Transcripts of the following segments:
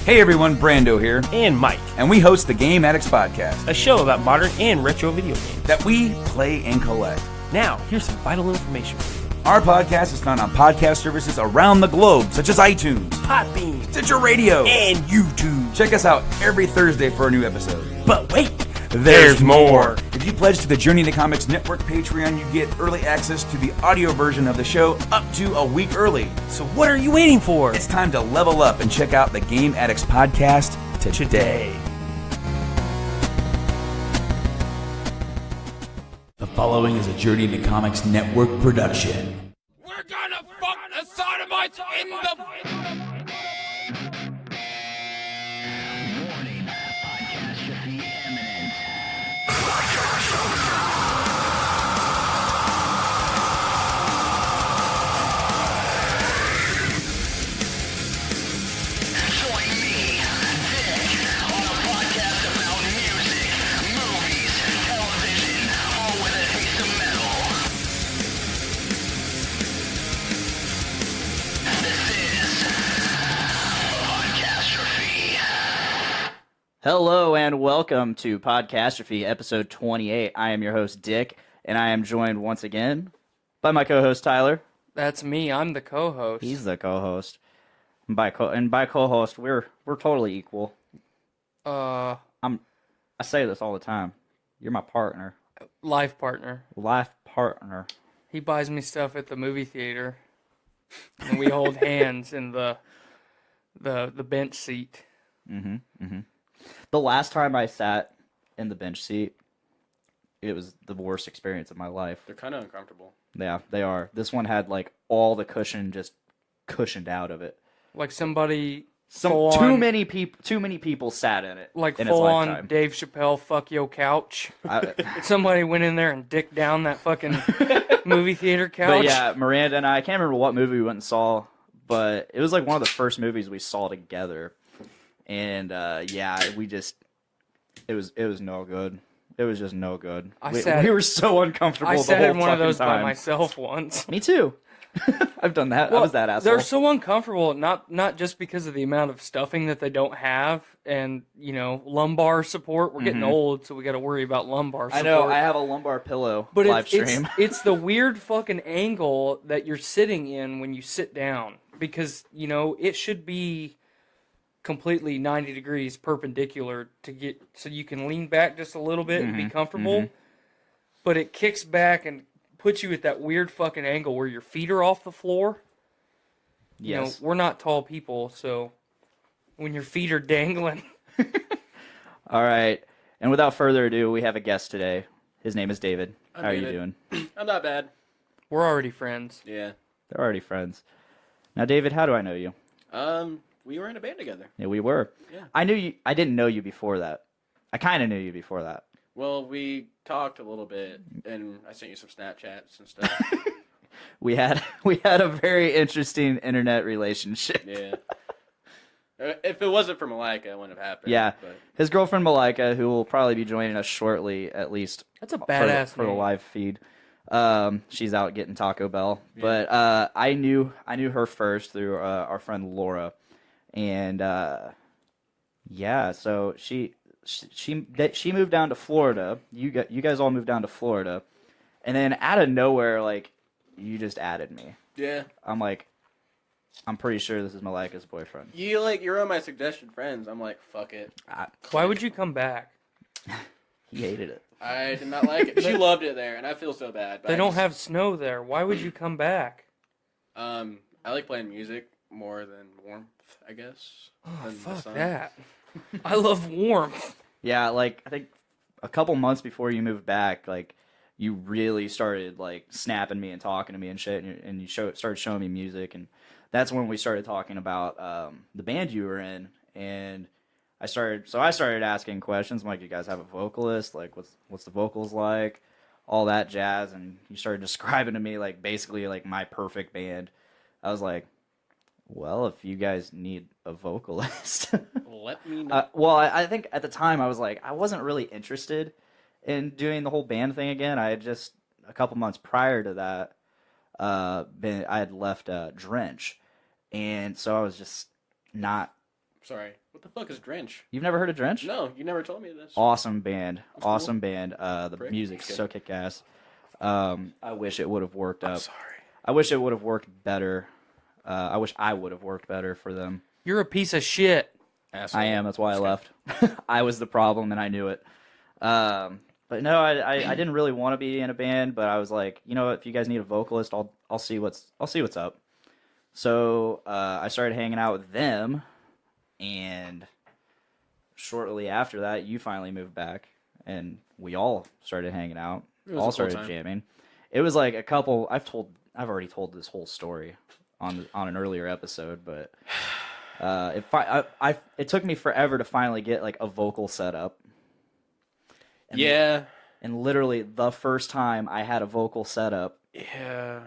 Hey everyone, Brando here. And Mike. And we host the Game Addicts Podcast. A show about modern and retro video games. That we play and collect. Now, here's some vital information for you. Our podcast is found on podcast services around the globe, such as iTunes, Podbean, Stitcher Radio, and YouTube. Check us out every Thursday for a new episode. But wait, there's more. If you pledge to the Journey to Comics Network Patreon, you get early access to the audio version of the show up to a week early. So what are you waiting for? It's time to level up and check out the Game Addicts Podcast today. The following is a Journey to Comics Network production. We're gonna fuck the sodomites in the... Warning, Podcastrophe imminent. Join me, Dick, on a podcast about music, movies, television, all with a taste of metal. This is Podcastrophe. Hello and welcome to Podcastrophe, episode 28. I am your host, Dick, and I am joined once again by my co-host, Tyler. That's me. I'm the co-host. He's the co-host. And by co-host, we're totally equal. I say this all the time. You're my partner. Life partner. Life partner. He buys me stuff at the movie theater, and we hold hands in the bench seat. The last time I sat in the bench seat, it was the worst experience of my life. They're kind of uncomfortable. Yeah, they are. This one had like all the cushion just cushioned out of it. Like somebody Too many people sat in it. Like in full its on lifetime. Dave Chappelle fuck yo couch. Somebody went in there and dicked down that fucking movie theater couch. But yeah, Miranda and I can't remember what movie we went and saw, but it was like one of the first movies we saw together. And it was no good. It was just no good. We were so uncomfortable. I the sat whole in one of those fucking time. by myself once. Me too. I've done that. I was that asshole. They're so uncomfortable, not just because of the amount of stuffing that they don't have, and lumbar support. We're getting old, so we got to worry about lumbar support. I know. I have a lumbar pillow But live stream. it's the weird fucking angle that you're sitting in when you sit down, because it should be completely 90 degrees perpendicular to get so you can lean back just a little bit and be comfortable. But it kicks back and puts you at that weird fucking angle where your feet are off the floor. Yes. We're not tall people, so when your feet are dangling. All right. And without further ado, we have a guest today. His name is David. I'm How are you David. doing? I'm not bad. We're already friends. Yeah. They're already friends. Now, David, how do I know you? We were in a band together. Yeah, we were. Yeah. I knew you. I didn't know you before that. I kind of knew you before that. Well, we talked a little bit, and I sent you some Snapchats and stuff. We had a very interesting internet relationship. Yeah. If it wasn't for Mylika, it wouldn't have happened. Yeah. But His girlfriend Mylika, who will probably be joining us shortly, at least That's a badass for the name. live feed. She's out getting Taco Bell, Yeah. but I knew her first through our friend Laura, and so she moved down to Florida. You guys all moved down to Florida, and then out of nowhere, like, you just added me. yeah. I'm like, I'm pretty sure this is Mylika's boyfriend. You're on my suggestion friends. I'm like, fuck it. Why would you come back? He hated it. I did not like it. She loved it there, and I feel so bad. But They don't have snow there. Why would you come back? I like playing music more than warmth, I guess. Oh, than the fuck sun. that. I love warmth. Yeah, like, I think a couple months before you moved back, like, you really started, like, snapping me and talking to me and shit, and you started showing me music, and that's when we started talking about the band you were in, and I started asking questions. I'm like, you guys have a vocalist? Like, what's the vocals like? All that jazz, and you started describing to me, like, basically, like, my perfect band. I was like, well, if you guys need a vocalist... Let me know. well, I think at the time I was like, I wasn't really interested in doing the whole band thing again. I had just, a couple months prior to that, I had left Drench, and so I was just not Sorry. What the fuck is Drench? You've never heard of Drench? No, you never told me this. Awesome band. That's cool. Awesome band. The Prick. music's Just so kick-ass. I wish it would have worked up. I'm sorry. I wish it would have worked better. I wish I would have worked better for them. You're a piece of shit. Asshole. I am. That's why I left. I was the problem, and I knew it. But no, I didn't really want to be in a band. But I was like, you know what? If you guys need a vocalist, I'll see what's up. So I started hanging out with them, and shortly after that, you finally moved back, and we all started hanging out. It was a All cool started time. jamming. It was like a couple. I've already told this whole story on an earlier episode, but it took me forever to finally get like a vocal set up. Yeah. And literally the first time I had a vocal set up. Yeah.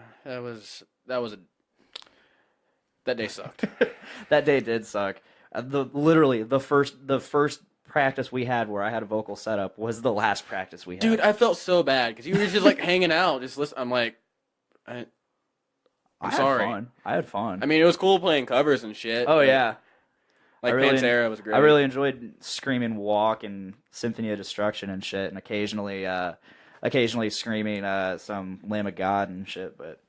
That day sucked. That day did suck. The first practice we had where I had a vocal setup was the last practice we had. Dude, I felt so bad because you were just like hanging out, just listen. I'm like, I'm sorry. I had fun. I mean, it was cool playing covers and shit. Oh but, yeah, like I really- Pantera was great. I really enjoyed screaming "Walk" and "Symphony of Destruction" and shit, and occasionally screaming some "Lamb of God" and shit. But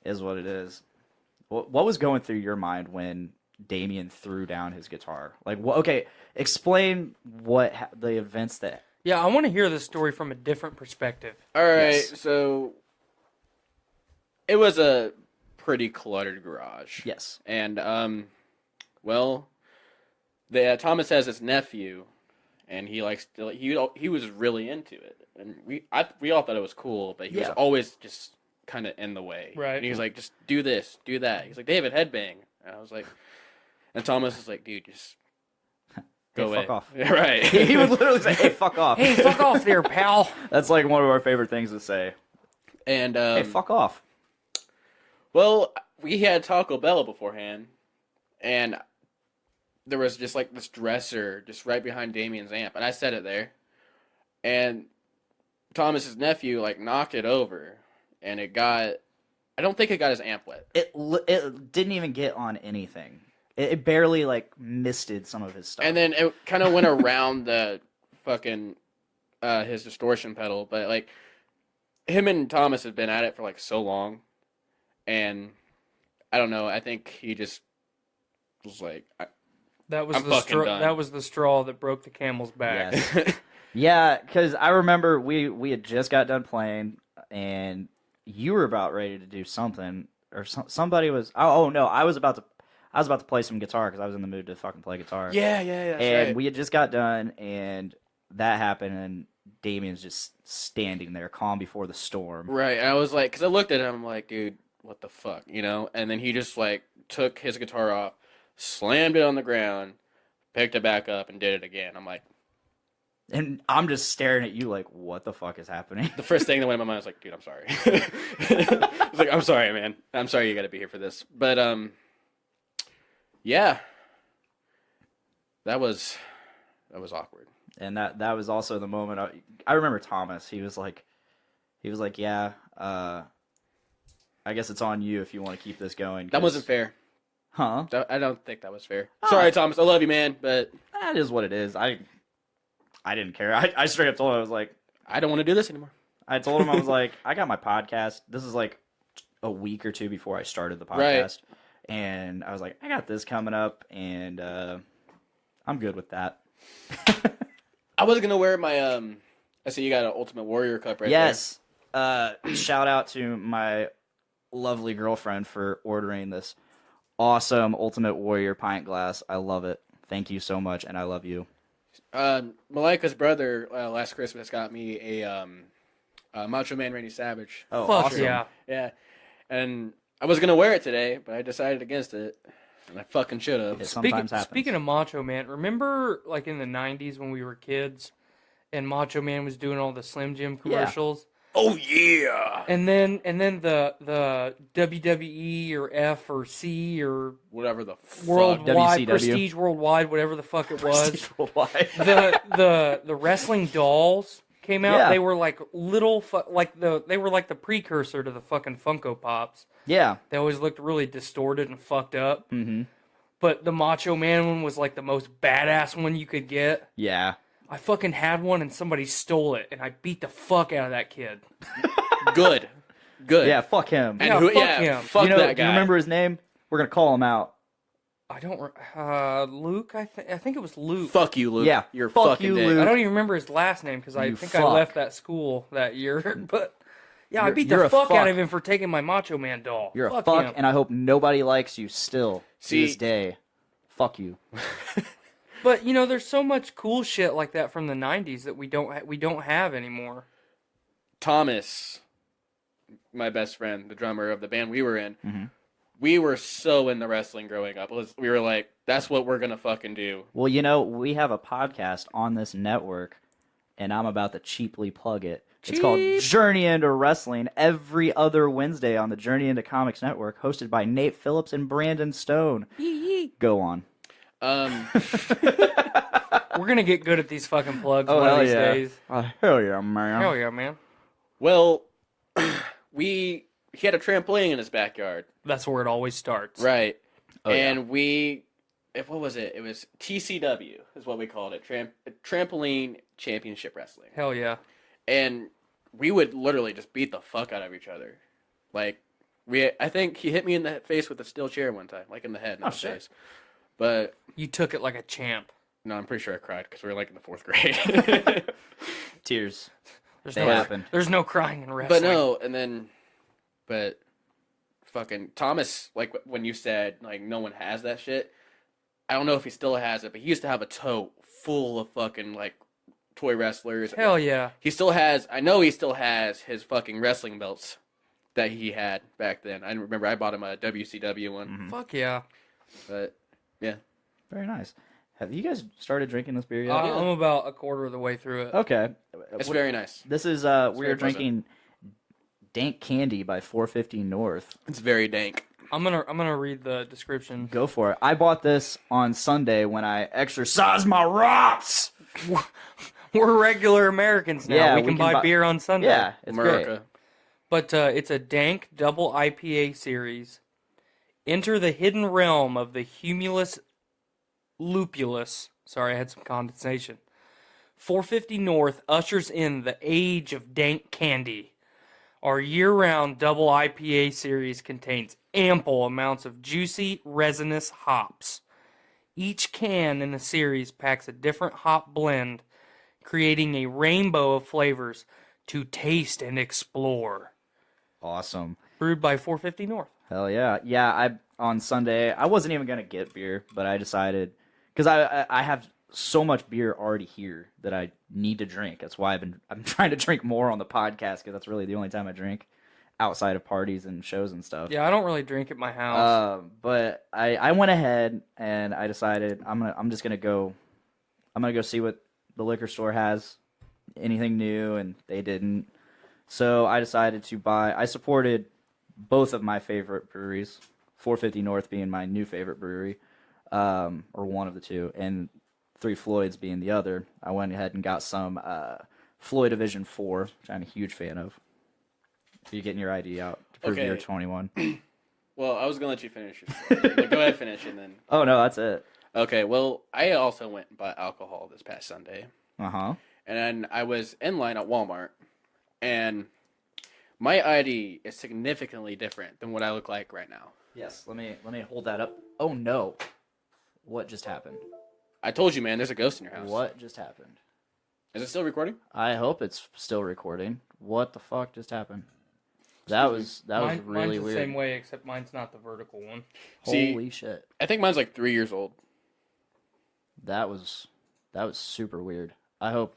it is what it is. What was going through your mind when Damien threw down his guitar? Like, okay, explain the events that. Yeah, I want to hear this story from a different perspective. All right, Yes. so it was a pretty cluttered garage. Yes. And well, Thomas has his nephew, and he was really into it, and we all thought it was cool, but he was Yeah. always just kind of in the way. Right. And he was like, just do this, do that. He's like, David, headbang. And I was like, and Thomas was like, dude, just go away. fuck off. Yeah, right. He would literally say, "Hey, fuck off." Hey, fuck off there, pal. That's like one of our favorite things to say. And Hey, fuck off. well, we had Taco Bell beforehand, and there was just like this dresser just right behind Damien's amp, and I set it there, and Thomas's nephew like knocked it over, and I don't think it got his amp wet. It didn't even get on anything. It barely like misted some of his stuff. And then it kind of went around the fucking his distortion pedal, but like him and Thomas have been at it for like so long, and I don't know. I think he just was like, That was I'm the fucking straw. done. That was the straw that broke the camel's back. Yes. Yeah, because I remember we had just got done playing, and you were about ready to do something, or somebody was. Oh no, I was about to play some guitar because I was in the mood to fucking play guitar. yeah, that's and right. we had just got done, and that happened, and Damien's just standing there, calm before the storm. Right, and I was like, because I looked at him, I'm like, dude, what the fuck, you know? And then he just like took his guitar off, slammed it on the ground, picked it back up, and did it again. I'm like, And I'm just staring at you like, what the fuck is happening? the first thing that went in my mind was like, dude, I'm sorry. I was like, I'm sorry, man. I'm sorry you got to be here for this. But yeah, that was awkward. And that was also the moment I remember Thomas. He was like, yeah, I guess it's on you if you want to keep this going. That wasn't fair. Huh? I don't think that was fair. Sorry, Thomas. I love you, man, but That is what it is. I didn't care. I straight up told him, I was like, I don't want to do this anymore. I told him, I was like, I got my podcast. This is like a week or two before I started the podcast. Right. And I was like, I got this coming up, and I'm good with that. I was gonna wear my I see you got an Ultimate Warrior cup right Yes. Shout out to my lovely girlfriend for ordering this awesome Ultimate Warrior pint glass. I love it. Thank you so much, and I love you. Mylika's brother last Christmas got me a Macho Man Randy Savage. Oh, Fuck awesome. yeah. Yeah, and I was gonna wear it today, but I decided against it, and I fucking should have. It sometimes happens. Speaking of Macho Man, remember like in the 90s when we were kids and Macho Man was doing all the Slim Jim commercials? Oh yeah, And then the WWE or F or C or whatever the fuck. Worldwide WCW. Prestige Worldwide, whatever the fuck it was. Prestige Worldwide. the wrestling dolls came out. Yeah. They were like little they were like the precursor to the fucking Funko Pops. Yeah. They always looked really distorted and fucked up. Mm-hmm. but the Macho Man one was like the most badass one you could get. Yeah. I fucking had one and somebody stole it, and I beat the fuck out of that kid. Good. Yeah, fuck him. And Yeah, who? fuck Yeah, him. fuck you know, that do you guy. remember his name? We're gonna call him out. I don't. Luke. I think it was Luke. Fuck you, Luke. Yeah, You're fuck fucking you, dick. Luke. I don't even remember his last name because I You think fuck. I left that school that year. But yeah, I You're- beat you're the a fuck out fuck. of him for taking my Macho Man doll. You're fuck a fuck, him. and I hope nobody likes you still to See- this day. Fuck you. But you know, there's so much cool shit like that from the '90s that we don't have anymore. Thomas, my best friend, the drummer of the band we were in, Mm-hmm. we were so into wrestling growing up. We were like, that's what we're gonna fucking do. Well, you know, we have a podcast on this network, and I'm about to cheaply plug it. It's called Journey into Wrestling, every other Wednesday on the Journey into Comics Network, hosted by Nate Phillips and Brandon Stone. Go on. We're gonna get good at these fucking plugs one hell of these yeah. days. Hell yeah, man. Hell yeah, man. Well, he had a trampoline in his backyard, That's where it always starts. right? Oh, And what was it? It was TCW is what we called it, Trampoline Championship Wrestling. Hell yeah. And we would literally just beat the fuck out of each other. Like, I think he hit me in the face with a steel chair one time, like in the head, not the shit. face. But You took it like a champ. no, I'm pretty sure I cried because we were like in the 4th grade. Tears. There's They no happen. There's no crying in wrestling. But no, and then, but fucking Thomas, like when you said like no one has that shit, I don't know if he still has it, but he used to have a tote full of fucking like toy wrestlers. Hell yeah. He still has. I know he still has his fucking wrestling belts that he had back then. I remember I bought him a WCW one, Fuck yeah. but yeah. Very nice. Have you guys started drinking this beer yet? I'm about a quarter of the way through it. Oh. Okay. It's very nice. This is, we very are drinking Dank Candy by 450 North. It's very dank. I'm gonna read the description. Go for it. I bought this on Sunday when I exercised my rights. We're regular Americans now. Yeah, we can buy beer on Sunday. Yeah, it's America. great. But it's a dank double IPA series. Enter the hidden realm of the humulus lupulus. Sorry, I had some condensation. 450 North ushers in the age of dank candy. Our year-round double IPA series contains ample amounts of juicy, resinous hops. Each can in the series packs a different hop blend, creating a rainbow of flavors to taste and explore. Awesome. Brewed by 450 North. Hell yeah. Yeah, on Sunday, I wasn't even going to get beer, but I decided, because I have so much beer already here that I need to drink. That's why I'm trying to drink more on the podcast, because that's really the only time I drink outside of parties and shows and stuff. Yeah, I don't really drink at my house. But I went ahead and I decided I'm gonna go see what the liquor store has, anything new, and they didn't. So I decided to I supported both of my favorite breweries, 450 North being my new favorite brewery, or one of the two, and Three Floyds being the other. I went ahead and got some Floyd Division 4, which I'm a huge fan of. You're getting your ID out to prove Okay. you're 21. Well, I was gonna let you finish your story. But go ahead, finish, and then. Oh, no, that's it. Okay. Well, I also went and bought alcohol this past Sunday, Uh-huh. and then I was in line at Walmart, and my ID is significantly different than what I look like right now. Yes, let me hold that up. Oh, no. What just happened? I told you, man. There's a ghost in your house. What just happened? Is it still recording? I hope it's still recording. What the fuck just happened? That was really mine's the weird. same way, except mine's not the vertical one. See- Holy shit. I think mine's like 3 years old. That was super weird. I hope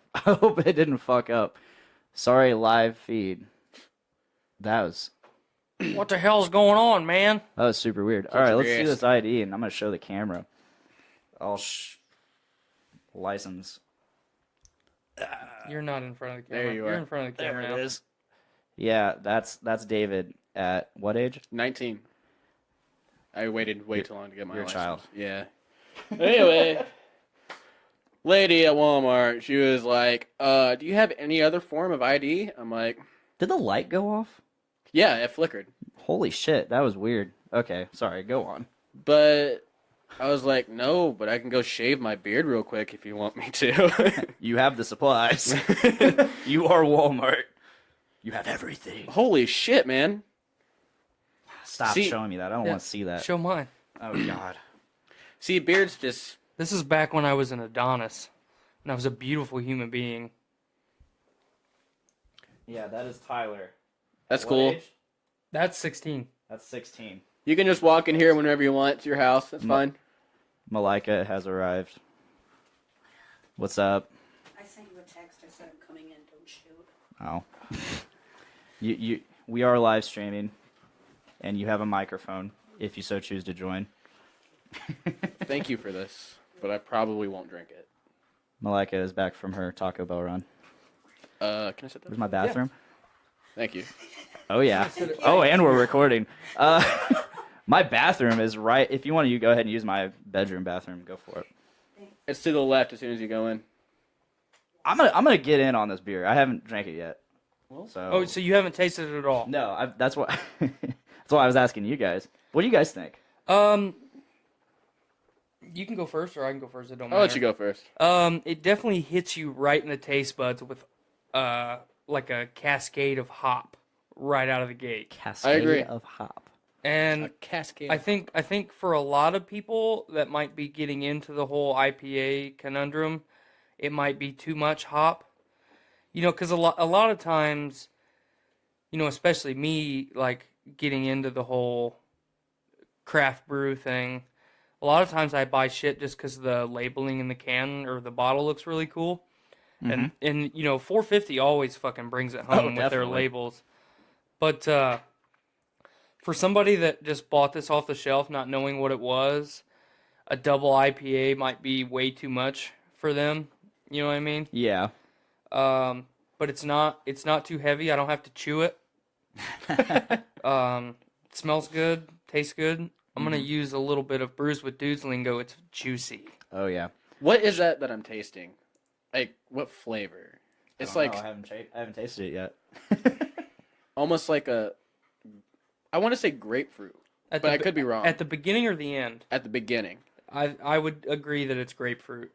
it didn't fuck up. Sorry, live feed. That was What the hell's going on, man? super weird. All right, let's see serious. this ID, and I'm gonna show the camera. I'll license. You're not in front of the camera. There you You're are. in front of the camera now. Yeah, that's David at what age? 19. I waited way too long to get my you're a license. child. Yeah. Anyway, lady at Walmart, she was like, do you have any other form of ID? I'm like, Did the light go off? yeah, it flickered. Holy shit, that was weird. Okay, sorry, go on. But I was like, no, but I can go shave my beard real quick if you want me to. You have the supplies. You are Walmart. You have everything. Holy shit, man. Stop See- showing me that. I don't want to see that. Show mine. Oh, God. See, beards just... This is back when I was an Adonis, and I was a beautiful human being. Yeah, that is Tyler. That's What cool. age? That's 16. That's 16. You can just walk in here whenever you want. It's your house. That's fine. Mylika has arrived. What's up? I sent you a text. I said I'm coming in. Don't shoot. Oh. We are live streaming, and you have a microphone if you so choose to join. Thank you for this, but I probably won't drink it. Mylika is back from her Taco Bell run. Can I sit Where's down? my bathroom? Thank you. Oh, yeah. Oh, and we're recording. My bathroom is right. If you want to, you go ahead and use my bedroom bathroom. Go for it. It's to the left as soon as you go in. I'm gonna get in on this beer. I haven't drank it yet. So Oh, so you haven't tasted it at all? no, that's what that's why I was asking you guys. What do you guys think? You can go first, or I can go first. It don't matter. I'll let you go first. It definitely hits you right in the taste buds with, like a cascade of hop right out of the gate. Cascade agree. of hop. And A cascade. I think for a lot of people that might be getting into the whole IPA conundrum, it might be too much hop. You know, because a lot of times, you know, especially me, like getting into the whole craft brew thing. A lot of times I buy shit just because the labeling in the can or the bottle looks really cool. And you know, 450 always fucking brings it home with their definitely. labels. But for somebody that just bought this off the shelf, not knowing what it was, a double IPA might be way too much for them. You know what I mean? Yeah. But it's not too heavy. I don't have to chew it. It smells good, tastes good. I'm gonna use a little bit of Brews with Dudes lingo. It's juicy. Oh yeah. What is that I'm tasting? Like, what flavor? It's like I haven't tasted it yet. almost like a... I want to say grapefruit, but I could be wrong. At the beginning or the end, At the beginning. I would agree that it's grapefruit.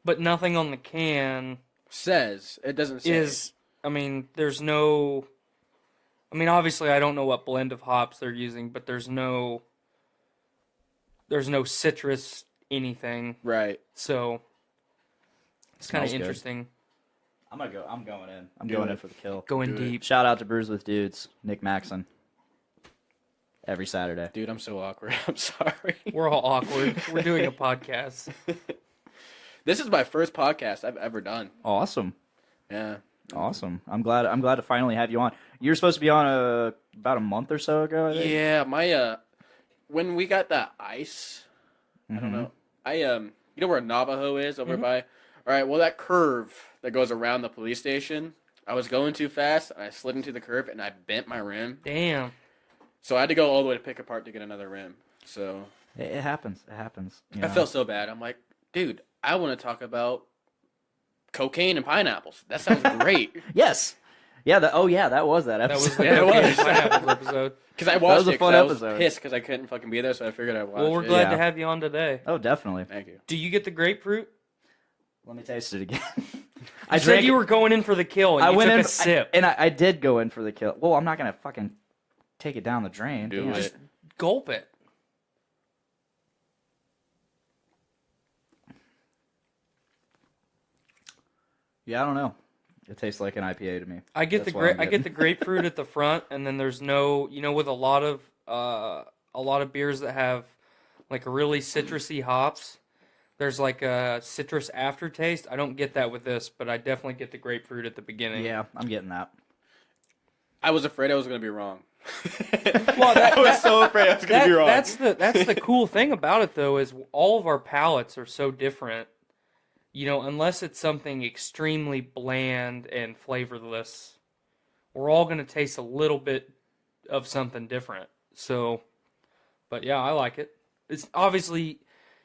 But nothing on the can Says. It doesn't say. is. I mean, there's no. I mean, obviously, I don't know what blend of hops they're using, but there's no citrus anything. Right. So it's kind of Smells good. interesting. I'm going in. I'm Do going it. in for the kill. Going Do it. deep. Shout out to Brews with Dudes, Nick Maxon. Every Saturday. Dude, I'm so awkward. I'm sorry. We're all awkward. We're doing a podcast. This is my first podcast I've ever done. Awesome. Yeah. Awesome. I'm glad to finally have you on. You were supposed to be on about a month or so ago, I think. Yeah, my when we got that ice, I don't know. You know where Navajo is over by. All right, well that curve that goes around the police station, I was going too fast and I slid into the curve and I bent my rim. Damn. So I had to go all the way to Pick Apart to get another rim. So It happens. It happens. You I know? felt so bad. I'm like, dude, I want to talk about cocaine and pineapples. That sounds great. Yes. Yeah. That was that That episode. was the Yeah, it Cocaine was. Pineapples episode. Because I watched was a it 'cause fun I was episode. pissed because I couldn't fucking be there, so I figured I'd watch Well, we're it. glad Yeah. to have you on today. Oh, definitely. Thank you. Do you get the grapefruit? Let me taste it again. I said you were going in for the kill, and I you went took in a sip. I did go in for the kill. Well, I'm not gonna fucking take it down the drain. Do Damn. it. Gulp it. Yeah, I don't know. It tastes like an IPA to me. I get That's the what I'm I get getting. the grapefruit at the front, and then there's no, you know, with a lot of beers that have like really citrusy hops, there's like a citrus aftertaste. I don't get that with this, but I definitely get the grapefruit at the beginning. Yeah, I'm getting that. I was afraid I was going to be wrong. Well, I was so afraid I was going to be wrong. That's the cool thing about it though, is all of our palates are so different. You know, unless it's something extremely bland and flavorless, we're all going to taste a little bit of something different. So, but yeah, I like it. It's obviously,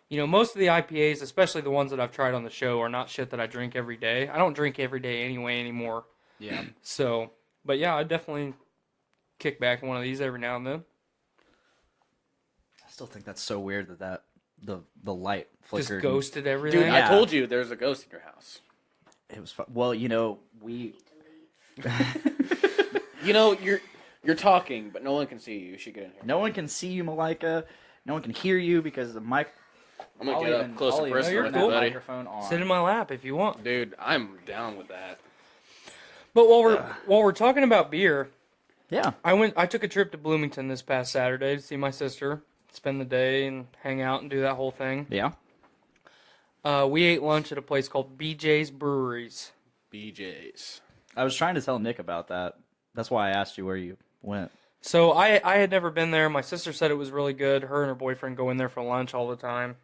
you know, most of the IPAs, especially the ones that I've tried on the show, are not shit that I drink every day. I don't drink every day anyway anymore. Yeah. So, but yeah, I definitely kick back one of these every now and then. still think that's so weird that the light flickered. Just ghosted everything. Dude, Yeah. I told you there's a ghost in your house. It was fun. Well, we. You're talking, but no one can see you. You should get in here. No one can see you, Mylika. No one can hear you because the mic. I'm gonna get up close and personal you're with cool. you, buddy. Microphone on. Sit in my lap if you want. Dude, I'm down with that. But while we're talking about beer, Yeah. I took a trip to Bloomington this past Saturday to see my sister, spend the day and hang out and do that whole thing. Yeah. We ate lunch at a place called BJ's Breweries. BJ's. I was trying to tell Nick about that. That's why I asked you where you went. So I had never been there. My sister said it was really good. Her and her boyfriend go in there for lunch all the time.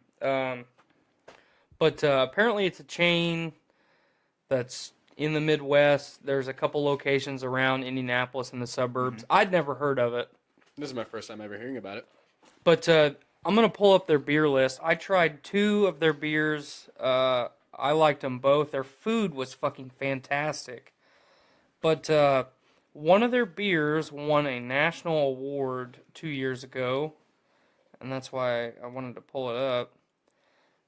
But apparently it's a chain that's in the Midwest. There's a couple locations around Indianapolis in the suburbs. I'd never heard of it. This is my first time ever hearing about it. But I'm going to pull up their beer list. I tried 2 of their beers. I liked them both. Their food was fucking fantastic. But one of their beers won a national award 2 years ago. And that's why I wanted to pull it up.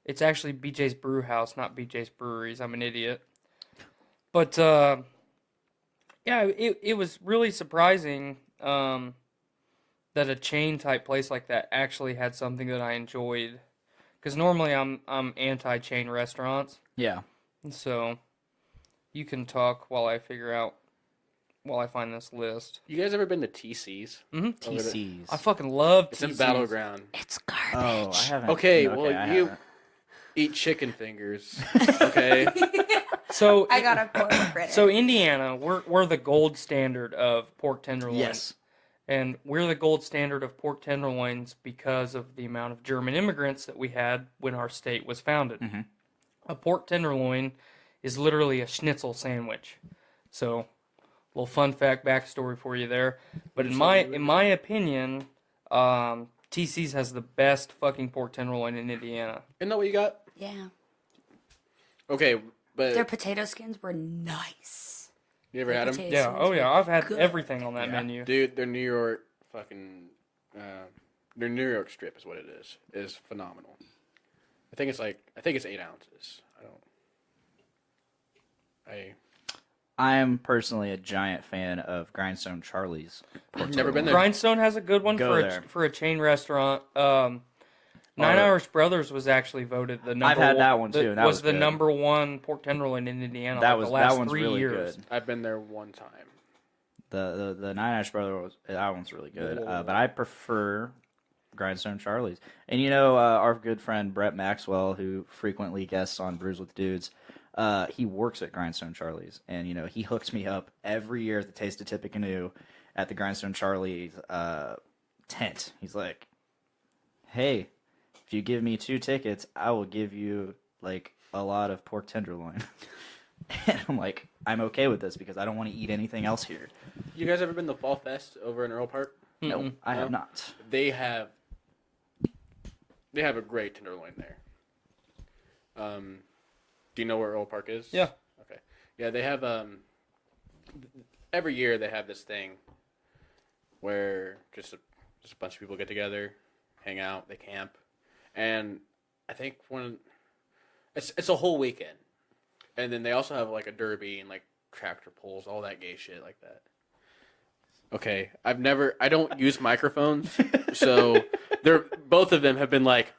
It's actually BJ's Brew House, not BJ's Breweries. I'm an idiot. But, yeah, it was really surprising that a chain-type place like that actually had something that I enjoyed. Because normally I'm anti-chain restaurants. Yeah. So, you can talk while I find this list. You guys ever been to TC's? Mm-hmm. TC's. I fucking love It's TC's. in Battleground. Oh, I haven't. Okay, I well, you haven't. eat chicken fingers. Okay. So I got a quote for it. So Indiana, we're the gold standard of pork tenderloins. Yes. And we're the gold standard of pork tenderloins because of the amount of German immigrants that we had when our state was founded. Mm-hmm. A pork tenderloin is literally a schnitzel sandwich. So, little fun fact backstory for you there. But in my opinion, TC's has the best fucking pork tenderloin in Indiana. Isn't that what you got? Yeah. Okay, but Their potato skins were nice. you ever had them? Potato Yeah, skins oh were yeah, I've had good. everything on that menu. Dude, their New York fucking their New York strip is what it is phenomenal. I think it's 8 ounces. I am personally a giant fan of Grindstone Charlie's. I've never been there. Grindstone has a good one Go there. for a chain restaurant. Nine Irish Brothers was actually voted the number. I've had that one, too, and that was the good. number one pork tenderloin in Indiana. That like was the last that one's 3 really years. good. I've been there one time. The Nine Ash Brother that one's really good. But I prefer Grindstone Charlie's. And our good friend Brett Maxwell, who frequently guests on Brews with Dudes, he works at Grindstone Charlie's, and he hooks me up every year at the Taste of Tippecanoe at the Grindstone Charlie's tent. He's like, "Hey, if you give me 2 tickets, I will give you like a lot of pork tenderloin." And I'm like, I'm okay with this because I don't want to eat anything else here. You guys ever been to Fall Fest over in Earl Park? No, I have No? not. They have a great tenderloin there. Do you know where Earl Park is? Yeah. Okay. Yeah, they have every year they have this thing where just a bunch of people get together, hang out, they camp, and I think it's a whole weekend, and then they also have like a derby and like tractor pulls, all that gay shit like that. Okay, I don't use microphones, so both of them have been like,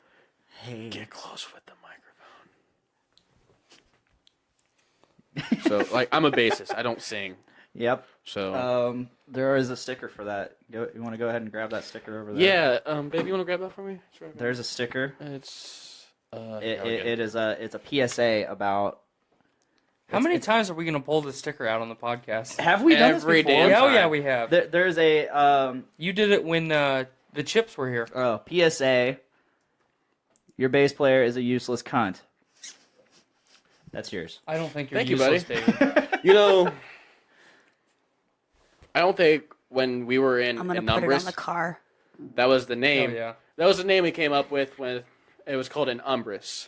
Hey, get close with the microphone. So like I'm a bassist, I don't sing. Yep. So There is a sticker for that. You want to go ahead and grab that sticker over there? yeah, babe, you want to grab that for me? It's right There's a sticker. It's It's a PSA about. How many times are we going to pull this sticker out on the podcast? Have we done this Every before? damn Yeah, oh time. yeah, we have. There's a You did it when the chips were here. PSA. Your bass player is a useless cunt. That's yours. I don't think you're Thank you, useless, buddy. David. I don't think when we were in I'm gonna put it Umbris, on the car. that was the name. Oh, yeah. That was the name we came up with when it was called an Umbris.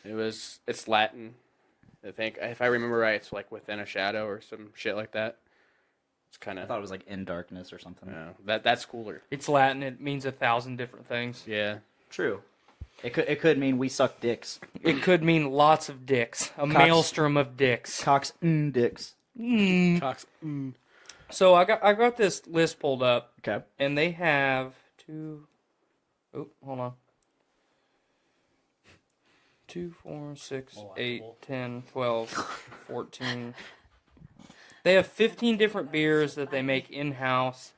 It's Latin. I think, if I remember right, it's like within a shadow or some shit like that. It's kind I of thought it was like in darkness or something. that's cooler. It's Latin. It means 1,000 different things. Yeah. True. It could mean we suck dicks. It could mean lots of dicks. A maelstrom of dicks. Cocks dicks. Cox. So I got this list pulled up, Okay. and they have hold on. 2, 4, 6, 8, 10, 12, 14. They have 15 different beers that they make in-house.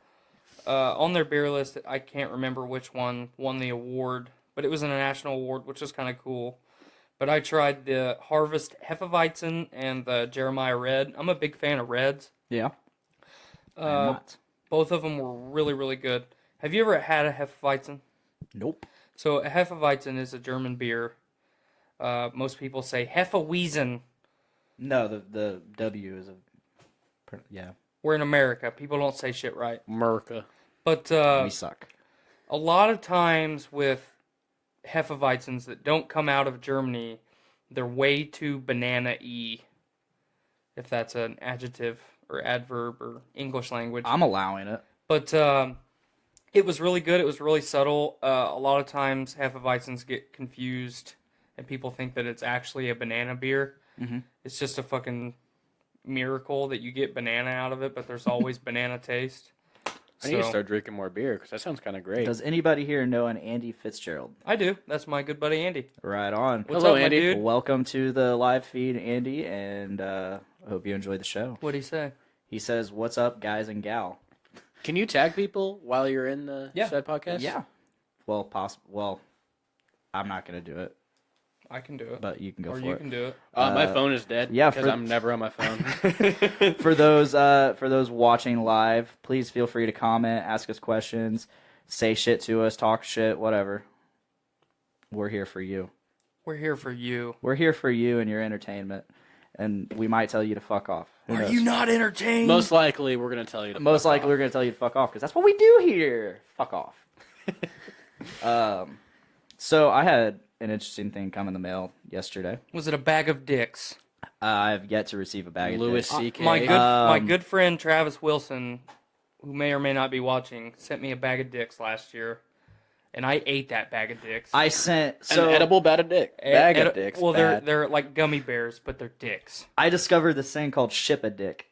On their beer list, I can't remember which one won the award, but it was a national award, which was kind of cool. But I tried the Harvest Hefeweizen and the Jeremiah Red. I'm a big fan of Reds. Yeah. I'm not. Both of them were really, really good. Have you ever had a Hefeweizen? Nope. So a Hefeweizen is a German beer. Most people say Hefeweizen. No, the W is yeah. We're in America. People don't say shit right. America. But We suck. a lot of times with Hefeweizens that don't come out of Germany, they're way too banana-y, if that's an adjective or adverb or English language. I'm allowing it. But it was really good. It was really subtle. A lot of times Hefeweizens get confused, and people think that it's actually a banana beer. Mhm. It's just a fucking miracle that you get banana out of it, but there's always banana taste. I need to start drinking more beer because that sounds kind of great. Does anybody here know an Andy Fitzgerald? I do. That's my good buddy Andy. Right on. What's Hello, up, Andy. my dude? Welcome to the live feed, Andy, and I hope you enjoyed the show. What'd he say? He says, "What's up, guys and gal?" Can you tag people while you're in the said podcast? Yeah. Well, Well, I'm not gonna do it, I can do it. but you can go Or for you it. can do it. My phone is dead. yeah, because for- I'm never on my phone. For those watching live, please feel free to comment, ask us questions, say shit to us, talk shit, whatever. We're here for you. We're here for you. We're here for you and your entertainment, and we might tell you to fuck off. Who knows? not entertained? Most likely, we're gonna tell you. To Most fuck likely, off. we're gonna tell you to fuck off because that's what we do here. Fuck off. So I had an interesting thing come in the mail yesterday. Was it a bag of dicks? I've yet to receive a bag of Louis dicks. C.K. My good friend Travis Wilson, who may or may not be watching, sent me a bag of dicks last year, and I ate that bag of dicks. I sent An edible bag of dick. Bag of dicks. Well, bad. they're like gummy bears, but they're dicks. I discovered this thing called Ship a Dick.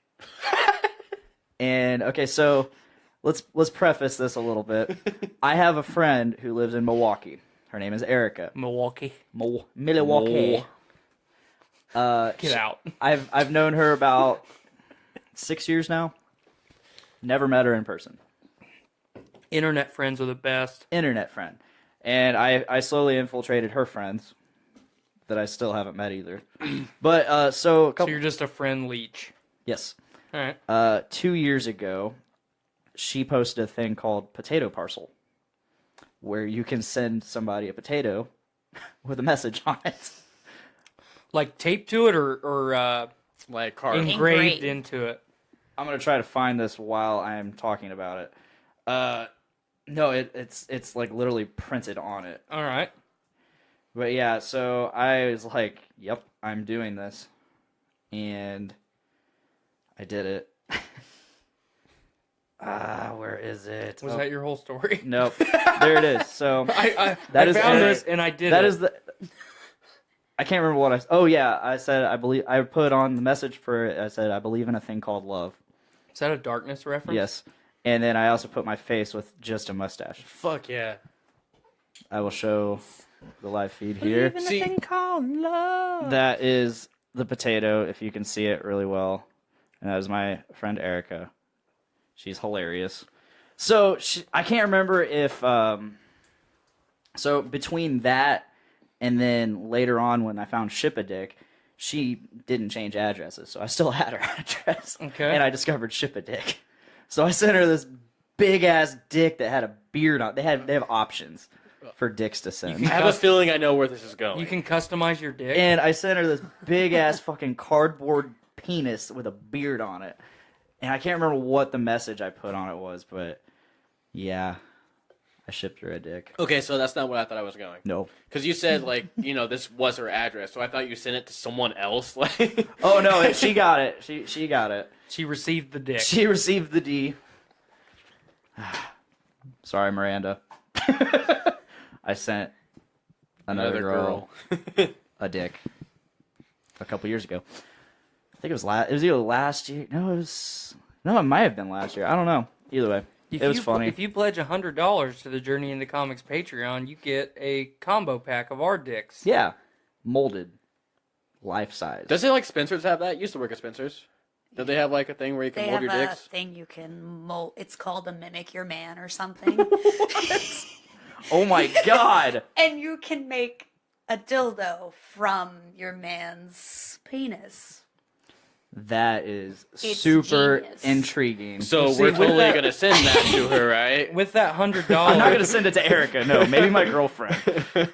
And okay, so let's preface this a little bit. I have a friend who lives in Milwaukee. Her name is Erica. Milwaukee. Milwaukee. Get out. I've known her about 6 years now. Never met her in person. Internet friends are the best. Internet friend. And I slowly infiltrated her friends that I still haven't met either. But so a So couple you're just a friend leech. yes. All right. 2 years ago, she posted a thing called Potato Parcel, where you can send somebody a potato with a message on it. Like taped to it or like card. engraved into it. I'm gonna try to find this while I am talking about it. No, it's like literally printed on it. All right. But yeah, so I was like, "Yep, I'm doing this," and I did it. Where is it? Was that your whole story? Nope. There it is. So I That is- found this and I did that it. is the. I can't remember what I. Oh yeah, I said I believe. I put on the message for it. I said I believe in a thing called love. Is that a darkness reference? Yes, and then I also put my face with just a mustache. Fuck yeah. I will show the live feed here. See, That is the potato, if you can see it really well, and that is my friend Erica. She's hilarious. So I can't remember if. So between that and then later on when I found Ship a Dick, she didn't change addresses, so I still had her address. Okay. And I discovered Ship a Dick, so I sent her this big ass dick that had a beard on. They have options for dicks to send. I have a feeling I know where this is going. You can customize your dick. And I sent her this big ass fucking cardboard penis with a beard on it. And I can't remember what the message I put on it was, but yeah. I shipped her a dick. Okay, so that's not what I thought I was going. No. Because you said, like, this was her address, so I thought you sent it to someone else. Like, Oh, no, she got it. She got it. She received the dick. She received the D. Sorry, Miranda. I sent another girl a dick a couple years ago. I think it was either last year. No, it might have been last year. I don't know. Either way, it was funny. If you pledge $100 to the Journey into Comics Patreon, you get a combo pack of our dicks. Yeah, molded, life size. does it like Spencer's have that? You used to work at Spencer's. Did they have like a thing where you can They mold have your a dicks? thing you can mold. It's called a mimic your man or something. Oh my god! And you can make a dildo from your man's penis. That is It's super genius. intriguing. So See, we're with totally that- going to send that to her, right? With that $100, I'm not gonna send it to Erica. No, maybe my girlfriend.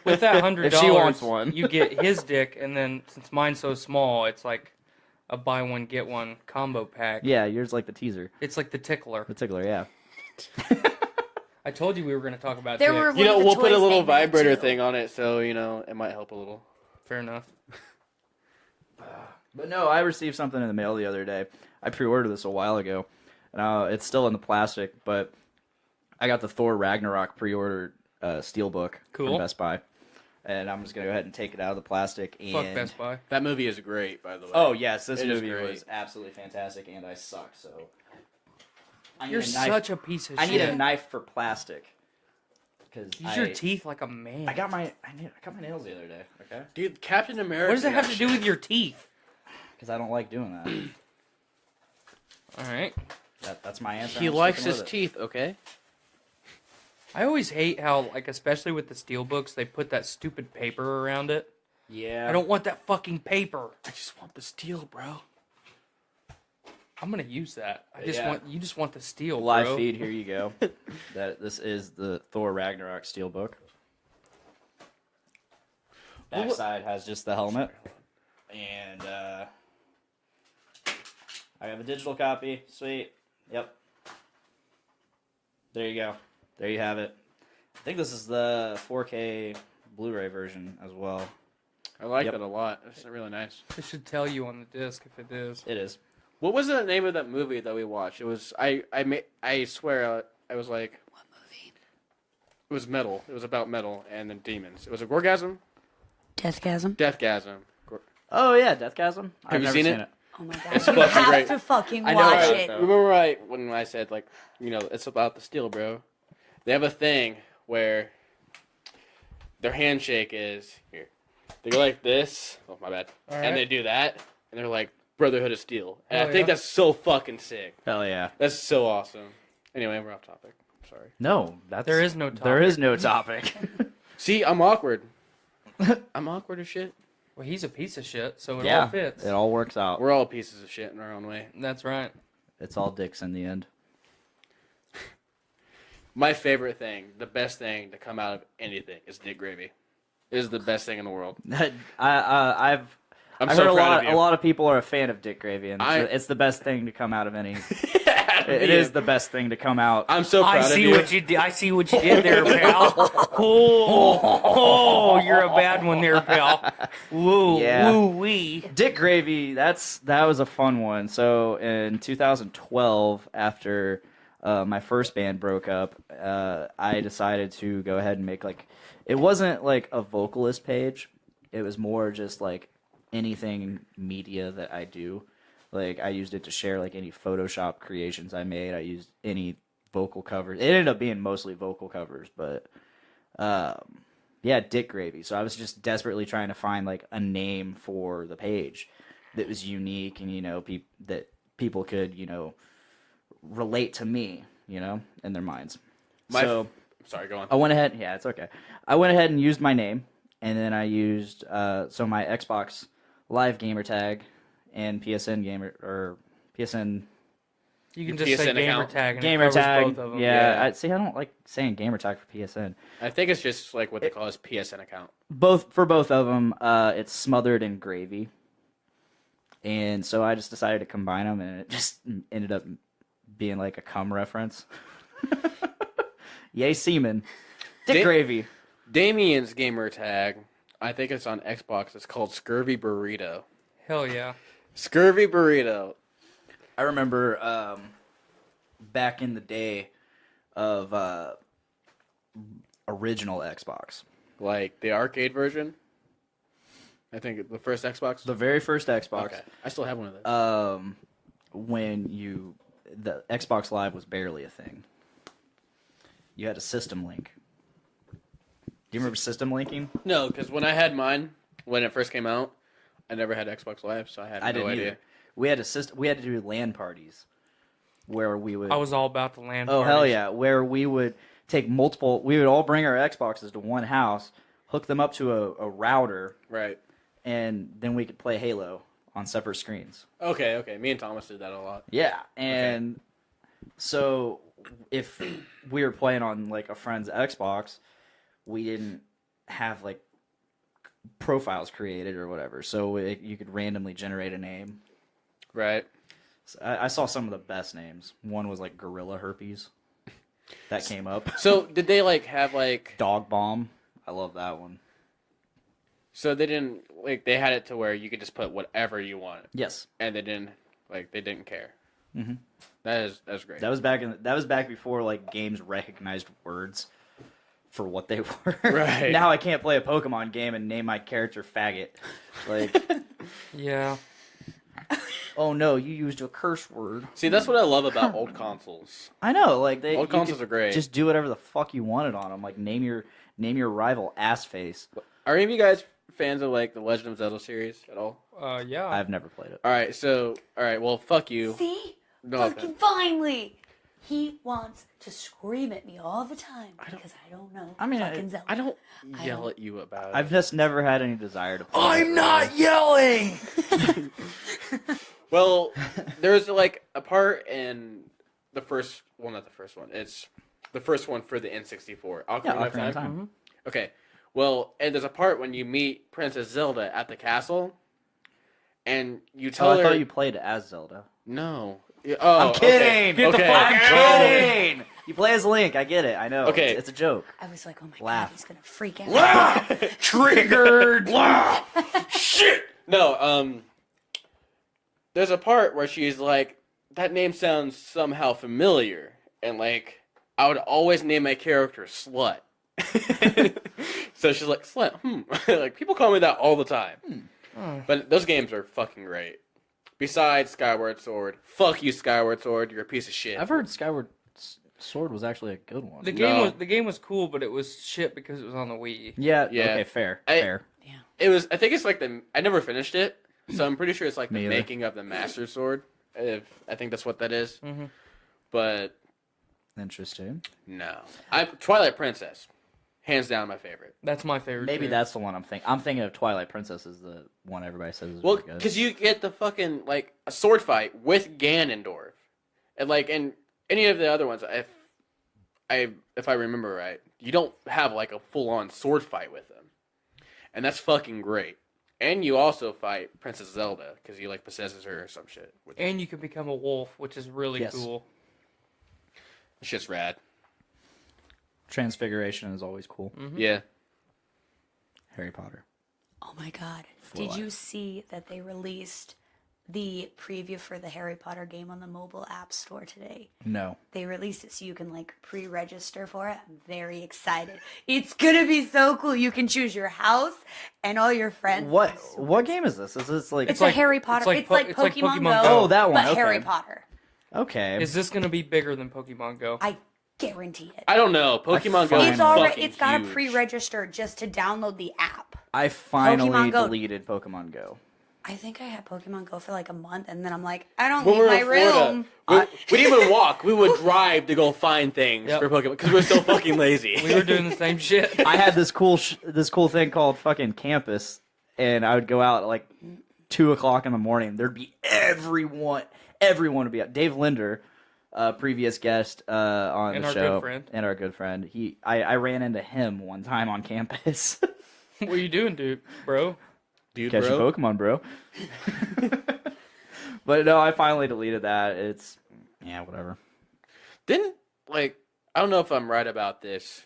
with that $100, If she wants one. you get his dick, and then since mine's so small, it's like a buy one get one combo pack. Yeah, yours like the teaser, It's like the tickler. the tickler. Yeah. I told you we were going to talk about There dick. were You know, one of the we'll put a toys little they made, vibrator too. thing on it, so, it might help a little. Fair enough. But no, I received something in the mail the other day. I pre-ordered this a while ago. It's still in the plastic, but I got the Thor Ragnarok pre-ordered steelbook Cool. from Best Buy. And I'm just going to go ahead and take it out of the plastic. And... Fuck Best Buy. That movie is great, by the way. Oh, yes, this It is movie great. was absolutely fantastic, and I suck, so... I need You're a knife. such a piece of I shit. need a knife for plastic. Use your teeth like a man. I got my nails the other day, okay? Dude, Captain America. What does it have to do with your teeth? Because I don't like doing that. All right. That's my answer. He I'm likes sticking his with it. teeth, okay? I always hate how, like, especially with the steel books, they put that stupid paper around it. Yeah. I don't want that fucking paper. I just want the steel, bro. I'm gonna use that. Yeah. You just want the steel, Live bro. feed, here you go. This is the Thor Ragnarok steelbook. Backside has just the helmet. And I have a digital copy. Sweet. Yep. There you go. There you have it. I think this is the 4K Blu-ray version as well. I like Yep. that a lot. It's really nice. It should tell you on the disc if it is. It is. What was the name of that movie that we watched? It was I swear I was like, What movie? it was metal. It was about metal and then demons. It was a Gorgasm, Deathgasm. Deathgasm. Oh yeah, Deathgasm. I've you never seen it? Oh my god. It's You fucking have great. to fucking I know watch about it. it, though. Remember when I said like, it's about the steel, bro? They have a thing where their handshake is here. They go like this. Oh my bad. All And right. they do that, and they're like Brotherhood of Steel. And Oh, I think yeah? that's so fucking sick. Hell yeah. That's so awesome. Anyway, we're off topic. Sorry. No, There is no There topic. is no topic. See, I'm awkward. I'm awkward as shit. Well, he's a piece of shit, so it Yeah, all fits. it all works out. We're all pieces of shit in our own way. That's right. It's all dicks in the end. My favorite thing, the best thing to come out of anything is dick gravy. It is the best thing in the world. I've I'm heard so a proud lot. of you. A lot of people are a fan of dick gravy, and it's the best thing to come out of any. It is the best thing to come out. I'm so proud I of see you. what you did. I see what you did there, pal. Oh, you're a bad one there, pal. Woo, Yeah. woo wee. Dick gravy. That was a fun one. So in 2012, after my first band broke up, I decided to go ahead and make it wasn't like a vocalist page. It was more just like anything media that I do. Like I used it to share like any Photoshop creations I made. I used any vocal covers. It ended up being mostly vocal covers, but yeah, dick gravy. So I was just desperately trying to find like a name for the page that was unique and that people could relate to me in their minds. Sorry, go on. I went ahead. Yeah, it's okay. I went ahead and used my name, and then I used my Xbox Live gamer tag and PSN gamer or PSN You can Your just say PSN gamer account. tag and gamer it covers tag. both of them. Yeah, I don't like saying gamer tag for PSN. I think it's just like what they call his PSN account. Both of them, it's smothered in gravy, and so I just decided to combine them, and it just ended up being like a cum reference. Yay, semen. Dick Gravy. Damien's gamer tag, I think it's on Xbox. It's called Scurvy Burrito. Hell yeah. Scurvy Burrito. I remember back in the day of original Xbox. Like the arcade version? I think the first Xbox? The very first Xbox. Okay. I still have one of those. When the Xbox Live was barely a thing. You had a system link. Do you remember system linking? No, because when I had mine, when it first came out, I never had Xbox Live, so I had no idea. Either. We had we had to do LAN parties where we would. I was all about the LAN Oh parties. hell yeah! Where we would take multiple. We would all bring our Xboxes to one house, hook them up to a router, Right. and then we could play Halo on separate screens. Okay. Me and Thomas did that a lot. Yeah, and so if we were playing on like a friend's Xbox, we didn't have like profiles created or whatever, so you could randomly generate a name. Right. So I saw some of the best names. One was like Gorilla Herpes. That came up. So did they like have like... Dog Bomb. I love that one. So they didn't... Like they had it to where you could just put whatever you want. Yes. And they didn't care. Mm-hmm. That's great. That was back before like games recognized words for what they were. Right. Now I can't play a Pokemon game and name my character Faggot. Like, Yeah. oh no, you used a curse word. See, that's what I love about old consoles. I know, like Old consoles are great. Just do whatever the fuck you wanted on them. Like name your rival Assface. Are any of you guys fans of like the Legend of Zelda series at all? Yeah. I've never played it. All right, well, fuck you. See? No Fucking offense. finally! He wants to scream at me all the time because I don't know. I mean, fucking Zelda. I don't yell at you about it. I've just never had any desire to play. I'm not yelling! Well, there's like a part in the first, well, not the first one. It's the first one for the N64. Ocarina of Time. Time. Okay. Well, and there's a part when you meet Princess Zelda at the castle, and you tell Oh, her. I thought you played as Zelda. No. Oh, I'm kidding. Okay. Get the Okay. fuck I'm kidding. You play as Link. I get it. I know. Okay. It's a joke. I was like, oh my Laugh. god, he's gonna freak out. Triggered! No, there's a part where she's like, that name sounds somehow familiar, and like, I would always name my character Slut. So she's like, Slut, like, people call me that all the time. But those games are fucking great. Besides Skyward Sword. Fuck you, Skyward Sword, you're a piece of shit. I've heard Skyward Sword was actually a good one. The game was cool, but it was shit because it was on the Wii. Yeah. Yeah. Okay. Fair. Fair. It was, I think it's like I never finished it, so I'm pretty sure it's like Me the either. making of the Master Sword. I think that's what that is. Mm-hmm. But Interesting. no. Twilight Princess. Hands down my favorite. That's my favorite. Maybe too. that's the one I'm thinking. I'm thinking of Twilight Princess is the one everybody says is Well, really good. because you get the fucking, like, a sword fight with Ganondorf. And, like, in any of the other ones, if I remember right, you don't have, like, a full-on sword fight with them. And that's fucking great. And you also fight Princess Zelda, because he, like, possesses her or some shit. And you can become a wolf, which is really Yes. cool. Shit's rad. Transfiguration is always cool. Yeah. Harry Potter. Oh my god. For Did life. you see that they released the preview for the Harry Potter game on the mobile app store today? No. They released it so you can like pre-register for it. I'm very excited. It's gonna be so cool. You can choose your house and all your friends. What game is this? Is this like It's a Harry Potter. it's like It's like Po- it's like Pokemon, Pokemon Go. Go. Oh, that one, But okay. Harry Potter. okay? Is this going to be bigger than Pokemon Go? I guarantee it. I don't know. Pokemon Go is It's already. fucking It's got to huge. pre-register just to download the app. I finally Pokemon Go. deleted Pokemon Go. I think I had Pokemon Go for like a month, and then I'm like, I don't When leave we were my in Florida, room. we didn't even walk. We would drive to go find things Yep. for Pokemon because we were so fucking lazy. We were doing the same shit. I had this cool thing called fucking Campus, and I would go out at like 2:00 in the morning. There'd be everyone would be out. Dave Linder, previous guest on And the our show, good friend. and our good friend. I ran into him one time on campus. What are you doing, dude, bro? Dude, Catch bro. a Pokemon, bro. But no, I finally deleted that. It's whatever. Didn't, like, I don't know if I'm right about this,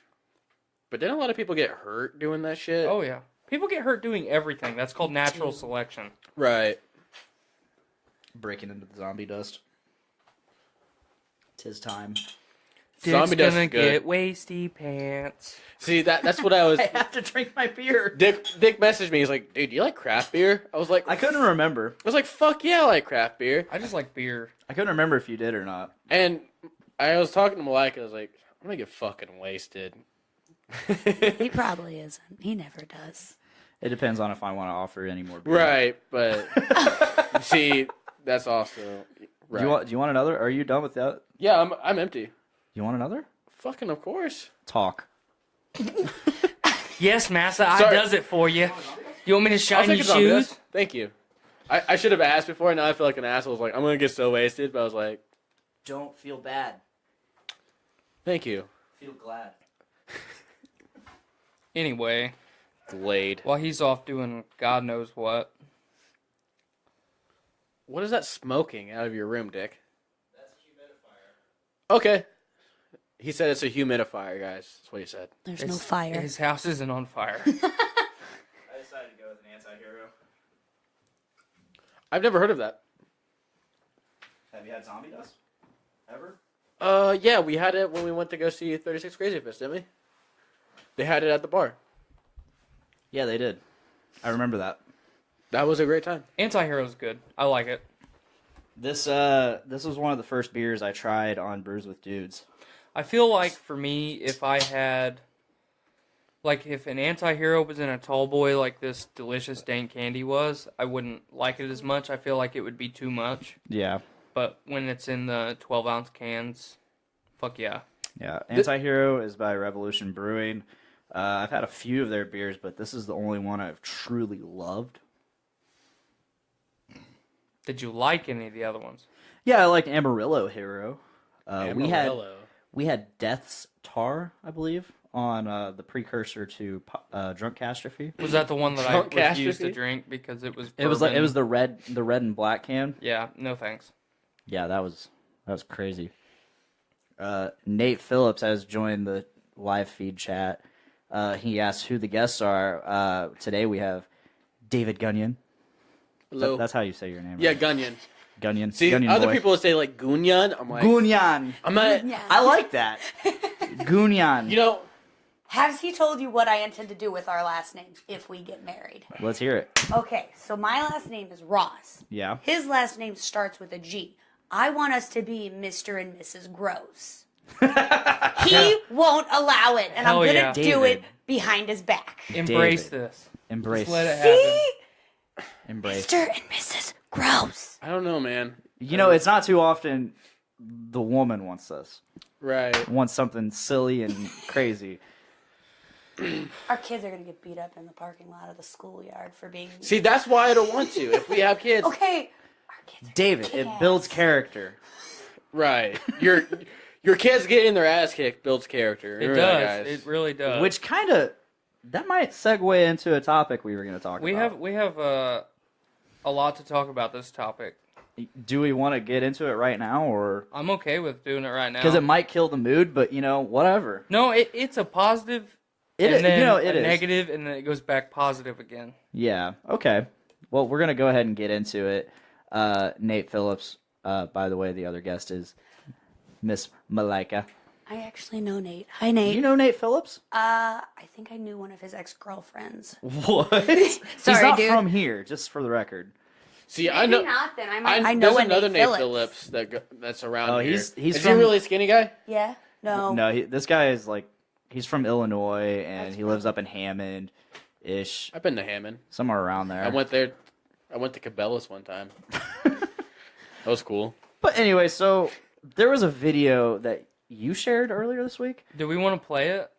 But didn't a lot of people get hurt doing that shit? Oh yeah, people get hurt doing everything. That's called natural selection. Right. Breaking into the zombie dust. 'Tis time. Zombie dust gonna is good. get wasty pants. See, that's what I was... I have to drink my beer. Dick messaged me. He's like, dude, do you like craft beer? I was like... I couldn't remember. I was like, fuck yeah, I like craft beer. I just like beer. I couldn't remember if you did or not. And I was talking to Mylika. I was like, I'm going to get fucking wasted. He probably isn't. He never does. It depends on if I want to offer any more beer. Right, but... see, that's also... Right. Do you want another? Are you done with that? Yeah, I'm empty. You want another? Fucking of course. Talk. Yes, Massa, I Sorry. does it for you. You want me to I'll shine take your a zombie shoes? dust. Thank you. I should have asked before, and now I feel like an asshole. I was like, I'm going to get so wasted, but I was like, Don't feel bad. thank you. Feel glad. Anyway, Delayed. while he's off doing God knows what. What is that smoking out of your room, Dick? That's a humidifier. Okay. He said it's a humidifier, guys. That's what he said. There's no fire. His house isn't on fire. I decided to go with an anti-hero. I've never heard of that. Have you had zombie dust? Ever? Yeah, we had it when we went to go see 36 Crazy Fists, didn't we? They had it at the bar. Yeah, they did. I remember that. That was a great time. Anti-hero's good. I like it. This was one of the first beers I tried on Brews with Dudes. I feel like for me, if I had, like, if an anti-hero was in a tall boy like this delicious dank candy was, I wouldn't like it as much. I feel like it would be too much. Yeah. But when it's in the 12-ounce cans, fuck yeah. Yeah. Anti-Hero is by Revolution Brewing. I've had a few of their beers, but this is the only one I've truly loved. Did you like any of the other ones? Yeah, I liked Amarillo Hero. Amarillo. We had Death's Tar, I believe, on the precursor to Drunk Catastrophe. Was that the one that I Drunk refused to Catastrophe? drink because it was It was the red and black can. Yeah, no thanks. Yeah, that was crazy. Nate Phillips has joined the live feed chat. He asked who the guests are. Today we have David Gunyon. Hello. That's how you say your name. Yeah, right? Gunyon. Gunyon. See, Gunyon other boy. people would say, like, Gunyon. I'm like, Gunyon. I'm not, Yeah. I like that. Gunyon. you know, Has he told you what I intend to do with our last names if we get married? Let's hear it. Okay, so my last name is Ross. Yeah. His last name starts with a G. I want us to be Mr. and Mrs. Gross. He won't allow it, and Hell I'm yeah. gonna do David. it behind his back. Embrace David. this. Embrace. Just let it happen. See? Embrace. Mr. and Mrs. Gross. I don't know, man. You know, it's not too often the woman wants this. Right. Wants something silly and crazy. Our kids are gonna get beat up in the parking lot of the schoolyard for being. See, that's why I don't want to. If we have kids. Okay. Our kids are David, it builds character. Right. Your kids getting their ass kicked builds character. It Remember does. that, guys. It really does. Which kind of, that might segue into a topic we were going to talk we about. have a lot to talk about this topic. Do we want to get into it right now, or I'm okay with doing it right now. because it might kill the mood? But whatever. No, it's a positive. It and is- then it a is. negative, and then it goes back positive again. Yeah. Okay. Well, we're gonna go ahead and get into it. Nate Phillips. By the way, the other guest is Miss Mylika. I actually know Nate. Hi, Nate. You know Nate Phillips? I think I knew one of his ex-girlfriends. What? He's Sorry, not dude. from here, just for the record. See, I Maybe know. not then. I know there's a another Nate Nate Phillips. that's around Oh, here. he's Is he from- a really skinny guy? Yeah. No. No, this guy is he's from Illinois, and he lives up in Hammond-ish, I've been to Hammond. somewhere around there. I went there. I went to Cabela's one time. That was cool. But anyway, so there was a video that you shared earlier this week. Do we want to play it?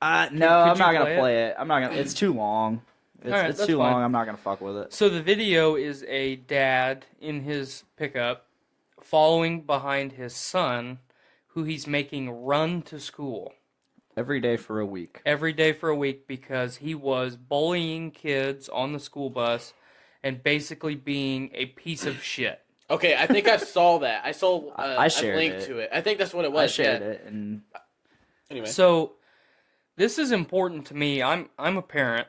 No, could I'm you not gonna play play it. I'm not gonna. It's too long. Alright, It's that's too fine. long. I'm not gonna fuck with it. So the video is a dad in his pickup following behind his son, who he's making run to school Every day for a week. every day for a week because he was bullying kids on the school bus and basically being a piece of shit. Okay, I think I saw that. I saw. I a shared link it. to it. I think that's what it was. I shared yeah. it, and Anyway. So This is important to me. I'm a parent.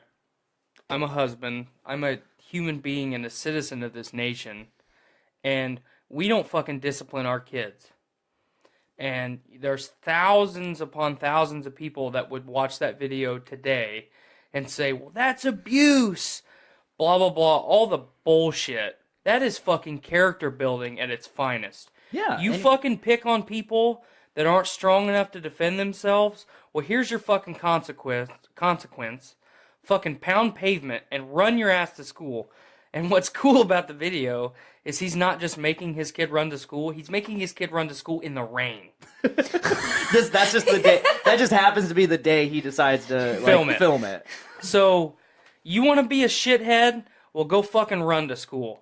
I'm a husband. I'm a human being and a citizen of this nation. And we don't fucking discipline our kids. And there's thousands upon thousands of people that would watch that video today and say, well, that's abuse. Blah, blah, blah. All the bullshit. That is fucking character building at its finest. Yeah. You fucking pick on people that aren't strong enough to defend themselves. Well, here's your fucking consequence. Fucking pound pavement and run your ass to school. And what's cool about the video is he's not just making his kid run to school, he's making his kid run to school in the rain. That's just the day. That just happens to be the day he decides to film it. So, you want to be a shithead? Well, go fucking run to school.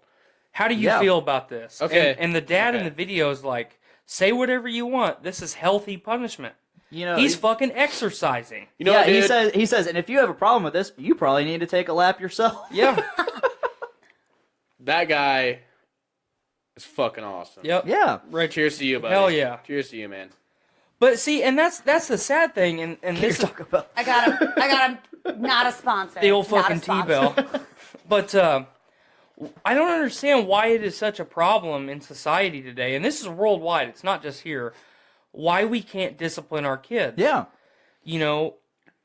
How do you feel about this? Okay. And the dad in the video is like, say whatever you want. This is healthy punishment. You know, He's fucking exercising. You know yeah, what, dude? he says, and if you have a problem with this, you probably need to take a lap yourself. Yeah. That guy is fucking awesome. Yep. Yeah. Right. Cheers to you, buddy. Hell yeah. Cheers to you, man. But see, and that's the sad thing, and this is I got him. Not a sponsor. the old Not a fucking sponsor. T-Bell. But I don't understand why it is such a problem in society today, and this is worldwide. It's not just here. Why we can't discipline our kids? Yeah. You know,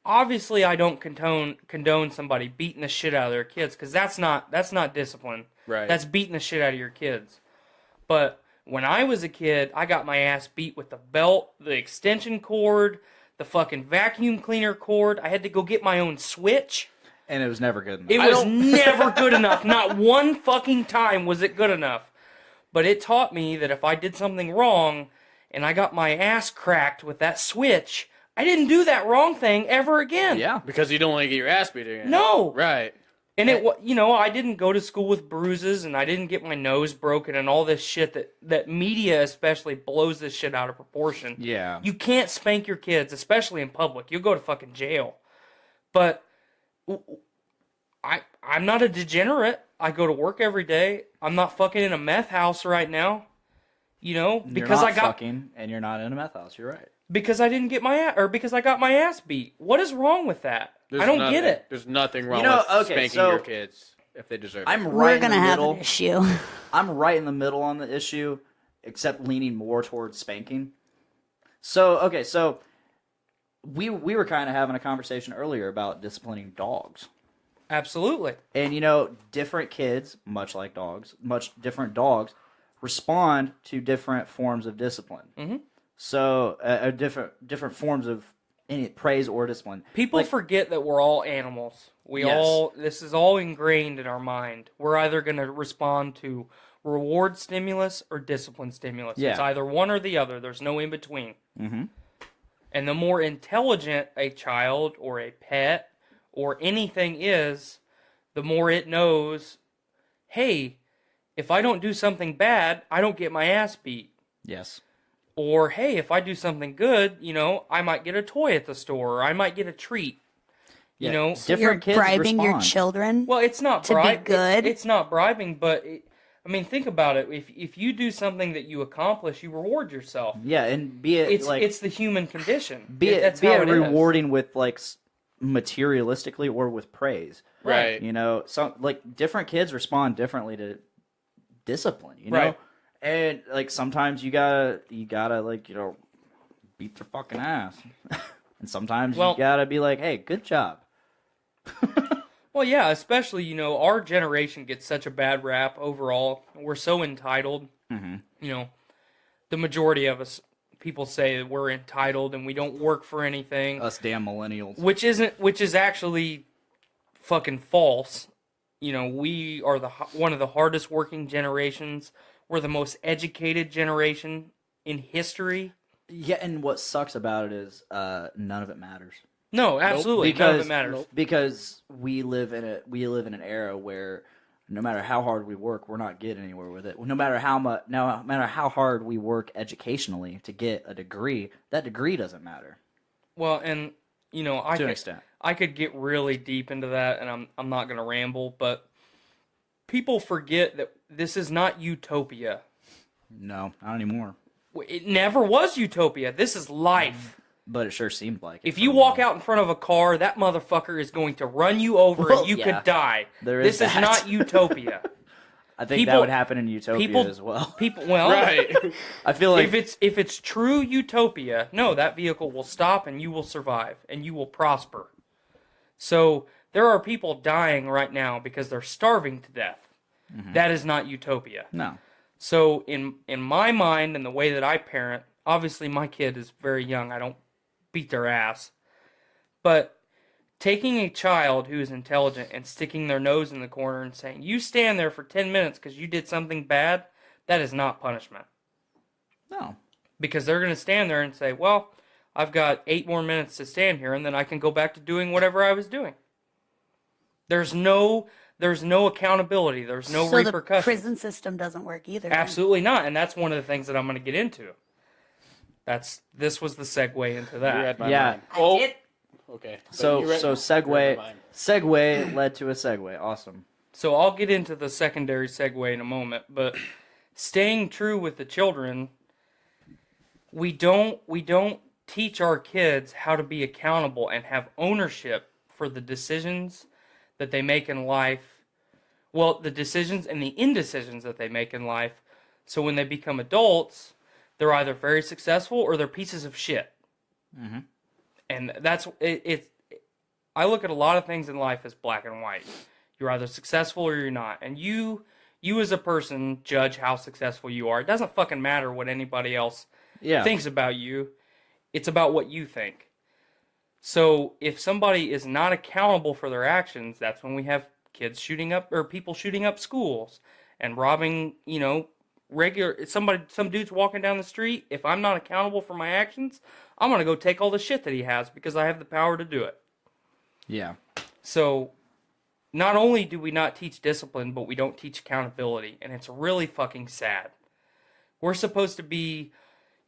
obviously I don't condone somebody beating the shit out of their kids, because that's not discipline. Right. That's beating the shit out of your kids. But when I was a kid, I got my ass beat with the belt, the extension cord, the fucking vacuum cleaner cord. I had to go get my own switch. And it was never good enough. It was never good enough. Not one fucking time was it good enough. But it taught me that if I did something wrong and I got my ass cracked with that switch, I didn't do that wrong thing ever again. Yeah. Because you don't want to get your ass beat again. No. Right. And I didn't go to school with bruises, and I didn't get my nose broken, and all this shit that media especially blows this shit out of proportion. Yeah. You can't spank your kids, especially in public. You'll go to fucking jail. But I'm not a degenerate. I go to work every day. I'm not fucking in a meth house right now. You know, because you're not fucking, and you're not in a meth house. You're right. Because I didn't get because I got my ass beat. What is wrong with that? I don't get it. There's nothing wrong You know, with okay, spanking so your kids if they deserve it. I'm We're right in gonna the have middle. an issue. I'm right in the middle on the issue, except leaning more towards spanking. So we were kind of having a conversation earlier about disciplining dogs. Absolutely. And different kids, much different dogs, respond to different forms of discipline. Mm-hmm. So different forms of any praise or discipline. People forget that we're all animals. This is all ingrained in our mind. We're either going to respond to reward stimulus or discipline stimulus. Yeah. It's either one or the other. There's no in between. Mm-hmm. And the more intelligent a child or a pet or anything is, the more it knows, hey, if I don't do something bad, I don't get my ass beat. Yes. Or, hey, if I do something good, I might get a toy at the store, or I might get a treat. Yeah. So you're Different kids bribing your respond. children. Well, it's not To be good? It's not bribing, but think about it. If you do something that you accomplish, you reward yourself. Yeah, and be it It's the human condition. Be how it it is. rewarding with materialistically or with praise. Right. Some different kids respond differently to discipline. Right. And sometimes you gotta beat their fucking ass, and sometimes you gotta be like, hey, good job. Well, yeah, especially, our generation gets such a bad rap overall. We're so entitled. Mm-hmm. The majority of us, people say that we're entitled and we don't work for anything. Us damn millennials. Which is actually fucking false. We are one of the hardest working generations. We're the most educated generation in history. Yeah, and what sucks about it is none of it matters. No, absolutely, none of it matters. Because we live in an era where no matter how hard we work, we're not getting anywhere with it. No matter how hard we work educationally to get a degree, that degree doesn't matter. Well, and to an extent, I could get really deep into that, and I'm not going to ramble, but people forget that this is not utopia. No, not anymore. It never was utopia. This is life. But it sure seemed like it. If you walk out in front of a car, that motherfucker is going to run you over Well, and you yeah. could die. There is This is that. not Utopia. I think people- that would happen in Utopia as well. Right. I feel like if it's true Utopia, no, that vehicle will stop and you will survive and you will prosper. So there are people dying right now because they're starving to death. That is not Utopia. no. So in my mind and the way that I parent, obviously my kid is very young. I don't beat their ass. But taking a child who is intelligent and sticking their nose in the corner and saying, you stand there for 10 minutes because you did something bad, that is not punishment. No. Because they're going to stand there and say, well, I've got 8 more minutes to stand here and then I can go back to doing whatever I was doing. There's no accountability. There's no So the repercussions. prison system doesn't work either. then. Absolutely not. And that's one of the things that I'm going to get into. This was the segue into You that. read my Yeah. mind. I Oh, did. okay. But So you read- so you read my segue mind. led to a segue. Awesome. So I'll get into the secondary segue in a moment, but staying true with the children, we don't teach our kids how to be accountable and have ownership for the decisions that they make in life. Well, the decisions and the indecisions that they make in life. So when they become adults, they're either very successful or they're pieces of shit. And that's it. I look at a lot of things in life as black and white. You're either successful or you're not. And you as a person judge how successful you are. It doesn't fucking matter what anybody else Yeah. thinks about you. It's about what you think. So if somebody is not accountable for their actions, that's when we have kids shooting up or people shooting up schools and robbing, some dude's walking down the street. If I'm not accountable for my actions, I'm going to go take all the shit that he has because I have the power to do it. Yeah. So not only do we not teach discipline, but we don't teach accountability, and it's really fucking sad. We're supposed to be,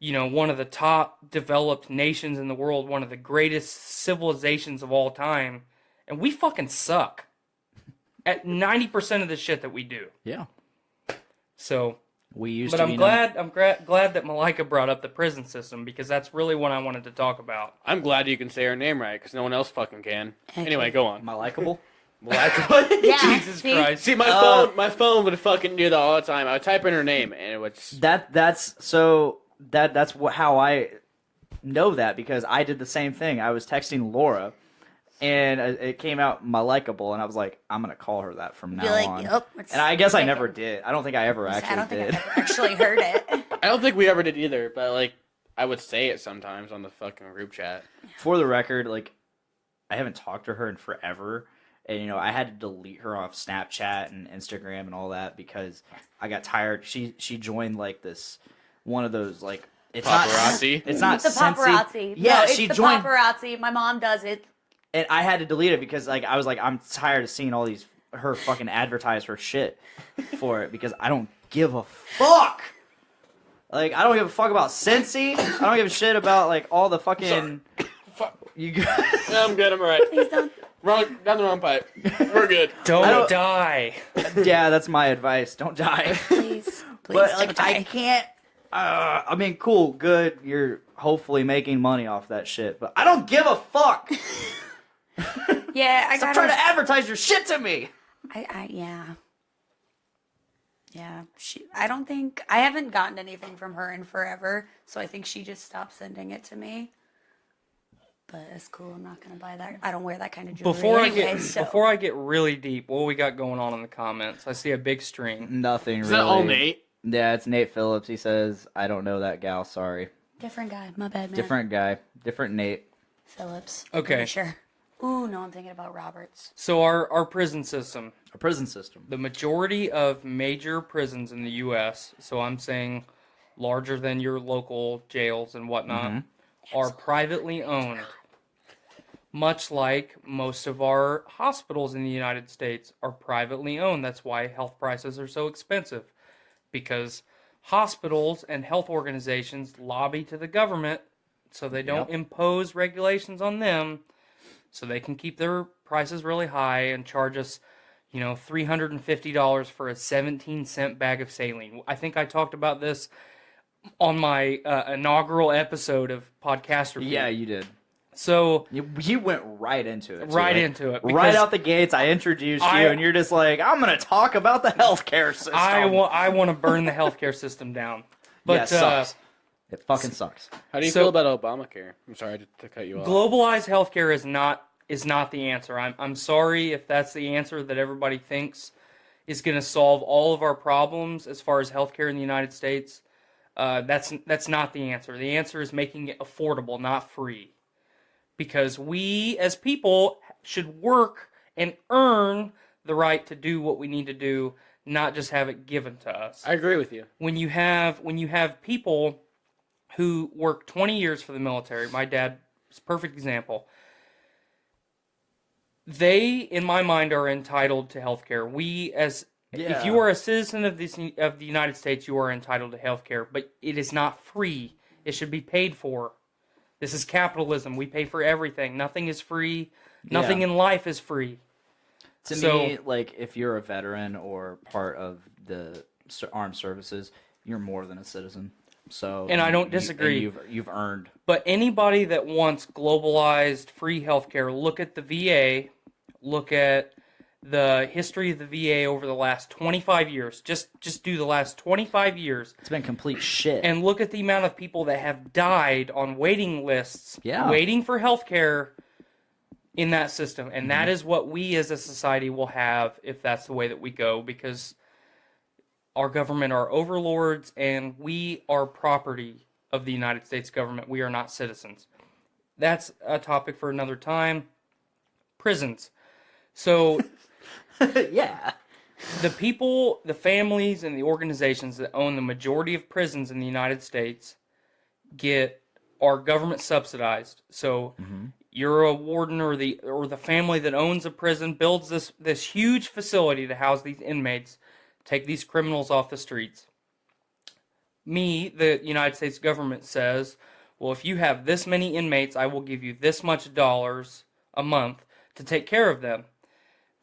one of the top developed nations in the world, one of the greatest civilizations of all time, and we fucking suck at 90% of the shit that we do. Yeah. So, We used but to I'm be glad that Mylika brought up the prison system because that's really what I wanted to talk about. I'm glad you can say her name right because no one else fucking can. Anyway, go on. Am I likable? Yeah. Jesus see? Christ. See, my phone would fucking do that all the time. I would type in her name and it would. That's how I know that because I did the same thing. I was texting Laura, and it came out Mylikaable, and I was like, I'm gonna call her that from now Be like, on. "Yup, And I guess I it's never okay." did. I don't think I ever I actually don't think did. I've ever actually heard it. I don't think we ever did either, but I would say it sometimes on the fucking group chat. For the record, I haven't talked to her in forever. And, I had to delete her off Snapchat and Instagram and all that because I got tired. She joined, one of those, it's Paparazzi? Not, it's not The Scentsy. paparazzi. Yeah, no, it's she the joined. paparazzi. My mom does it. And I had to delete it because, I was like, I'm tired of seeing all her fucking advertise her shit for it because I don't give a fuck. I don't give a fuck about Scentsy. I don't give a shit about, all the fucking... You I'm good, I'm alright. Please don't. Down the wrong pipe. We're good. Don't die. Yeah, that's my advice. Don't die. Please. Please But, don't die. I can't... cool, good. You're hopefully making money off that shit. But I don't give a fuck. Yeah, I Stop gotta. trying to advertise your shit to me. Yeah. Yeah, I don't think I haven't gotten anything from her in forever, so I think she just stopped sending it to me. But it's cool. I'm not gonna buy that. I don't wear that kind of jewelry anyway. Before I get really deep, what we got going on in the comments? I see a big string. Nothing Is really. that all Nate? Yeah, it's Nate Phillips. He says, I don't know that gal, sorry. Different guy. My bad, man. Different guy. Different Nate. Phillips. Okay. Pretty sure. Ooh, no, I'm thinking about Roberts. So our prison system. A prison system. The majority of major prisons in the U.S., so I'm saying larger than your local jails and whatnot, are privately owned. Much like most of our hospitals in the United States are privately owned. That's why health prices are so expensive. Because hospitals and health organizations lobby to the government so they don't impose regulations on them so they can keep their prices really high and charge us, $350 for a 17-cent bag of saline. I think I talked about this on my inaugural episode of Podcastrophe. Yeah, you did. So you went right into it. Right into it. Right out the gates, I introduced you, and you're just like, I'm going to talk about the healthcare system. I want to burn the healthcare system down. But yeah, it sucks. It fucking sucks. How do you feel about Obamacare? I'm sorry to cut you off. Globalized healthcare is not the answer. I'm sorry if that's the answer that everybody thinks is going to solve all of our problems as far as healthcare in the United States. That's not the answer. The answer is making it affordable, not free. Because we, as people, should work and earn the right to do what we need to do, not just have it given to us. I agree with you. When you have people who work 20 years for the military, my dad is a perfect example. They, in my mind, are entitled to health care. If you are a citizen of the United States, you are entitled to health care, but it is not free. It should be paid for. This is capitalism. We pay for everything. Nothing is free. Nothing in life is free. To me, like, if you're a veteran or part of the armed services, you're more than a citizen. So, and I don't disagree. You've earned. But anybody that wants globalized free healthcare, look at the VA. Look at the history of the VA over the last 25 years. Just do the last 25 years. It's been complete shit. And look at the amount of people that have died on waiting lists, waiting for health care in that system. And that is what we as a society will have if that's the way that we go, because our government are overlords and we are property of the United States government. We are not citizens. That's a topic for another time. Prisons. So... yeah. The people, the families, and the organizations that own the majority of prisons in the United States are government subsidized. So you're a warden or the family that owns a prison builds this huge facility to house these inmates, take these criminals off the streets. The United States government says, well, if you have this many inmates, I will give you this much dollars a month to take care of them.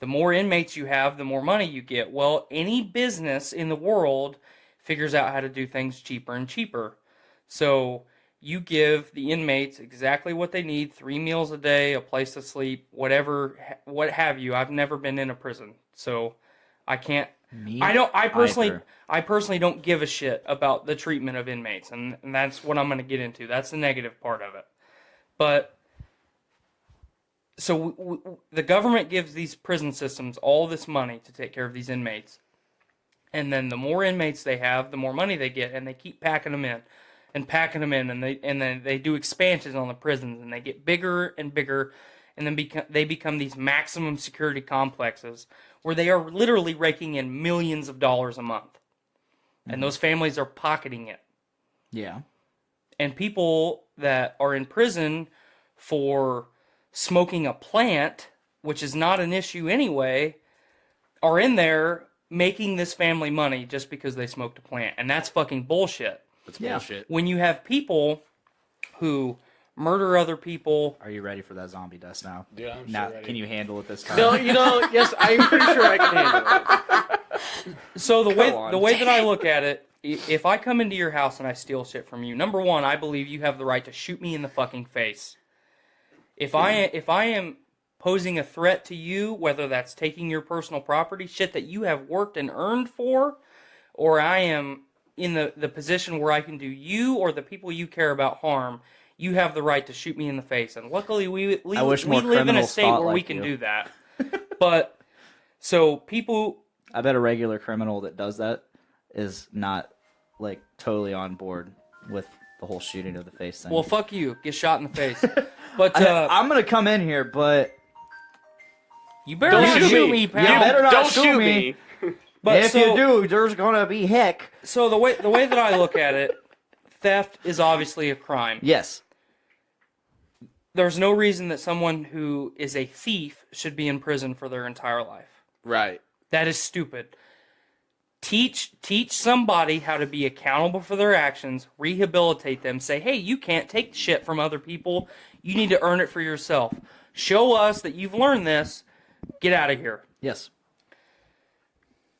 The more inmates you have, the more money you get. Well, any business in the world figures out how to do things cheaper and cheaper. So you give the inmates exactly what they need, 3 meals a day, a place to sleep, whatever, what have you. I've never been in a prison, so I can't. I personally don't give a shit about the treatment of inmates, and that's what I'm going to get into. That's the negative part of it. But so the government gives these prison systems all this money to take care of these inmates. And then the more inmates they have, the more money they get, and they keep packing them in and packing them in, and then they do expansions on the prisons, and they get bigger and bigger, and then they become these maximum security complexes where they are literally raking in millions of dollars a month. And those families are pocketing it. Yeah. And people that are in prison for smoking a plant, which is not an issue anyway, are in there making this family money just because they smoked a plant. And that's fucking bullshit. That's bullshit. When you have people who murder other people... Are you ready for that zombie dust now? Yeah, I'm now, sure ready. Can you handle it this time? No, yes, I'm pretty sure I can handle it. So the way that I look at it, if I come into your house and I steal shit from you, number one, I believe you have the right to shoot me in the fucking face. If I am posing a threat to you, whether that's taking your personal property, shit that you have worked and earned for, or I am in the position where I can do you or the people you care about harm, you have the right to shoot me in the face. And luckily, we live in a state where we can do that. But, so people... I bet a regular criminal that does that is not, like, totally on board with the whole shooting of the face thing. Well, fuck you. Get shot in the face. But I'm going to come in here, but... You better not shoot me, pal. You better not Don't shoot me. But if you do, there's going to be heck. So the way that I look at it, theft is obviously a crime. Yes. There's no reason that someone who is a thief should be in prison for their entire life. Right. That is stupid. Teach somebody how to be accountable for their actions, rehabilitate them, say, hey, you can't take shit from other people. You need to earn it for yourself. Show us that you've learned this. Get out of here. Yes.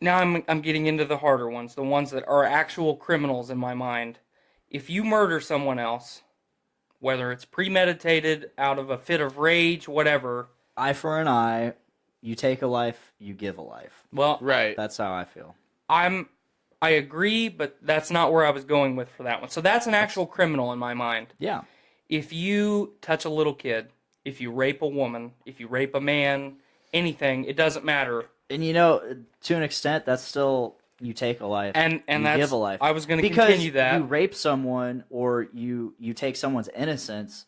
Now I'm getting into the harder ones, the ones that are actual criminals in my mind. if you murder someone else, whether it's premeditated, out of a fit of rage, whatever. Eye for an eye. You take a life, you give a life. Well, Right. That's how I feel. I agree, but that's not where I was going with for that one. So that's an actual criminal in my mind. Yeah. If you touch a little kid, if you rape a woman, if you rape a man, anything, it doesn't matter. And you know, to an extent, that's still, you take a life, And you that's, give a life. I was going to Because continue that. you rape someone or you take someone's innocence,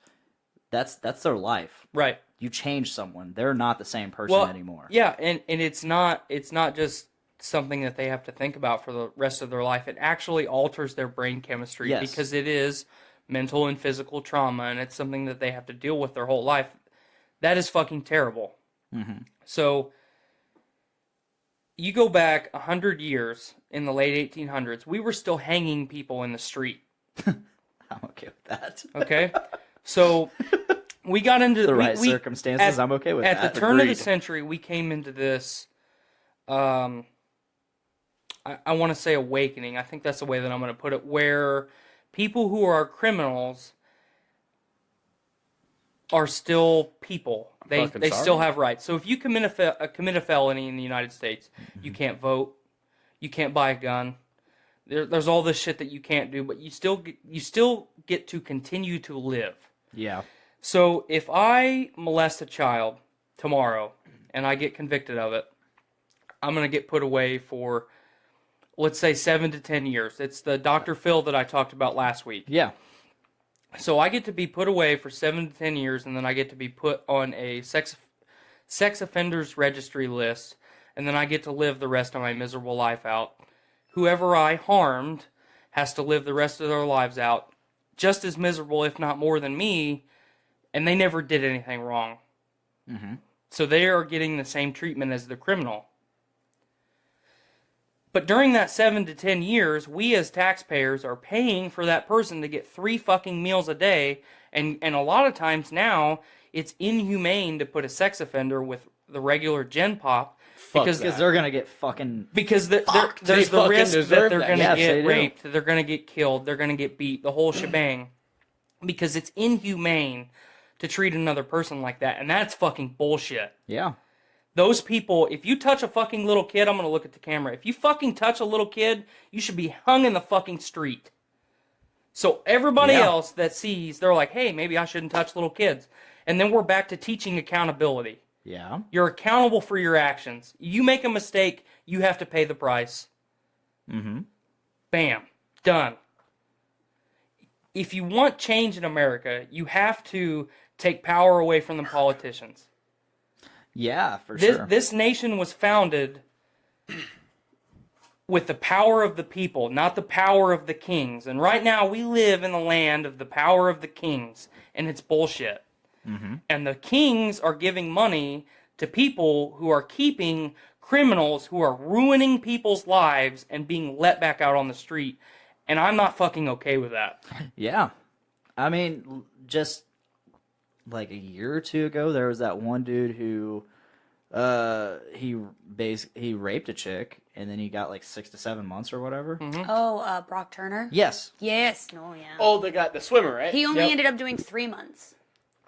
that's their life. Right. You change someone. They're not the same person anymore. Yeah, and it's not just something that they have to think about for the rest of their life. It actually alters their brain chemistry because it is mental and physical trauma, and it's something that they have to deal with their whole life. That is fucking terrible. Mm-hmm. So you go back 100 years in the late 1800s, we were still hanging people in the street. I'm okay with that. Okay? So we got into the right circumstances. I'm okay with that. At the turn of the Agreed. century, we came into this, I want to say awakening. I think that's the way that I'm going to put it, where people who are criminals are still people. They still have rights. So if you commit a felony in the United States, you can't vote, you can't buy a gun. There's all this shit that you can't do, but you still get to continue to live. Yeah. So if I molest a child tomorrow and I get convicted of it, I'm going to get put away for, let's say, 7 to 10 years. It's the Dr. Phil that I talked about last week. Yeah. So I get to be put away for 7 to 10 years, and then I get to be put on a sex offenders registry list, and then I get to live the rest of my miserable life out. Whoever I harmed has to live the rest of their lives out just as miserable, if not more than me, and they never did anything wrong. Mm-hmm. So they are getting the same treatment as the criminal. But during that 7 to 10 years, we as taxpayers are paying for that person to get 3 fucking meals a day, and a lot of times now, it's inhumane to put a sex offender with the regular Gen Pop, because they're going to get fucking there's They the fucking risk that deserve they're that. going to Yes, get they do. raped, they're going to get killed, they're going to get beat, the whole shebang. Because it's inhumane to treat another person like that, and that's fucking bullshit. Yeah. Those people, if you touch a fucking little kid, I'm going to look at the camera. If you fucking touch a little kid, you should be hung in the fucking street. So everybody else that sees, they're like, hey, maybe I shouldn't touch little kids. And then we're back to teaching accountability. Yeah. You're accountable for your actions. You make a mistake, you have to pay the price. Mm-hmm. Bam. Done. If you want change in America, you have to take power away from the politicians. Yeah, for sure. This nation was founded with the power of the people, not the power of the kings. And right now, we live in the land of the power of the kings, and it's bullshit. Mm-hmm. And the kings are giving money to people who are keeping criminals who are ruining people's lives and being let back out on the street. And I'm not fucking okay with that. Yeah. I mean, just like a year or two ago, there was that one dude who he raped a chick, and then he got like 6 to 7 months or whatever. Mm-hmm. Oh, Brock Turner? Yes. Yes. Oh, yeah. Oh, the swimmer, right? He only Yep. ended up doing 3 months.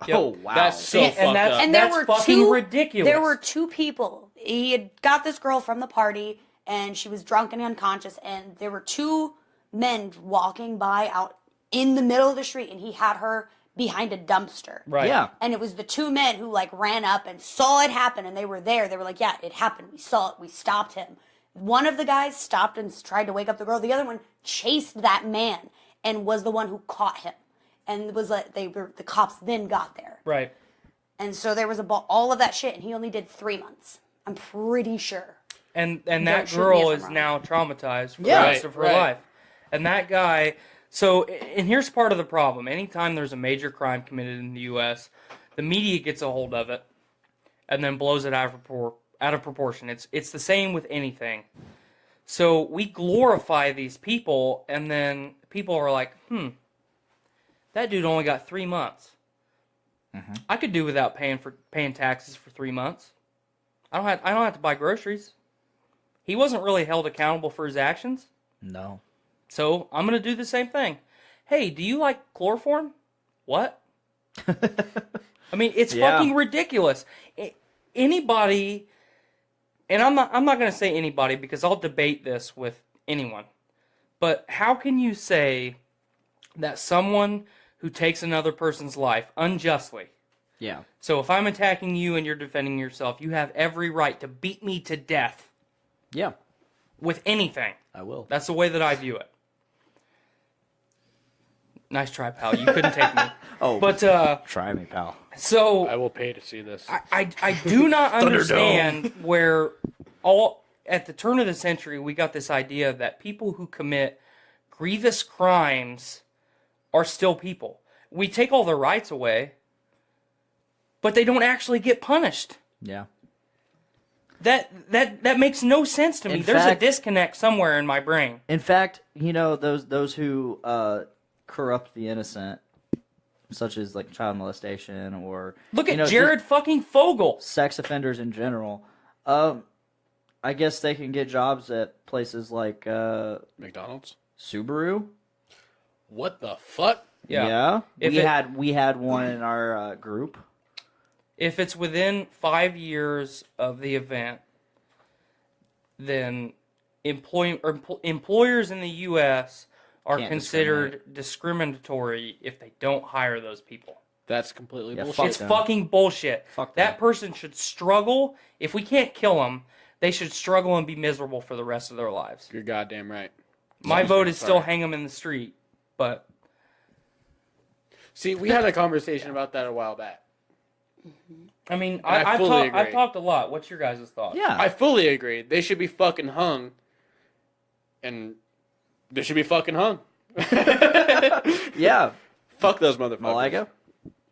Yep. Oh, wow. That's so And fucked that's- up. And there That's were fucking two, ridiculous. There were 2 people. He had got this girl from the party, and she was drunk and unconscious, and there were 2 men walking by out in the middle of the street, and he had her behind a dumpster. Right. Yeah. And it was the 2 men who like ran up and saw it happen, and they were there. They were like, yeah, it happened. We saw it. We stopped him. One of the guys stopped and tried to wake up the girl. The other one chased that man and was the one who caught him. And it was like the cops then got there. Right. And so there was all of that shit, and he only did 3 months. I'm pretty sure. And Don't that shoot me girl if I'm is wrong. now traumatized for Yeah. the rest of her Right. life. And that guy, so, and here's part of the problem. Anytime there's a major crime committed in the U.S., the media gets a hold of it and then blows it out of proportion. It's the same with anything. So we glorify these people, and then people are like, that dude only got 3 months. Mm-hmm. I could do without paying taxes for 3 months. I don't have to buy groceries. He wasn't really held accountable for his actions, No. so I'm going to do the same thing. hey, do you like chloroform? What? I mean, it's Yeah. fucking ridiculous. Anybody, and I'm not going to say anybody because I'll debate this with anyone. But how can you say that someone who takes another person's life unjustly, Yeah. so if I'm attacking you and you're defending yourself, you have every right to beat me to death Yeah. with anything. I will. That's the way that I view it. Nice try, pal. You couldn't take me. Oh, But, try me, pal. so... I will pay to see this. I do not understand where at the turn of the century we got this idea that people who commit grievous crimes are still people. We take all their rights away, but they don't actually get punished. Yeah. That makes no sense to me. In There's fact- a disconnect somewhere in my brain. In fact, those who corrupt the innocent, such as like child molestation or Look at just Jared fucking Fogle. sex offenders in general. I guess they can get jobs at places like McDonald's? Subaru. What the fuck? Yeah. If We had one in our group. If it's within 5 years of the event, then employers in the U.S. are Can't considered discriminatory if they don't hire those people. That's completely Yeah, bullshit. fuck It's them. fucking bullshit. Fuck That them. person should struggle. If we can't kill them, they should struggle and be miserable for the rest of their lives. You're goddamn right. My vote is still Sorry. hang them in the street, but See, we had a conversation about that a while back. I mean, I I've fully agree. talked a lot. What's your guys' thoughts? Yeah. I fully agree. They should be fucking hung. And they should be fucking hung. Yeah. Fuck those motherfuckers. Mylika?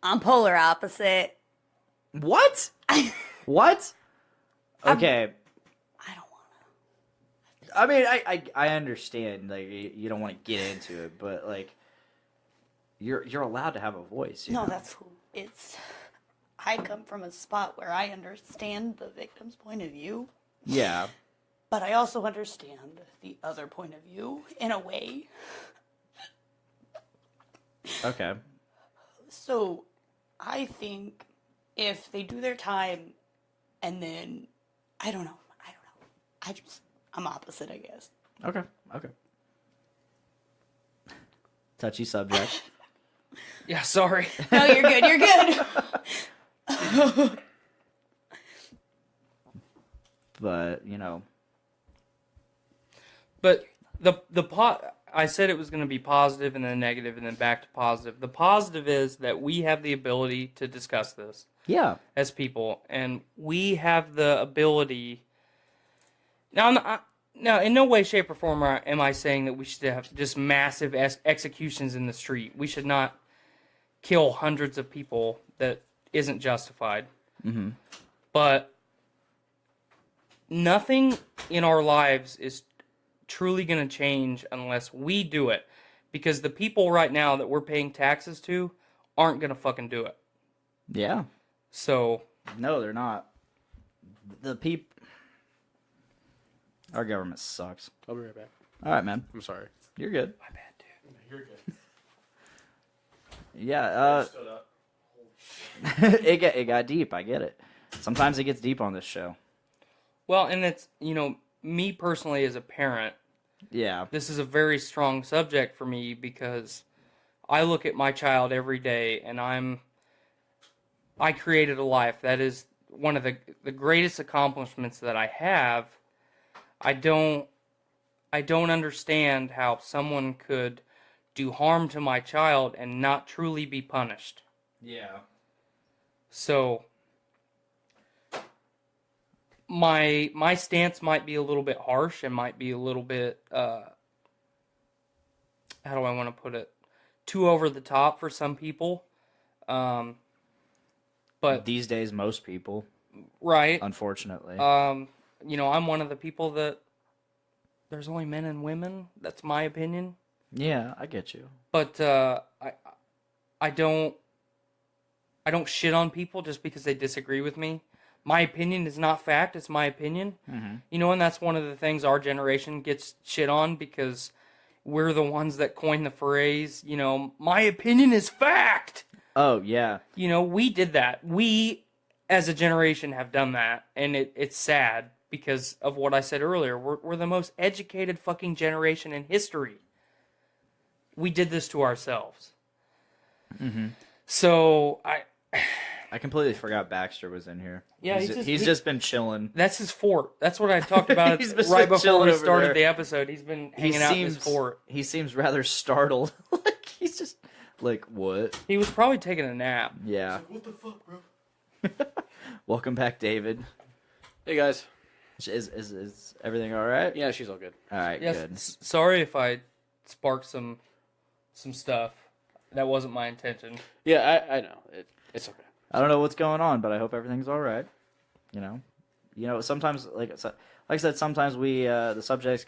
I'm polar opposite. What? What? Okay. I don't want to. I mean, I understand. Like, you don't want to get into it, but like, you're allowed to have a voice. You No, know? that's cool. I come from a spot where I understand the victim's point of view, Yeah. but I also understand the other point of view in a way. Okay. So, I think if they do their time and then, I don't know. I'm opposite, I guess. Okay. Touchy subject. Yeah, sorry. No, you're good. You're good. But, But I said it was going to be positive and then negative and then back to positive. The positive is that we have the ability to discuss this yeah. as people, and we have the ability. Now, in no way, shape, or form am I saying that we should have just massive executions in the street. We should not kill hundreds of people that isn't justified. Mm-hmm. But nothing in our lives is truly going to change unless we do it. Because the people right now that we're paying taxes to aren't going to fucking do it. Yeah. So, No, they're not. The Our government sucks. I'll be right back. All right, man. I'm sorry. You're good. my bad, dude. You're good. Yeah. It got deep. I get it. Sometimes it gets deep on this show. Well, and it's, me personally as a parent, Yeah. this is a very strong subject for me because I look at my child every day and I created a life. That is one of the greatest accomplishments that I have. I don't understand how someone could do harm to my child and not truly be punished. Yeah. So my stance might be a little bit harsh and might be a little bit how do I want to put it? Too over the top for some people. But These days, most people, right. unfortunately. I'm one of the people that there's only men and women. That's my opinion. Yeah, I get you. But I don't shit on people just because they disagree with me. My opinion is not fact. It's my opinion. Mm-hmm. And that's one of the things our generation gets shit on because we're the ones that coined the phrase, my opinion is fact. Oh, yeah. We did that. We, as a generation, have done that. And it's sad because of what I said earlier. We're the most educated fucking generation in history. We did this to ourselves. Mm-hmm. So, I completely forgot Baxter was in here. Yeah, he's just been chilling. That's his fort. That's what I talked about right before we started the episode. He's been hanging out in his fort. He seems rather startled. Like, he's just like, what? He was probably taking a nap. Yeah. Like, what the fuck, bro? Welcome back, David. Hey, guys. Is everything all right? Yeah, she's all good. All right, Yes, good. sorry if I sparked some stuff. That wasn't my intention. Yeah, I know. It's okay. I don't know what's going on, but I hope everything's all right. Sometimes, like I said, sometimes we the subjects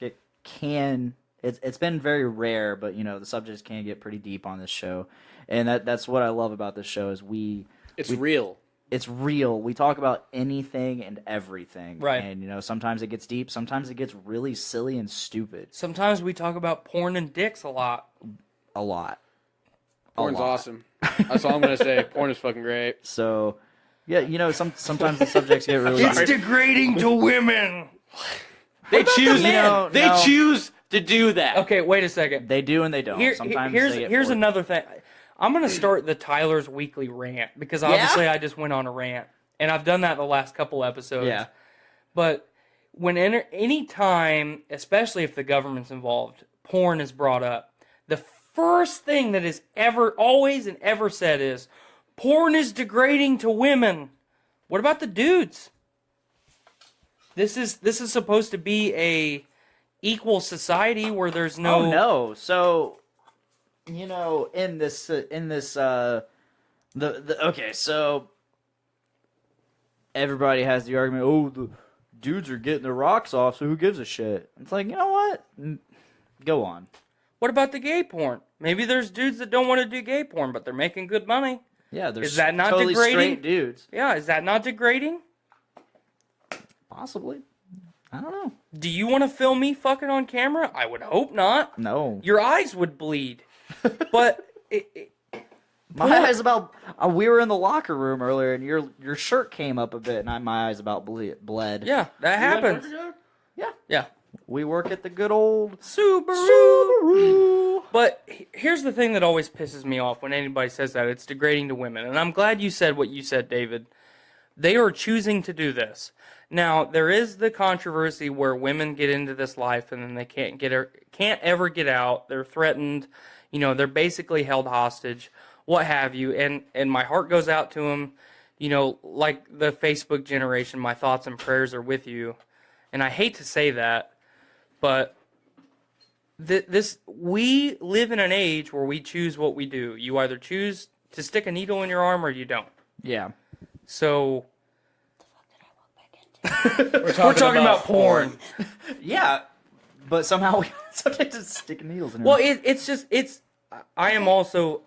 it's been very rare, but the subjects can get pretty deep on this show, and that's what I love about this show is it's real. It's real. We talk about anything and everything, right? And sometimes it gets deep, sometimes it gets really silly and stupid. Sometimes we talk about porn and dicks a lot. A lot. Porn's awesome. That's all I'm gonna say. Porn is fucking great. So, yeah, sometimes the subjects get really. It's degrading to women. They choose. They choose to do that. Okay, wait a second. They do and they don't. Sometimes here's another thing. I'm gonna start the Tyler's weekly rant because obviously I just went on a rant and I've done that the last couple episodes. Yeah. But any time, especially if the government's involved, porn is brought up. The first thing that is always said is, porn is degrading to women. What about the dudes? This is supposed to be a equal society where there's no. Oh no! So, in this okay, so everybody has the argument. Oh, the dudes are getting their rocks off, so who gives a shit? It's like, you know what? Go on. What about the gay porn? Maybe there's dudes that don't want to do gay porn, but they're making good money. Yeah, is that not totally degrading? Straight dudes. Yeah, is that not degrading? Possibly. I don't know. Do you want to film me fucking on camera? I would hope not. No. Your eyes would bleed. But my eyes about. We were in the locker room earlier, and your shirt came up a bit, and my eyes about bled. Yeah, that happens. Yeah. Yeah. We work at the good old Subaru. But here's the thing that always pisses me off when anybody says that. It's degrading to women. And I'm glad you said what you said, David. They are choosing to do this. Now, there is the controversy where women get into this life and then they can't ever get out. They're threatened. They're basically held hostage, what have you. And my heart goes out to them. Like the Facebook generation, my thoughts and prayers are with you. And I hate to say that, but we live in an age where we choose what we do. You either choose to stick a needle in your arm or you don't. Yeah. So we're talking about porn. Yeah, but somehow we subject to sticking needles in. Well, I am also.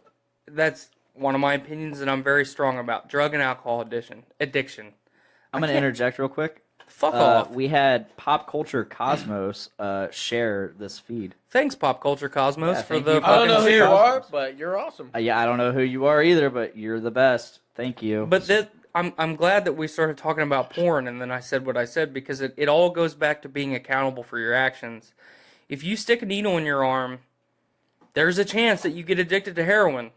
That's one of my opinions that I'm very strong about. Drug and alcohol addiction. I'm gonna interject real quick. Fuck off. We had Pop Culture Cosmos share this feed. Thanks, Pop Culture Cosmos, for the. I don't know who you share. are, but you're awesome. Yeah, I don't know who you are either, but you're the best. Thank you. But I'm glad that we started talking about porn, and then I said what I said because it all goes back to being accountable for your actions. If you stick a needle in your arm, there's a chance that you get addicted to heroin,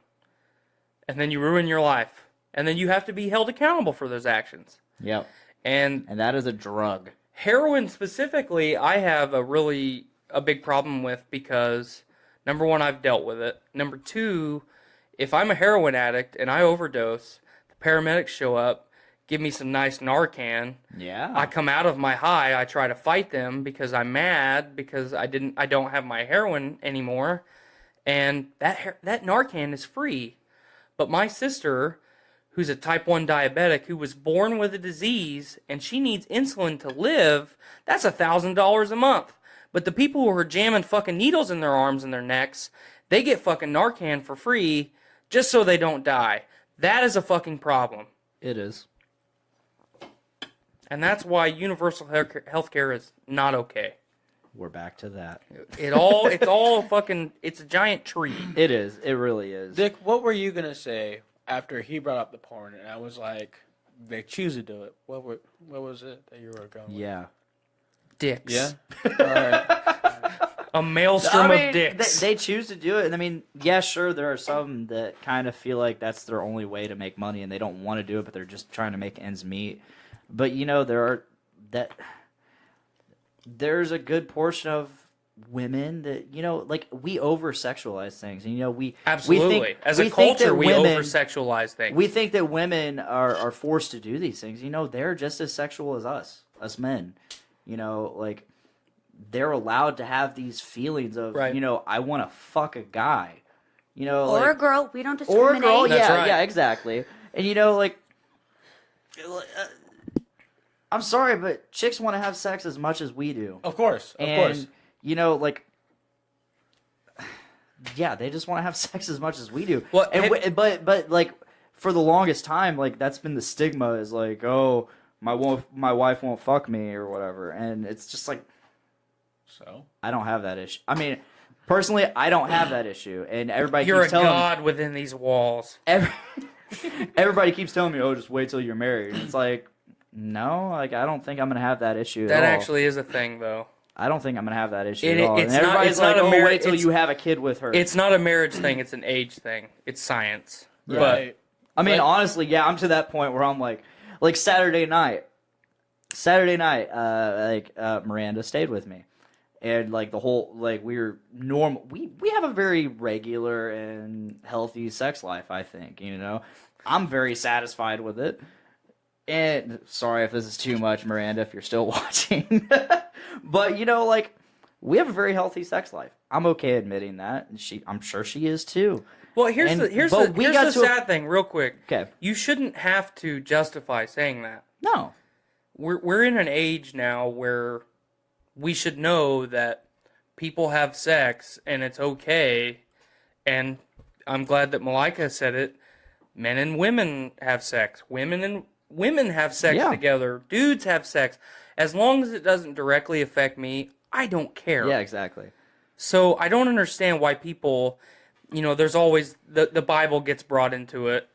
and then you ruin your life, and then you have to be held accountable for those actions. Yep. And that is a drug. Heroin specifically, I have a big problem with because, number one, I've dealt with it. Number two, if I'm a heroin addict and I overdose, the paramedics show up, give me some nice Narcan. Yeah. I come out of my high, I try to fight them because I'm mad because I don't have my heroin anymore, and that Narcan is free. But my sister, who's a type 1 diabetic, who was born with a disease, and she needs insulin to live, that's $1,000 a month. But the people who are jamming fucking needles in their arms and their necks, they get fucking Narcan for free just so they don't die. That is a fucking problem. It is. And that's why universal healthcare is not okay. We're back to that. It's all fucking. It's a giant tree. It is. It really is. Dick, what were you gonna say after he brought up the porn? And I was like, they choose to do it. What was it that you were going with? Yeah. Dicks. Yeah? All right. A maelstrom of dicks. They choose to do it, and I mean, yeah, sure, there are some that kind of feel like that's their only way to make money, and they don't want to do it, but they're just trying to make ends meet. But there's a good portion of women that like we over sexualize things, and we Absolutely. we think, As a we think culture, that we women, over sexualize things. We think that women are forced to do these things. They're just as sexual as us men. Like they're allowed to have these feelings of right. I want to fuck a guy, or like, a girl. We don't or discriminate. a girl. That's Yeah, right. yeah, exactly. And like. I'm sorry, but chicks want to have sex as much as we do. Of course. Like, yeah, they just want to have sex as much as we do. Well, but like, for the longest time, like, that's been the stigma is like, oh, my wife won't fuck me or whatever. And it's just like, so I don't have that issue. I mean, personally, I don't have that issue. And everybody You're keeps a telling god within these walls. everybody keeps telling me, oh, just wait till you're married. And it's like, no, like I don't think I'm gonna have that issue. That at all. actually is a thing, though. I don't think I'm gonna have that issue at all. It's and everybody's not a wait till you have a kid with her. It's not a marriage thing. It's an age thing. It's science. right. I mean, honestly, yeah, I'm to that point where I'm like Saturday night, Miranda stayed with me, and like the whole we were normal. We have a very regular and healthy sex life. I think I'm very satisfied with it. And sorry if this is too much, Miranda, if you're still watching. But we have a very healthy sex life. I'm okay admitting that. And I'm sure she is too. Well, here's the sad thing, real quick. Okay. You shouldn't have to justify saying that. No. We're in an age now where we should know that people have sex and it's okay. And I'm glad that Mylika said it. Men and women have sex. Women have sex together. Dudes have sex. As long as it doesn't directly affect me, I don't care. Yeah, exactly. So I don't understand why people, there's always, the Bible gets brought into it.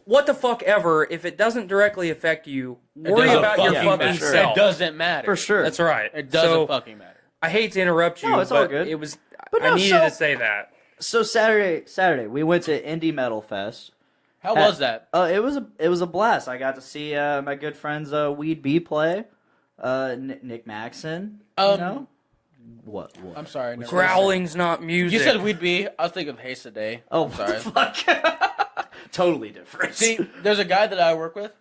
What the fuck ever, if it doesn't directly affect you, worry about your fucking self. It doesn't matter. For sure. That's right. It doesn't fucking matter. I hate to interrupt you, No, it's all good. it was, But I needed to say that. So Saturday, we went to Indie Metal Fest. How was that? It was a blast. I got to see my good friends Weed B play, Nick Maxon. What? I'm sorry. Growling's not music. You said we'd be. I was thinking of Haste a Day. Oh, sorry. Fuck. Totally different. See, there's a guy that I work with.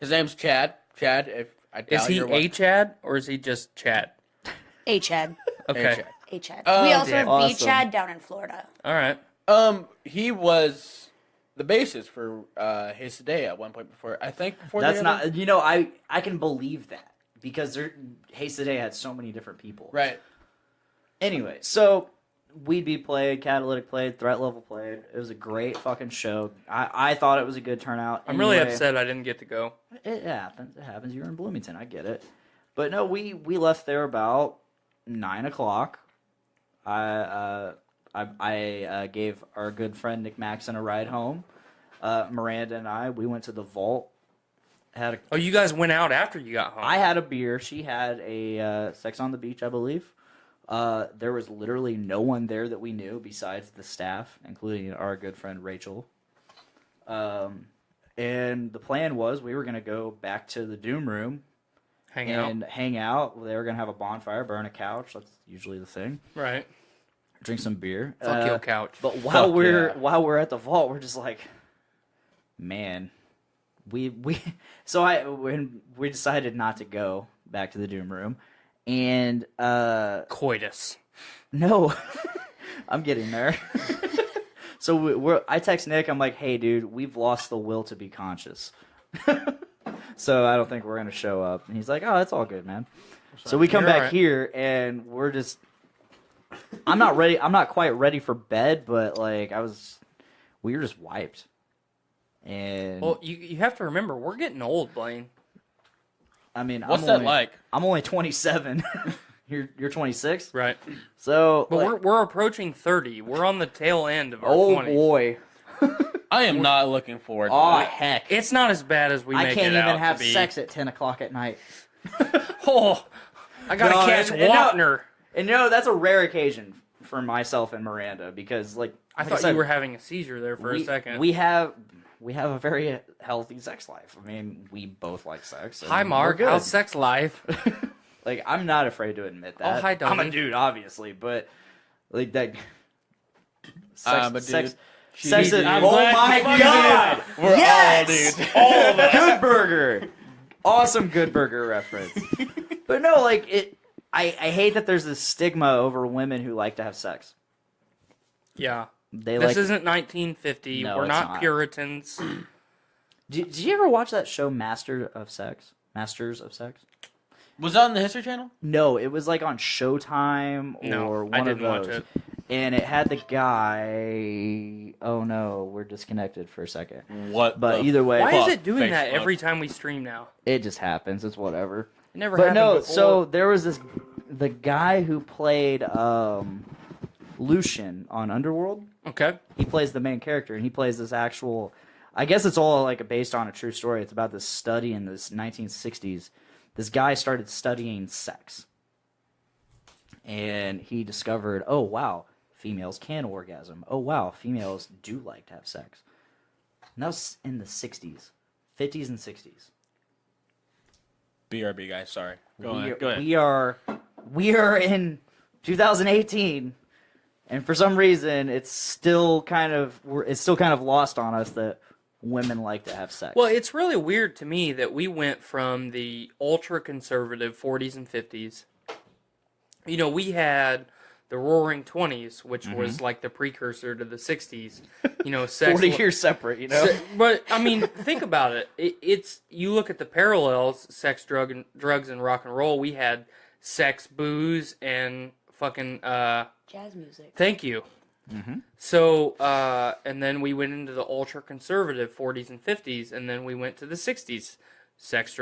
His name's Chad. Chad, if I doubt is he you're a Chad or is he just Chad? A Chad. Okay. A Chad. Oh, we also damn. have B Awesome. Chad down in Florida. All right. He was the bassist for Haste a Day at one point before. I think before. That's not. I can believe that because Haste Today had so many different people. Right. Anyway, so Weed B played, Catalytic played, Threat Level played. It was a great fucking show. I thought it was a good turnout. I'm really upset I didn't get to go. It happens. It happens. You're in Bloomington. I get it. But no, we left there about 9:00. I gave our good friend Nick Maxon a ride home. Miranda and we went to the Vault. Oh, you guys went out after you got home. I had a beer. She had a Sex on the Beach, I believe. There was literally no one there that we knew besides the staff, including our good friend Rachel. And the plan was we were going to go back to the Doom Room. Hang out. They were going to have a bonfire, burn a couch. That's usually the thing. Right. Drink some beer. Fuck your couch. But while we're at the Vault, we're just like, man, when we decided not to go back to the Doom Room, and coitus. No, I'm getting there. So I text Nick. I'm like, hey, dude, we've lost the will to be conscious. So I don't think we're gonna show up. And he's like, oh, that's all good, man. So we come back here, and we're just. I'm not ready. I'm not quite ready for bed, but we were just wiped. And well, you have to remember, we're getting old, Blaine. I mean, what's that like? I'm only 27. You're 26, Right. so But like, we're approaching 30. We're on the tail end of our oh 20s. boy, I am not looking forward to oh that. heck, It's not as bad as we I make can't it even out have to be. sex at 10 o'clock at night. Oh, I gotta No, catch and no- Wapner. And that's a rare occasion for myself and Miranda because like I like thought said, you were having a seizure there for a second. We have a very healthy sex life. I mean, we both like sex. and Hi, we're Mark. good. How's sex life? Like, I'm not afraid to admit that. Oh, hi, I'm a Donnie. dude, obviously, but like that. Sex, I'm a dude. sex, She's sex a is, dude. oh my She's a god! dude. We're yes! all dudes. All of us. Good Burger. Awesome Good Burger reference. But no, like it. I hate that there's this stigma over women who like to have sex. Yeah. They This like. isn't 1950. No, We're it's not not. Puritans. Did you ever watch that show Masters of Sex? Was that on the History Channel? No, it was like on Showtime or No, one I of didn't watch those. it. And it had the guy. Oh no, we're disconnected for a second. What? But the either way, Why is it doing Facebook. that every time we stream now? it just happens. It's whatever. It never But happened no, before. so there was the guy who played Lucian on Underworld. Okay. He plays the main character, and he plays this actual. I guess it's all like based on a true story. It's about this study in this 1960s. This guy started studying sex, and he discovered, oh wow, females can orgasm. Oh wow, females do like to have sex. And that was in the 60s, 50s, and 60s. BRB guys, sorry. Go ahead. We are in 2018, and for some reason, it's still kind of lost on us that women like to have sex. Well, it's really weird to me that we went from the ultra-conservative 40s and 50s. You know, we had the Roaring 20s, which was like the precursor to the 60s. You know, sex. 40 years separate, you know. But I mean, think about it. It's you look at the parallels: sex, drugs, and rock and roll. We had sex, booze, and fucking. Jazz music. Thank you. So, and then we went into the ultra-conservative 40s and 50s, and then we went to the 60s. Sex,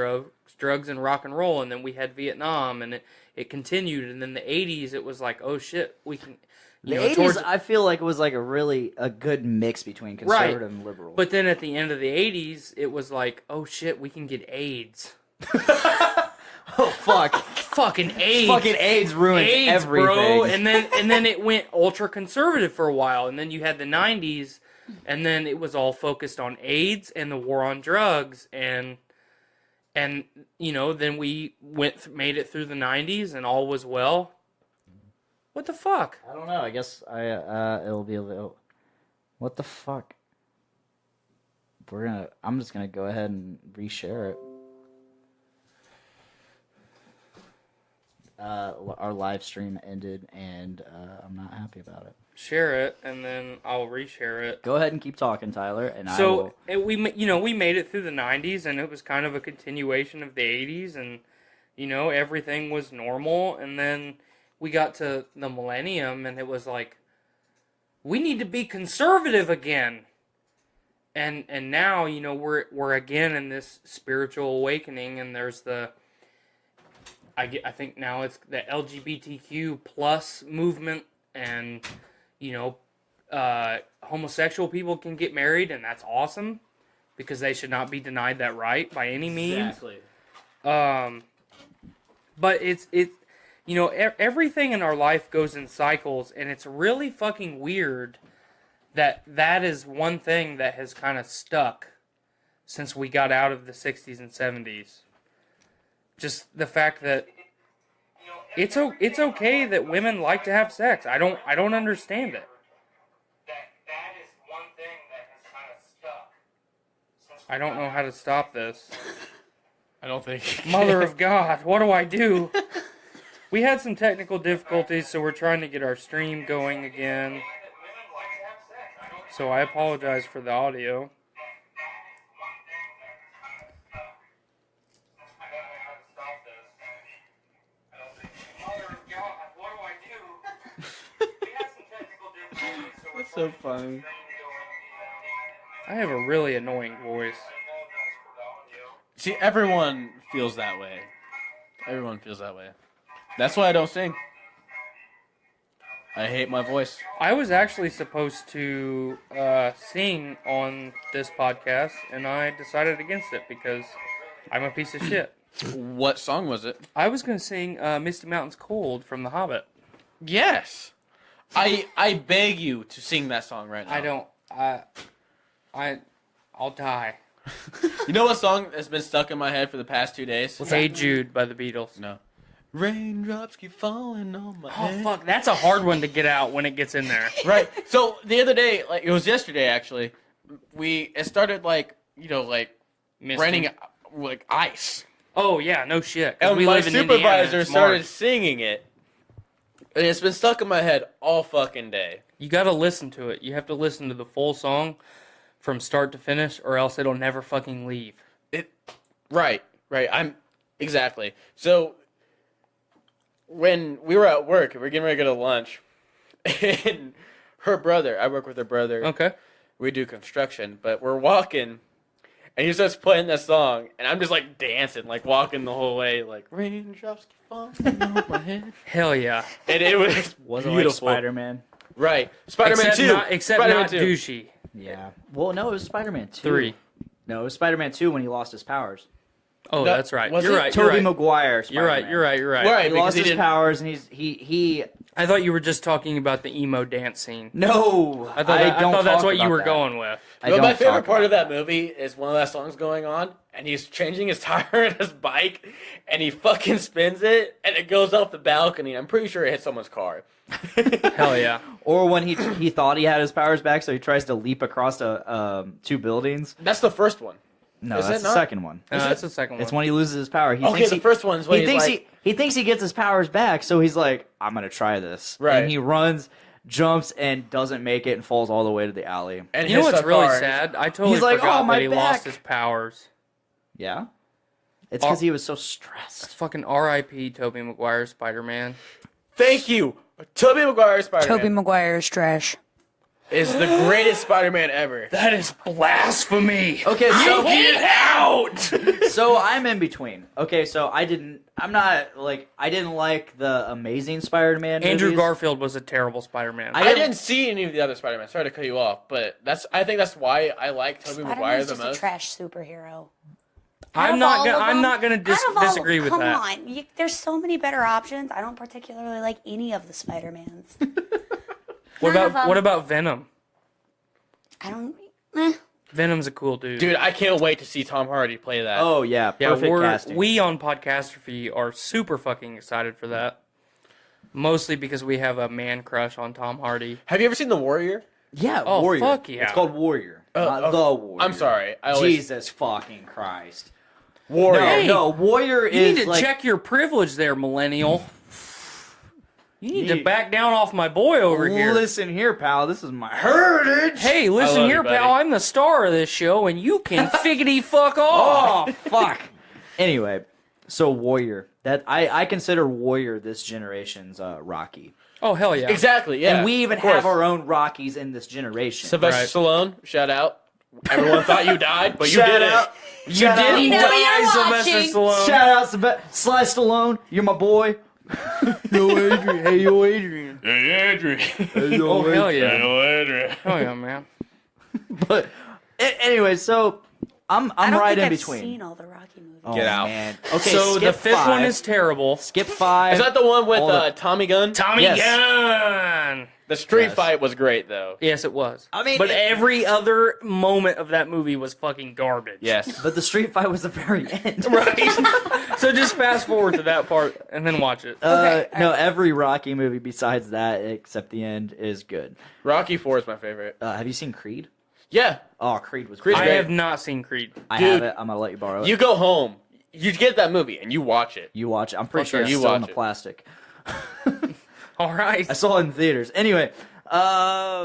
drugs, and rock and roll, and then we had Vietnam, and it continued, and then the 80s, it was like, oh shit, we can... The 80s, I feel like it was like a good mix between conservative and liberal. But then at the end of the 80s, it was like, oh shit, we can get AIDS. oh fuck. Fucking AIDS. Fucking AIDS ruined everything. Bro. And then it went ultra conservative for a while, and then you had the 90s, and then it was all focused on AIDS and the war on drugs, and you know, then we made it through the 90s, and all was well. What the fuck? I don't know. I guess it'll be a little. What the fuck? I'm just gonna go ahead and reshare it. Our live stream ended, and I'm not happy about it. Share it, and then I'll reshare it. Go ahead and keep talking, Tyler. And So we made it through the 90s, and it was kind of a continuation of the 80s, and you know, everything was normal, and then we got to the millennium, and it was like, we need to be conservative again. And now, you know, we're again in this spiritual awakening, and there's I think now it's the LGBTQ plus movement, and you know, homosexual people can get married, and that's awesome because they should not be denied that right by any means. Exactly. But it's you know, everything in our life goes in cycles, and it's really fucking weird that is one thing that has kind of stuck since we got out of the 60s and 70s. Just the fact that it's okay that women like to have sex. I don't understand it. That is one thing that has kind of stuck. I don't know how to stop this. I don't think. Mother of God, what do I do? We had some technical difficulties, so we're trying to get our stream going again. So I apologize for the audio. That's so funny. I have a really annoying voice. See, everyone feels that way. Everyone feels that way. That's why I don't sing. I hate my voice. I was actually supposed to sing on this podcast, and I decided against it because I'm a piece of shit. What song was it? I was going to sing Misty Mountains Cold from The Hobbit. Yes. I beg you to sing that song right now. I don't. I'll die. You know what song has been stuck in my head for the past 2 days? Hey Jude by the Beatles. No. Raindrops keep falling on my Oh head. fuck, that's a hard one to get out when it gets in there. Right. So the other day, like it was yesterday actually, it started Misty. raining like ice. Oh yeah, no shit. 'Cause And we my live in Indiana, supervisor it's started March. singing it. And it's been stuck in my head all fucking day. You got to listen to it. You have to listen to the full song from start to finish, or else it'll never fucking leave. Right. Exactly. So when we were at work, we were getting ready to go to lunch, and her brother, I work with her brother. Okay. We do construction, but we're walking, and he starts playing that song, and I'm just like dancing, like walking the whole way, like raindrops keep falling on my head. Hell yeah. And it was Wasn't beautiful. like Spider-Man. Right. Spider-Man 2. Except Spider-Man not 2. douchey. Yeah. Well, no, it was Spider-Man 2. 3. No, it was Spider-Man 2 when he lost his powers. Oh, No, that's right. was You're it? right. Tobey You're right. Maguire. You're right. Spider-Man. You're right. You're right. Right. He because lost he his didn't- powers, and he. I thought you were just talking about the emo dance scene. No, I thought that's what you were going. going with. But my favorite part of that movie is one of that song's going on, and he's changing his tire in his bike, and he fucking spins it, and it goes off the balcony. I'm pretty sure it hit someone's car. Hell yeah. Or when he thought he had his powers back, so he tries to leap across two buildings. That's the first one. No, Is that's it the not? second one. That's the second one. It's when he loses his power. He Okay, thinks the first one's when he he's thinks like- he thinks he gets his powers back, so he's like, I'm gonna try this. Right. And he runs, jumps, and doesn't make it, and falls all the way to the alley. And You know hits what's the really car. sad? I totally He's like, forgot "Oh, my that he back." lost his powers. Yeah. It's because he was so stressed. Fucking R.I.P. Tobey Maguire Spider-Man. Thank you. Tobey Maguire Spider-Man Tobey Maguire's trash. is the greatest Spider-Man ever. That is blasphemy. Okay, so Get out! so I'm in between. Okay, so I didn't like the Amazing Spider-Man. Andrew movies. Garfield was a terrible Spider-Man. I didn't see any of the other Spider-Man. Sorry to cut you off, but I think that's why I like Tobey Maguire Spider-Man's the just a most. trash superhero. I'm not gonna Out of all- disagree with come that. on. There's so many better options. I don't particularly like any of the Spider-Mans. What None of about 'em. what about Venom? I don't... Venom's a cool dude. Dude, I can't wait to see Tom Hardy play that. Oh yeah, yeah, perfect casting. we on Podcastrophe are super fucking excited for that. Mostly because we have a man crush on Tom Hardy. Have you ever seen The Warrior? Yeah, Oh, Warrior. fuck yeah. It's called Warrior, not The Warrior. I'm sorry. I always... Jesus fucking Christ. Warrior. Hey, No, Warrior You is need to like check your privilege there, millennial. You need to back down off my boy over here. Listen here, pal. This is my heritage. Hey, listen love here, you, buddy. pal. I'm the star of this show, and you can figgity fuck off. Oh fuck. Anyway, so Warrior. That I consider Warrior this generation's Rocky. Oh, hell yeah. Exactly, yeah. And we even of course. have our own Rockies in this generation. Sylvester Stallone, shout out. Everyone thought you died, but you Shout didn't. out. You Shout out. didn't know die, you're Sylvester watching. Stallone. Shout out Sly Stallone. You're my boy. Yo, Adrian. Hey, yo, Adrian. Hey, Adrian. Hey, yo, Oh, hell yeah. Adrian. Hell yeah, man. But anyway, so I'm I don't right think in I've between. seen all the Rocky movies. Oh, Get out. Man. Okay, So the skip fifth one five. is terrible. Skip 5. Is that the one with All the- Tommy Gunn? Tommy Yes. Gunn. The street Yes. fight was great, though. Yes, it was. I mean, but it- every other moment of that movie was fucking garbage. Yes. But the street fight was the very end. Right. So just fast forward to that part and then watch it. No, every Rocky movie besides that, except the end, is good. Rocky 4 is my favorite. Have you seen Creed? Yeah. Oh, Creed was Creed's great. I great. have not seen Creed. I Dude, have it. I'm gonna let you borrow it. You go home, you get that movie, and you watch it. You watch it. I'm pretty Okay, sure it's you still in watch the it. plastic. All right. I saw it in theaters. Anyway,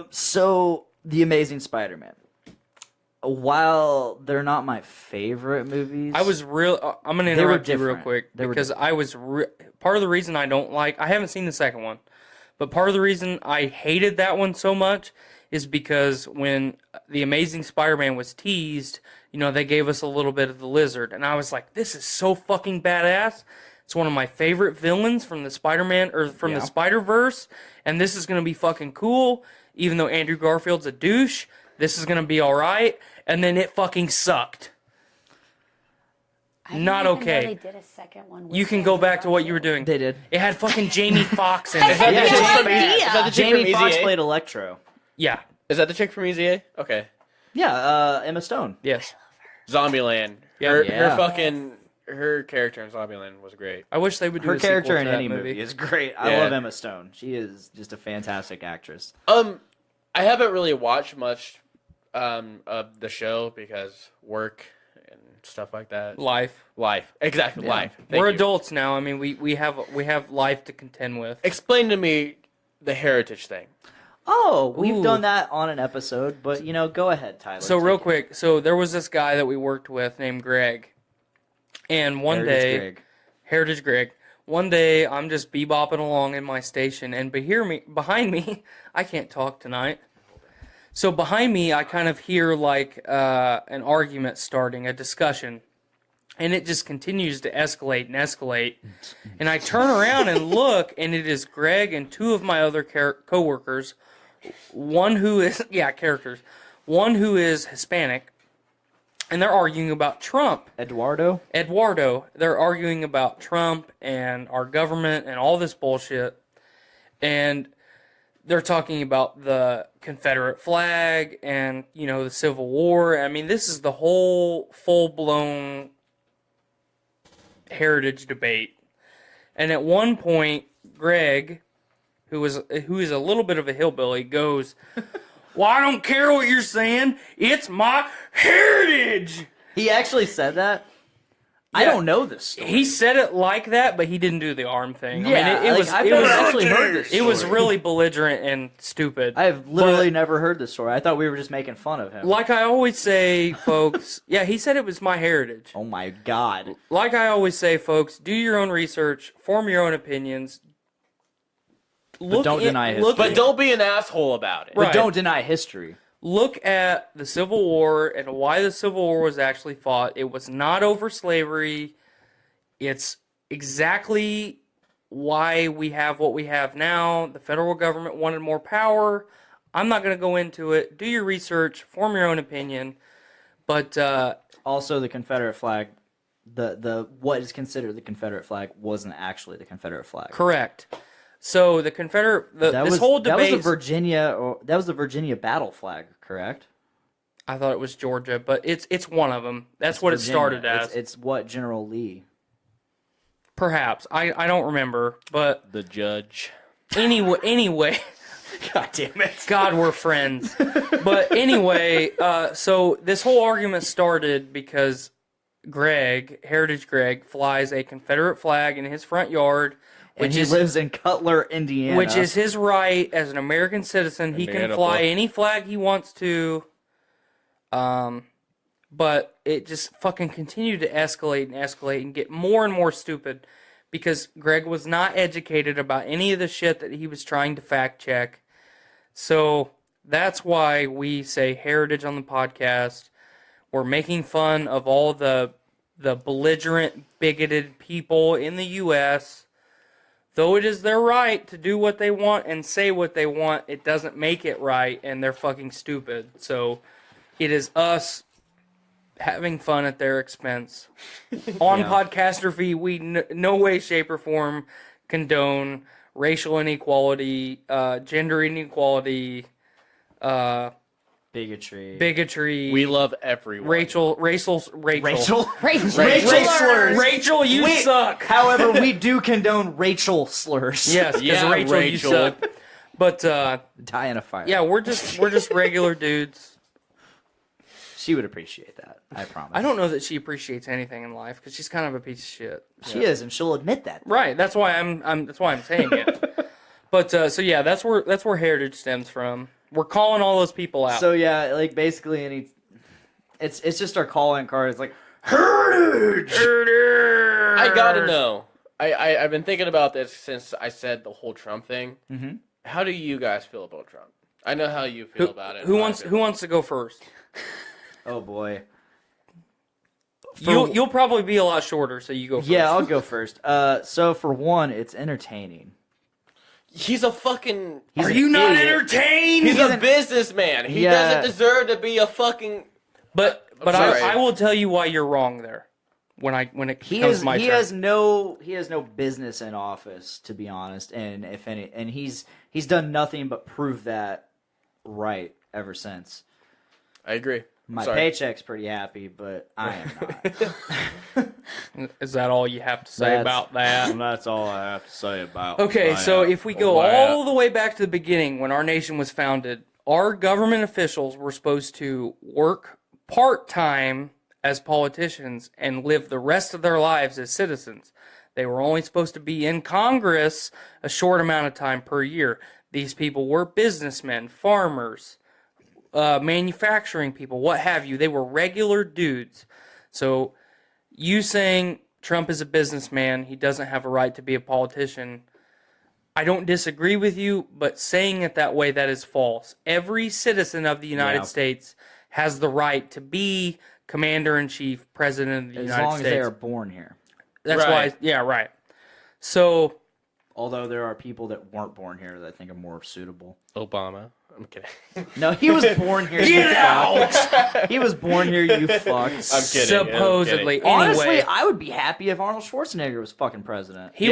so The Amazing Spider-Man. While they're not my favorite movies, I was real. I'm gonna They were interrupt you real different. quick They were because I was part of the reason I don't like. I haven't seen the second one, but part of the reason I hated that one so much is because when the Amazing Spider-Man was teased, they gave us a little bit of the lizard, and I was like, "This is so fucking badass." It's one of my favorite villains from the Spider-Man or from the Spider-Verse, and this is gonna be fucking cool. Even though Andrew Garfield's a douche, this is gonna be all right. And then it fucking sucked. I didn't Not even know okay. They did a second one. With You can go Andrew back to what you were doing. They did. It had fucking Jamie Foxx in I it. had Yeah, no Jamie- idea. Is that the chick from Jamie Foxx Easy A? played Electro. Yeah. Is that the chick from Easy A? Okay. Yeah, Emma Stone. Yes. Zombieland. Yeah. Her Yeah. fucking her character in Zombieland was great. I wish they would do Her a sequel character to in that any movie is great. I Yeah. love Emma Stone. She is just a fantastic actress. I haven't really watched much of the show because work and stuff like that. Life. Life. Exactly, life. Thank We're you. adults now. I mean, we have life to contend with. Explain to me the heritage thing. Oh, we've Ooh. done that on an episode, but go ahead, Tyler. So real Take it. quick, so there was this guy that we worked with named Greg, and one Heritage day, Greg. Heritage Greg. One day, I'm just bebopping along in my station, and behind me, I can't talk tonight. So behind me, I kind of hear like an argument starting, a discussion, and it just continues to escalate and escalate. And I turn around and look, and it is Greg and two of my other coworkers. One who is one who is Hispanic, and they're arguing about Trump. Eduardo. They're arguing about Trump and our government and all this bullshit. And they're talking about the Confederate flag and, the Civil War. I mean, this is the whole full-blown heritage debate. And at one point, Greg, who is a little bit of a hillbilly, goes, "Well, I don't care what you're saying. It's my heritage." He actually said that. I Yeah. don't know this story. He said it like that, but he didn't do the arm thing. Yeah, I mean, I've never actually heard this It was story. really belligerent and stupid. I've literally never heard this story. I thought we were just making fun of him. Like I always say, folks, yeah, he said it was my heritage. Oh my god. Like I always say, folks, do your own research, form your own opinions. But don't deny history. But don't be an asshole about it. But Right. don't deny history. Look at the Civil War and why the Civil War was actually fought. It was not over slavery. It's exactly why we have what we have now. The federal government wanted more power. I'm not going to go into it. Do your research, form your own opinion. But Also, the Confederate flag, the what is considered the Confederate flag wasn't actually the Confederate flag. correct. So the Confederate, whole debate. That was the Virginia battle flag, correct? I thought it was Georgia, but it's one of them. That's what Virginia. it started as. It's what General Lee. Perhaps I don't remember, but The judge. anyway. God damn it. God, we're friends. But anyway, so this whole argument started because Heritage Greg, flies a Confederate flag in his front yard, And he lives in Cutler, Indiana. which is his right as an American citizen. He can Indiana fly boy. any flag he wants to. But it just fucking continued to escalate and get more and more stupid because Greg was not educated about any of the shit that he was trying to fact check. So that's why we say heritage on the podcast. We're making fun of all the belligerent, bigoted people in the U.S. Though it is their right to do what they want and say what they want, it doesn't make it right, and they're fucking stupid. So it is us having fun at their expense. On Podcastrophe, we no way, shape, or form condone racial inequality, gender inequality, bigotry. We love everyone. Rachel. Rachel. Rachel, you suck. However, we do condone Rachel slurs. Yes, because Yeah, Rachel, you Rachel. suck. But Die in a fire. yeah, we're just regular dudes. She would appreciate that. I promise. I don't know that she appreciates anything in life because she's kind of a piece of shit. She is, and she'll admit that. Right. That's why I'm saying it. But so yeah, that's where heritage stems from. We're calling all those people out. So yeah, like basically, it's just our call-in card. It's like heritage. I gotta know. I've been thinking about this since I said the whole Trump thing. Mm-hmm. How do you guys feel about Trump? I know how you feel about it. Who wants to go first? Oh boy. You'll probably be a lot shorter, so you go first. Yeah, I'll go first. So for one, it's entertaining. He's a fucking. He's Are an you not idiot. entertained? He's a businessman. He Yeah. doesn't deserve to be a fucking. But sorry. I will tell you why you're wrong there. When it He comes is. my He turn. has no business in office, to be honest. And he's done nothing but prove that right ever since. I agree. My Sorry. paycheck's pretty happy, but I am not. Is that all you have to say about that? That's all I have to say about. Okay, so if we go that. all the way back to the beginning, when our nation was founded, our government officials were supposed to work part-time as politicians and live the rest of their lives as citizens. They were only supposed to be in Congress a short amount of time per year. These people were businessmen, farmers, manufacturing people, what have you. They were regular dudes. So you saying Trump is a businessman, he doesn't have a right to be a politician, I don't disagree with you, but saying it that way, that is false. Every citizen of the United States has the right to be commander-in-chief, president of the United States. As long as they are born here. That's Right. why, yeah, right. So, Although there are people that weren't born here that I think are more suitable. Obama. I'm kidding. No, he was born here. Get out! He was born here, you fuck. I'm kidding. supposedly, Honestly, anyway, I would be happy if Arnold Schwarzenegger was fucking president. he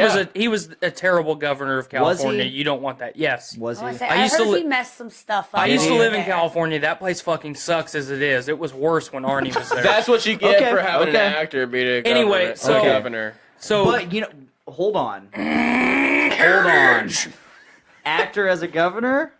was a terrible governor of California. You don't want that. Yes. Was he? I used to heard li- he messed some stuff up. I used to over live in there. California. That place fucking sucks as it is. It was worse when Arnie was there. That's what you get Okay, for having okay. an actor be a Anyway, governor- so- governor. So, But, you know, hold on. Hold on. Actor as a governor?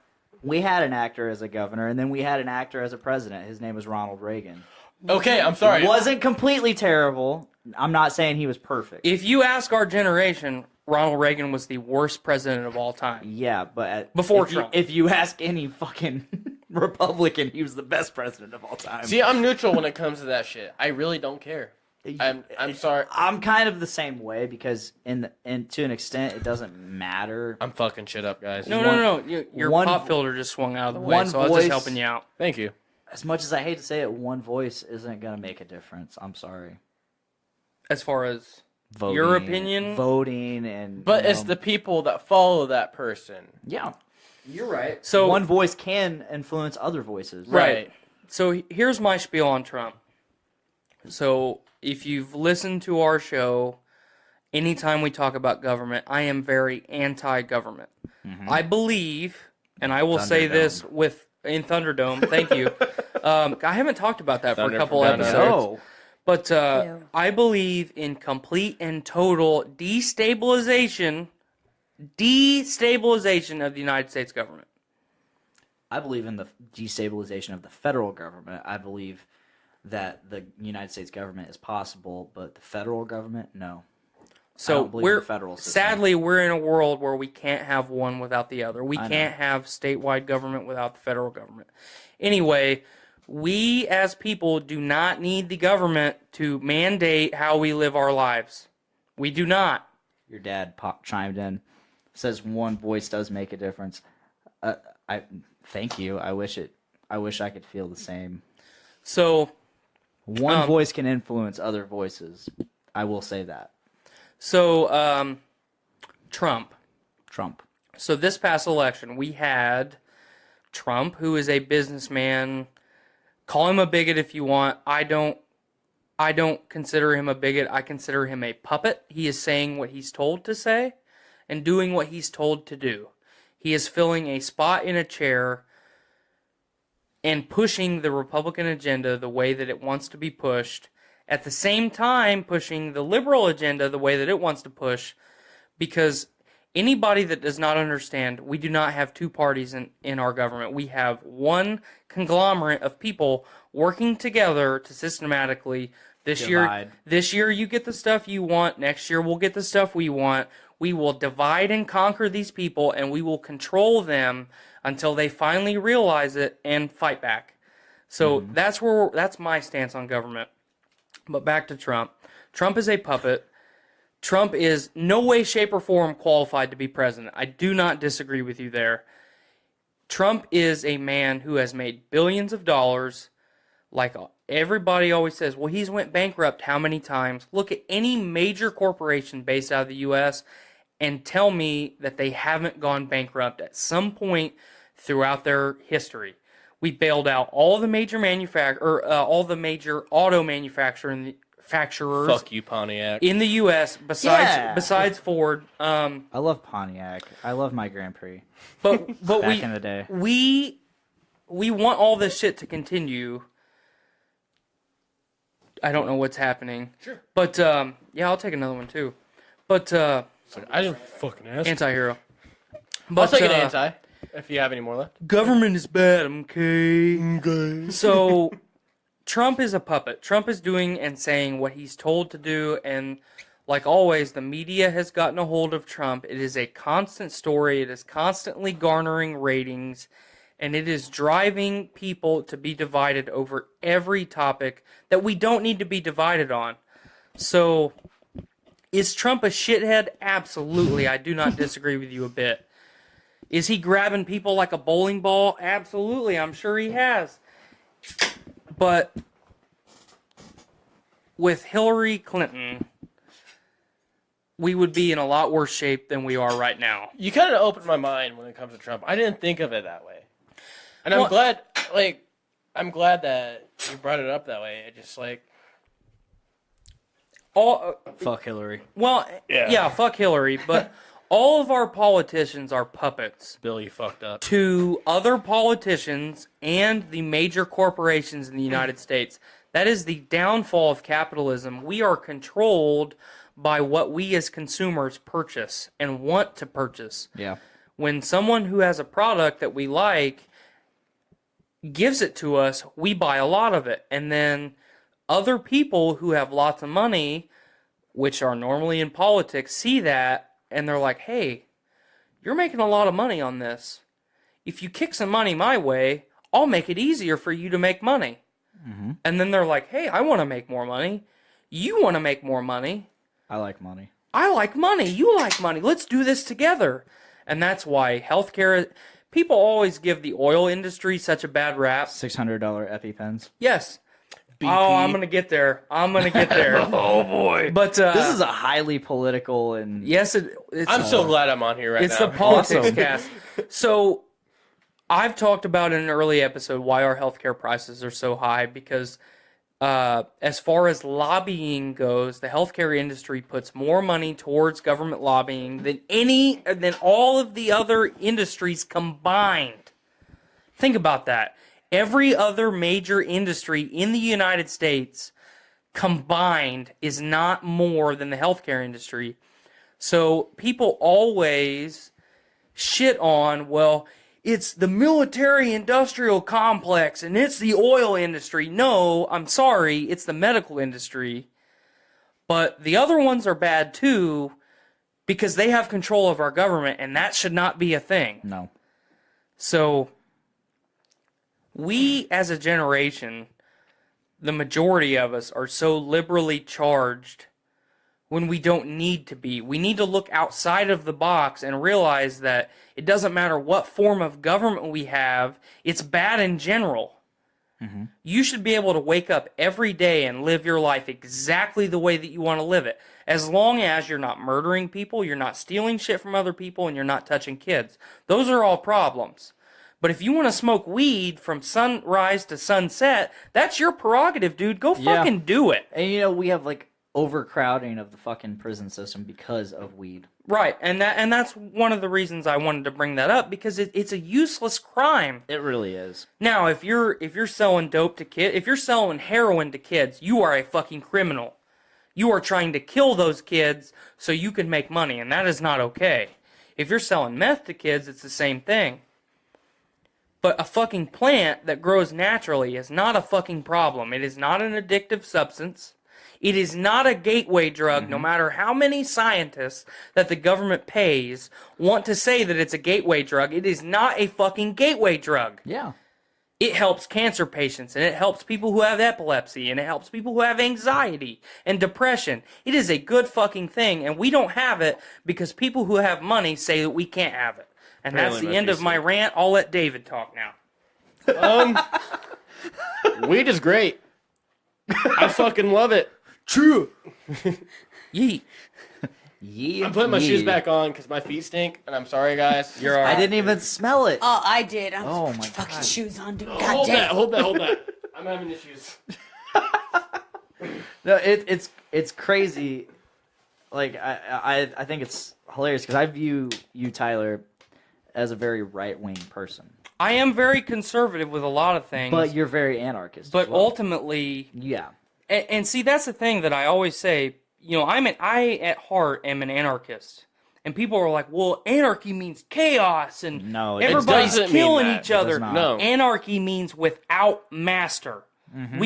We had an actor as a governor, and then we had an actor as a president. His name was Ronald Reagan. Okay, I'm sorry. Wasn't completely terrible. I'm not saying he was perfect. if you ask our generation, Ronald Reagan was the worst president of all time. Yeah, but Before if Trump. if you ask any fucking Republican, he was the best president of all time. See, I'm neutral when it comes to that shit. I really don't care. I'm sorry. I'm kind of the same way because to an extent it doesn't matter. I'm fucking shit up, guys. No. Your one- pop filter just swung out of the way, one so I was voice- just helping you out. Thank you. As much as I hate to say it, one voice isn't gonna make a difference. I'm sorry. As far as Voting, your opinion, voting, and But you it's know, the people that follow that person. yeah. you're right. So One voice can influence other voices. Right. So here's my spiel on Trump. So if you've listened to our show, anytime we talk about government, I am very anti-government. I believe, and I will say this in Thunderdome, thank you. I haven't talked about that for a couple Thunder from Down episodes. But Ew. I believe in complete and total destabilization of the United States government. I believe in the destabilization of the federal government. I believe that the United States government is possible, but the federal government, no. I So don't believe in the federal system. sadly, we're in a world where we can't have one without the other. We I know. can't have statewide government without the federal government. Anyway, we as people do not need the government to mandate how we live our lives. We do not. Your dad chimed in, says one voice does make a difference. I thank you. I wish I could feel the same. So, One voice can influence other voices. I will say that. Trump. Trump. So this past election, we had Trump, who is a businessman. Call him a bigot if you want. I don't consider him a bigot. I consider him a puppet. He is saying what he's told to say and doing what he's told to do. He is filling a spot in a chair and pushing the Republican agenda the way that it wants to be pushed, at the same time pushing the liberal agenda the way that it wants to push, because anybody that does not understand, we do not have two parties in our government. We have one conglomerate of people working together to systematically, Divide. this year you get the stuff you want, next year we'll get the stuff we want. We will divide and conquer these people, and we will control them until they finally realize it and fight back. So that's my stance on government. But back to Trump. Trump is a puppet. Trump is no way, shape, or form qualified to be president. I do not disagree with you there. Trump is a man who has made billions of dollars Like, everybody always says, well, he's went bankrupt how many times? Look at any major corporation based out of the U.S. and tell me that they haven't gone bankrupt at some point throughout their history. We bailed out all the major all the major auto manufacturers. Fuck you, Pontiac. In the U.S. besides Ford. I love Pontiac. I love my Grand Prix. But Back in the day. We want all this shit to continue. I don't know what's happening. Sure. But yeah, I'll take another one too. But I didn't fucking ask. Anti-hero. I'll take an anti if you have any more left. Government is bad, okay? So, Trump is a puppet. Trump is doing and saying what he's told to do, and like always, the media has gotten a hold of Trump. It is a constant story. It is constantly garnering ratings, and it is driving people to be divided over every topic that we don't need to be divided on. So, is Trump a shithead? Absolutely. I do not disagree with you a bit. Is he grabbing people like a bowling ball? Absolutely. I'm sure he has. But with Hillary Clinton, we would be in a lot worse shape than we are right now. You kind of opened my mind when it comes to Trump. I didn't think of it that way. And I'm glad that you brought it up that way. It just Fuck Hillary. Well, yeah, fuck Hillary, but all of our politicians are puppets Bill, you fucked up. to other politicians and the major corporations in the United States. That is the downfall of capitalism. We are controlled by what we as consumers purchase and want to purchase. Yeah. When someone who has a product that we like gives it to us, we buy a lot of it. And then other people who have lots of money, which are normally in politics, see that and they're like, hey, you're making a lot of money on this. If you kick some money my way, I'll make it easier for you to make money. Mm-hmm. And then they're like, hey, I want to make more money. You want to make more money. I like money. I like money. You like money. Let's do this together. And that's why healthcare, people always give the oil industry such a bad rap. $600 EpiPens. Yes. BP. Oh, I'm going to get there. Oh, boy. But This is a highly political and... yes, it's... I'm so glad I'm on here right now. It's the politics cast. So, I've talked about in an early episode why our healthcare prices are so high because as far as lobbying goes, the healthcare industry puts more money towards government lobbying than all of the other industries combined. Think about that. Every other major industry in the United States combined is not more than the healthcare industry. So people always shit on, well, it's the military-industrial complex and it's the oil industry. No, I'm sorry, it's the medical industry. But the other ones are bad too because they have control of our government, and that should not be a thing. No. So we, as a generation, the majority of us are so liberally charged when we don't need to be. We need to look outside of the box and realize that it doesn't matter what form of government we have, it's bad in general. Mm-hmm. You should be able to wake up every day and live your life exactly the way that you want to live it. As long as you're not murdering people, you're not stealing shit from other people, and you're not touching kids. Those are all problems. But if you want to smoke weed from sunrise to sunset, that's your prerogative, dude. Go fucking do it. And we have overcrowding of the fucking prison system because of weed. Right, and that's one of the reasons I wanted to bring that up, because it's a useless crime. It really is. Now, if you're selling dope to kids, if you're selling heroin to kids, you are a fucking criminal. You are trying to kill those kids so you can make money, and that is not okay. If you're selling meth to kids, it's the same thing. But a fucking plant that grows naturally is not a fucking problem. It is not an addictive substance. It is not a gateway drug, no matter how many scientists that the government pays want to say that it's a gateway drug. It is not a fucking gateway drug. Yeah. It helps cancer patients, and it helps people who have epilepsy, and it helps people who have anxiety and depression. It is a good fucking thing, and we don't have it because people who have money say that we can't have it. And that's the end of my rant. I'll let David talk now. Weed is great. I fucking love it. True. Yeet. Yeah. I'm putting my shoes back on because my feet stink, and I'm sorry, guys. You're all right. I didn't even smell it. Oh, I did. I'm Oh my fucking God. shoes on, dude. God Hold damn. hold that. I'm having issues. No, it's crazy. Like I think it's hilarious because I view you, Tyler, as a very right wing person, I am very conservative with a lot of things. but you're very anarchist. But as well. ultimately, yeah, and see, that's the thing that I always say. You know, I at heart am an anarchist, and people are like, "Well, anarchy means chaos, and No, it everybody's doesn't mean killing that. each It other." does not. No. Anarchy means without master. Mm-hmm.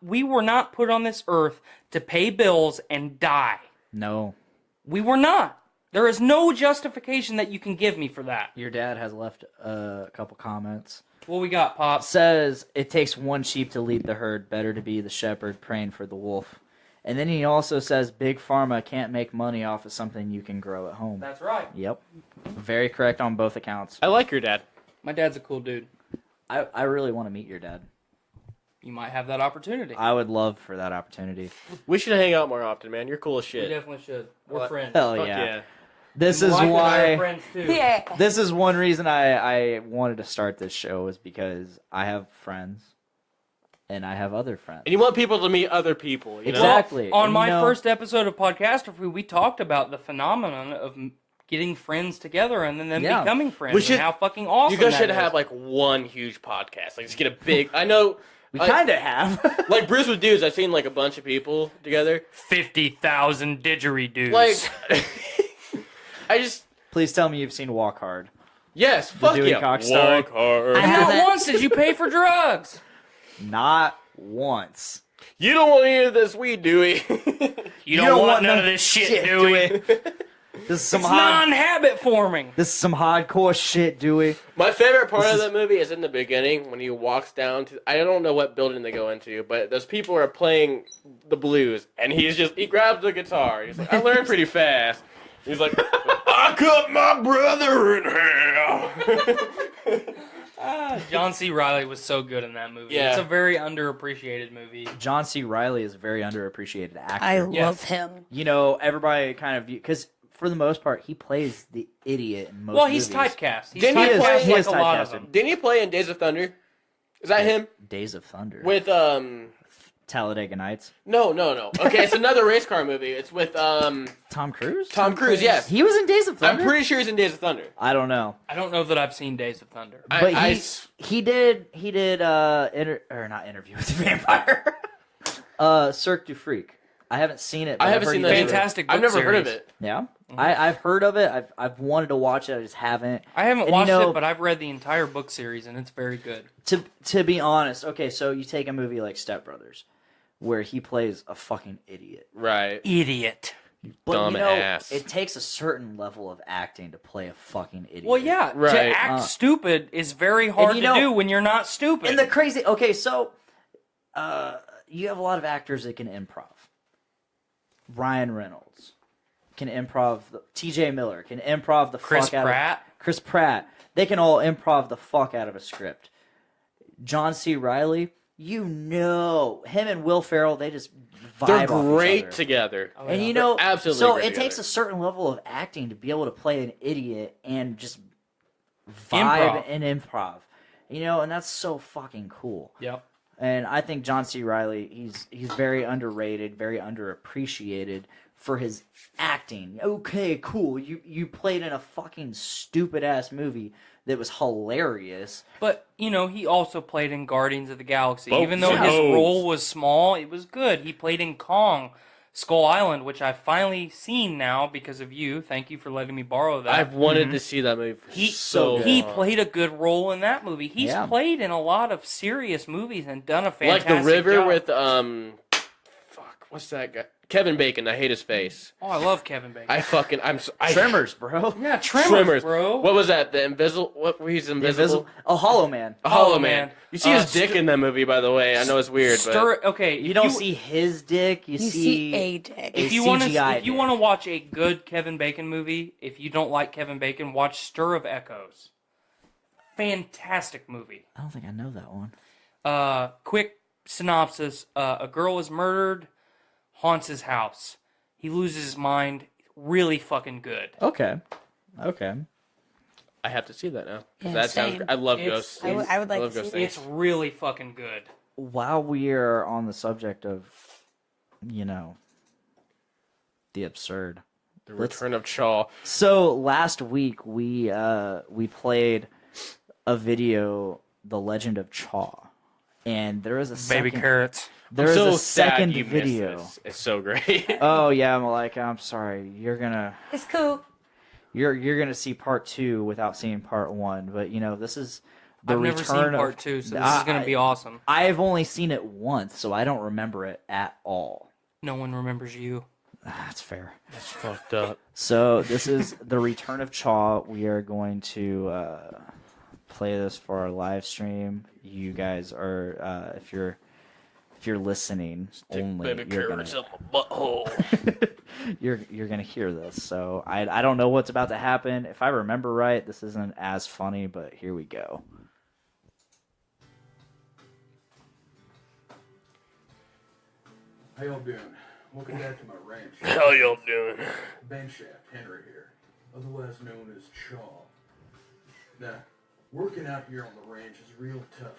We were not put on this earth to pay bills and die. no. We were not. There is no justification that you can give me for that. Your dad has left a couple comments. What we got, Pop? Says it takes one sheep to lead the herd. Better to be the shepherd praying for the wolf. And then he also says big pharma can't make money off of something you can grow at home. That's right. Yep, very correct on both accounts. I like your dad. My dad's a cool dude. I really want to meet your dad. You might have that opportunity. I would love for that opportunity. We should hang out more often, man. You're cool as We shit. definitely should. We're Well, friends. Hell Fuck yeah. yeah. This is Mylika and I are why. friends too. Yeah. This is one reason I wanted to start this show is because I have friends, and I have other friends. And you want people to meet other people, you know? Exactly. On And, my you know, first episode of Podcastrophe, we talked about the phenomenon of getting friends together and then them Yeah. becoming friends. We should- and how fucking awesome You guys that should is. have like one huge podcast. Like just get a big. I know. we like- kind of have. Like Bruce with Dudes, I've seen like a bunch of people together. 50,000 didgeridoos. Like, I just Please tell me you've seen Walk Hard. yes, fuck Dewey yeah. Cox story. Walk hard. I not haven't. once did you pay for drugs. Not once. You don't want any of this weed, Dewey. You don't want none of this shit, Dewey. This is some It's hard. non-habit forming. This is some hardcore shit, Dewey. My favorite part This of is- that movie is in the beginning when he walks down to. I don't know what building they go into, but those people are playing the blues, and he grabs the guitar. He's like, I learned pretty fast. He's like, I cut my brother in half. John C. Reilly was so good in that movie. Yeah. It's a very underappreciated movie. John C. Reilly is a very underappreciated actor. I Yes. love him. You know, everybody kind of because for the most part, he plays the idiot in most Well, he's movies. typecast. He's Didn't he typecast play- he like is a lot of typecasted. them. Didn't he play in Days of Thunder? Is that him? Days of Thunder. With Talladega Nights. no. Okay, it's another race car movie. It's with Tom Cruise? Tom Cruise. Yes, He was in Days of I'm Thunder? pretty sure he's in Days of Thunder. I don't know. I don't know that I've seen Days of Thunder. But I- he did or not Interview with the Vampire. Cirque du Freak. I haven't seen it. But I I've haven't heard seen you that. guys- either. Fantastic book I've never heard of series. it. Yeah, I've heard of it. I've wanted to watch it. I just haven't. I haven't And you watched know- it, but I've read the entire book series, and it's very good. To be honest, okay, so you take a movie like Step Brothers, where he plays a fucking idiot. Right. Idiot. But Dumb you know, ass. it takes a certain level of acting to play a fucking idiot. Well, yeah, Right. to act stupid is very hard you to know- do when you're not stupid. And the crazy. Okay, so you have a lot of actors that can improv. Ryan Reynolds can improv. T.J. Miller can improv the Chris fuck out Pratt. of Chris Pratt. They can all improv the fuck out of a script. John C. Reilly, you know, him and Will Ferrell, they just vibe They're off each great other. together. Oh, And yeah. you know, They're absolutely so great it takes together. a certain level of acting to be able to play an idiot and just Improv. vibe and improv. You know, and that's so fucking cool. Yep. And I think John C. Reilly, he's very underrated, very underappreciated for his acting. Okay, cool. You played in a fucking stupid ass movie that was hilarious. But, you know, he also played in Guardians of the Galaxy. Both Even though his shows. role was small, it was good. He played in Kong, Skull Island, which I've finally seen now because of you. Thank you for letting me borrow that. I've wanted to see that movie for so long. He played a good role in that movie. He's Yeah. played in a lot of serious movies and done a like fantastic the river job. with what's that guy? Kevin Bacon. I hate his face. Oh, I love Kevin Bacon. Tremors, bro. yeah, Tremors, bro. What was that? The invisible? What? He's invisible. A Hollow Man. A Hollow Hollow Man. Man. You see his dick in that movie, by the way. I know it's weird, Okay, You don't see his dick. You, You see a dick. If you want to, CGI if you dick. want to watch a good Kevin Bacon movie, if you don't like Kevin Bacon, watch Stir of Echoes. Fantastic movie. I don't think I know that one. Quick synopsis. A girl is murdered, haunts his house. He loses his mind. Really fucking good. Okay. I have to see that now. Yeah, That same. sounds. I love It's- ghosts. I would like love to see ghost that. things. It's really fucking good. While we are on the subject of, the absurd. The Return of Chaw. So last week we played a video, The Legend of Chaw, and there was a Baby second, carrots. there was so a second sad you missed video. this. It's so great. Oh yeah, Mylika, I'm sorry. It's cool. You're gonna see part 2 without seeing part 1, but this is the I've return never seen of part 2, so this is going to be awesome. I've only seen it once, so I don't remember it at all. No one remembers you. That's fair. That's fucked up. So this is the Return of Chaw. We are going to play this for our live stream. You guys are, if you're listening, only you're gonna you're gonna hear this. So I don't know what's about to happen. If I remember right, this isn't as funny, but here we go. How y'all doing? Welcome back to my ranch. How y'all doing? Bankshaft Henry here, otherwise known as Chaw. Now, working out here on the ranch is real tough.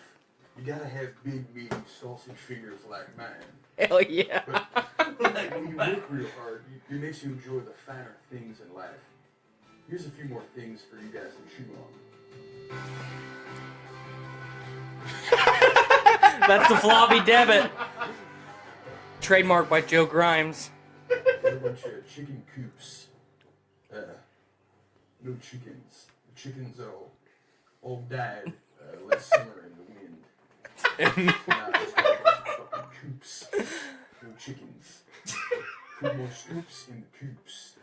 You gotta have big, meaty sausage fingers like mine. Hell yeah. But when you work real hard, it makes you enjoy the finer things in life. Here's a few more things for you guys to chew on. That's the floppy debit. Trademarked by Joe Grimes. There's a bunch of chicken coops. No chickens. The chickens all died last summer in the wind. Now it's got a bunch of fucking coops. No chickens. Put more scoops in the coops.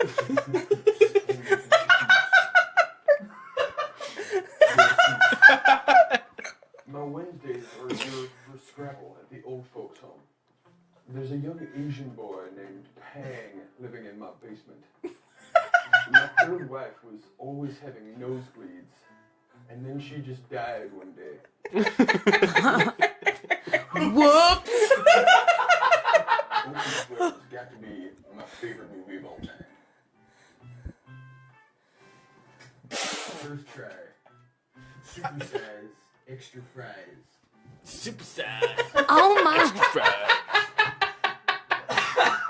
Chicken coop coops. Only chicken coops. My Wednesdays are reserved for Scrabble at the old folks' home. There's a young Asian boy named Pang living in my basement. My third wife was always having nosebleeds, and then she just died one day. Whoops! Open Square's got to be my favorite movie of all time. First try. Super size, extra fries. Super sad. Oh my!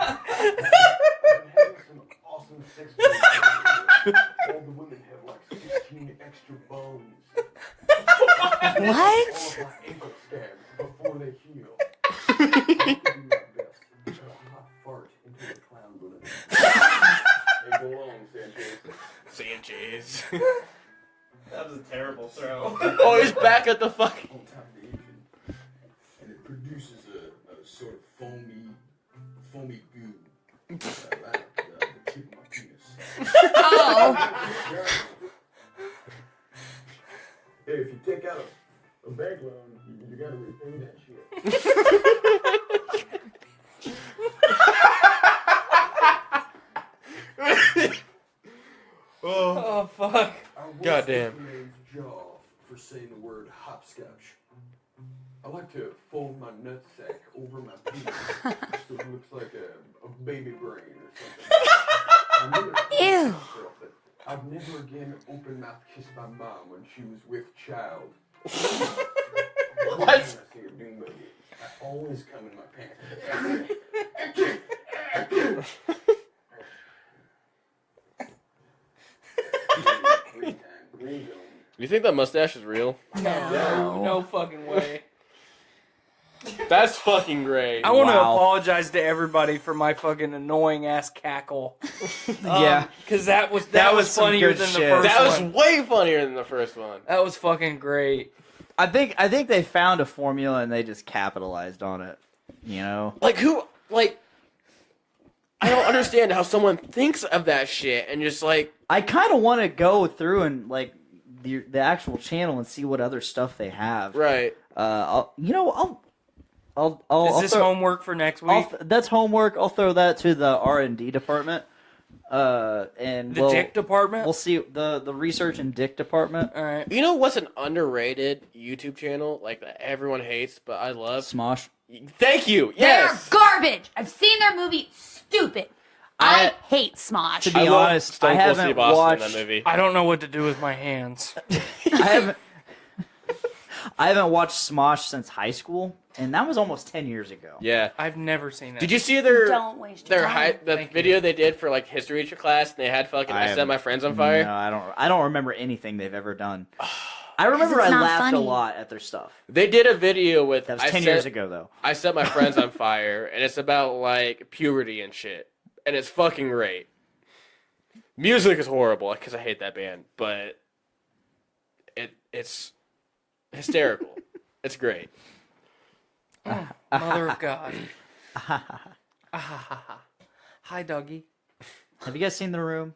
I'm having some awesome sex with all the women have like 16 extra bones. What? All of my ankle stabs before they heal. I could do my best to put a hot fart into the clown balloon. Hey, go along, Sanchez. Sanchez. That was a terrible throw. Oh, he's back at the fucking. On top of the engine. And it produces a sort of foamy goo. Right up the tip of my penis. Oh. Hey, if you take out a bank loan, you gotta repay that shit. Oh, fuck. I once Goddamn. nicknamed Jaw for saying the word hopscotch. I like to fold my nutsack over my penis so it looks like a baby brain or something. I never told Ew. myself that I'd never again open mouth kiss my mom when she was with child. What? I see a doom baby. I always come in my pants. You think that mustache is real? No fucking way. That's fucking great. I want to Wow. apologize to everybody for my fucking annoying ass cackle. Yeah. Because that was some funnier good than shit. the first That was one. way funnier than the first one. That was fucking great. I think they found a formula and they just capitalized on it. Like who? Like I don't understand how someone thinks of that shit and just like. I kind of want to go through and like the actual channel and see what other stuff they have. Right. I'll Is this throw, homework for next week? that's homework. I'll throw that to the R&D department. And The dick department? We'll see the research and dick department. All right. You know what's an underrated YouTube channel like that everyone hates, but I love? Smosh. Thank you. Yes. They're garbage. I've seen their movie. Stupid. I hate Smosh. To be honest, Stone I Cold haven't Steve Austin watched. in that movie. I don't know what to do with my hands. I haven't watched Smosh since high school, and that was almost 10 years ago. Yeah. I've never seen that. Did you see their Don't waste your time. the video they did for like history class? And they had fucking I set my friends on fire. No, I don't remember anything they've ever done. I remember it's I not laughed funny. a lot at their stuff. They did a video with That was 10 years ago, though. I set my friends on fire, and it's about like puberty and shit, and it's fucking great. Music is horrible because I hate that band, but it's hysterical. It's great. Mother of God. Hi, doggy. Have you guys seen The Room?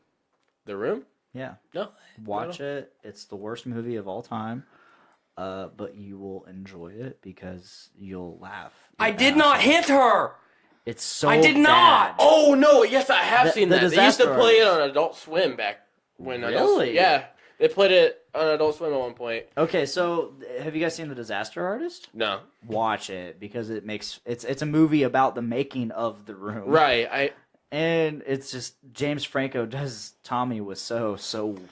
The Room? Yeah. No. Watch it. It's the worst movie of all time. But you will enjoy it because you'll laugh. I did not hit her. It's so I did not. bad. Oh no! Yes, I have The- seen the that. They used to Disaster play it on Adult Swim back when. Really? Yeah, they played it on Adult Swim at one point. Okay, so have you guys seen The Disaster Artist? No. Watch it because it's a movie about the making of The Room. Right. And it's just James Franco does Tommy was so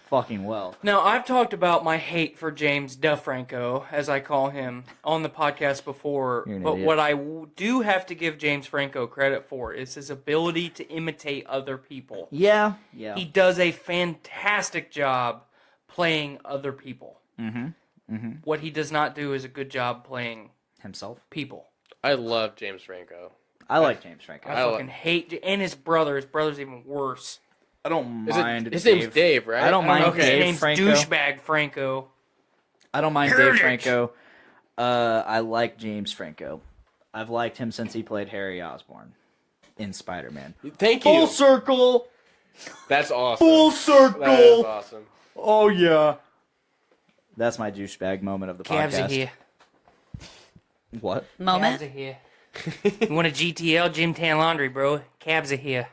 fucking well. Now, I've talked about my hate for James DeFranco, as I call him, on the podcast before. You're an But idiot. what I do have to give James Franco credit for is his ability to imitate other people. Yeah. He does a fantastic job playing other people. What he does not do is a good job playing Himself. people. I love James Franco. I like James Franco. I fucking hate... And his brother. His brother's even worse. I don't mind His name's Dave, right? I don't mind His Dave name's Franco. Douchebag Franco. I don't mind Dave Franco. I like James Franco. I've liked him since he played Harry Osborn in Spider-Man. Thank you. Full circle. That's awesome. Full circle. That is awesome. Oh yeah. That's my douchebag moment of the Cabs podcast. are here. What? Moment. Cabs are here. You want a GTL? Jim Tan Laundry, bro. Cabs are here.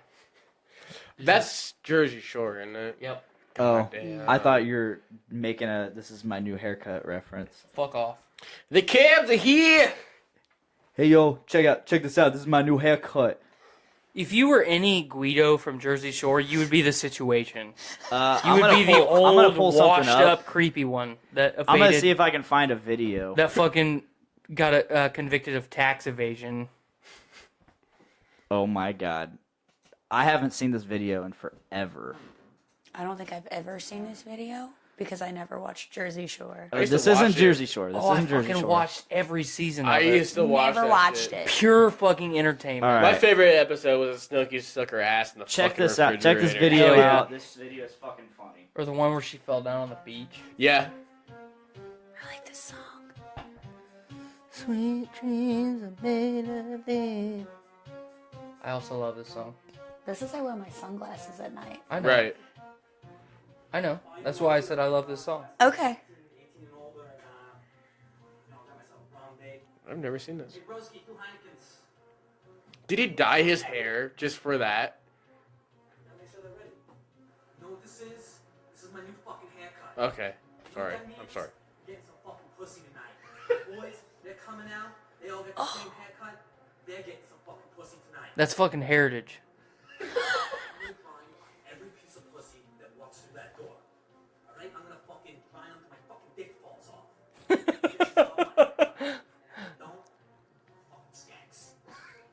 That's Jersey Shore, isn't it? Yep. Oh, damn. I thought you were making a "this is my new haircut" reference. Fuck off. The cabs are here. Hey yo, check this out. This is my new haircut. If you were any Guido from Jersey Shore, you would be the situation. You would be the I'm gonna old, pull something washed-up, creepy one that I'm gonna evaded, see if I can find a video. that fucking got convicted of tax evasion. Oh my god, I haven't seen this video in forever. I don't think I've ever seen this video because I never watched Jersey Shore. used This to isn't watch it. Jersey Shore. This Oh, I isn't Jersey fucking Shore. watched every season of I it. used to watch Never that watched shit. it. Pure fucking entertainment. All My right. favorite episode was Snooki stuck her ass in the Check fucking this out. Check this refrigerator. video Hell yeah. out. This video is fucking funny. Or the one where she fell down on the beach. Yeah. I like this song. Sweet dreams are made of it. I also love this song. This is I wear my sunglasses at night. I know. Right. I know. That's why I said I love this song. Okay. I've never seen this. Did he dye his hair just for that? You know what this is? This is my new fucking haircut. Okay. Sorry. I'm sorry. Getting some fucking pussy tonight. Boys, they're coming out. They all get the same haircut. They're getting some fucking pussy tonight. That's fucking heritage. I'm gonna find every piece of pussy that walks through that door. Alright? I'm gonna fucking find them till my fucking dick falls off. Don't. Fucking skanks.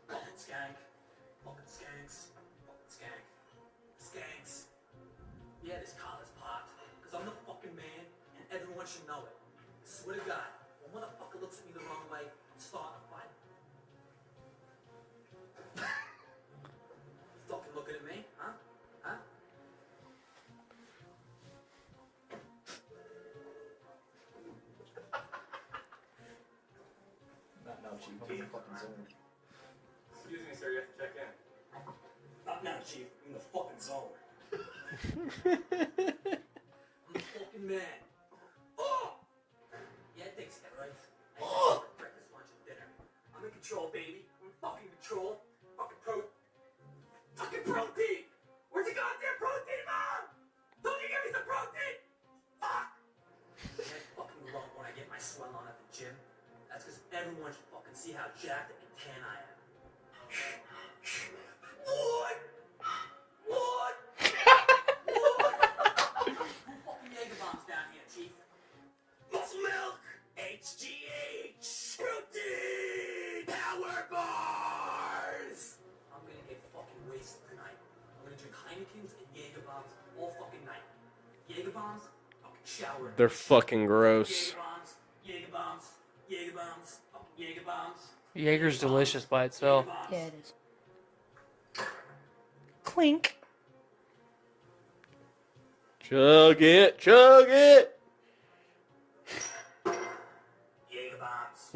Fucking skank. Fucking skanks. Fucking skank. Skanks. Yeah, this collar's popped. Because I'm the fucking man, and everyone should know it. I swear to God, one motherfucker looks at me the wrong way, I'm starting a fight. You fucking looking at me, huh? Huh? Excuse me, sir, you have to check in. Not now, Chief. I'm in the fucking zone. I'm the fucking man. Oh! Yeah, thanks, right? Oh! Breakfast, lunch, and dinner. I'm in control, baby. I'm in fucking control. Fucking protein. Where's the goddamn jacked and tan I am. What? What? Fucking Jaeger bombs down here, Chief. Muscle milk, HGH, protein, power bars. I'm gonna get fucking wasted tonight. I'm gonna drink Heinekens and Jaeger bombs all fucking night. Jaeger bombs, fucking shower. They're fucking gross. Jaeger bombs, Jaeger bombs, Jaeger bombs, Jaeger bombs. Jaeger's delicious by itself. Yeah, it is. Clink. Chug it, chug it. Jaeger bombs.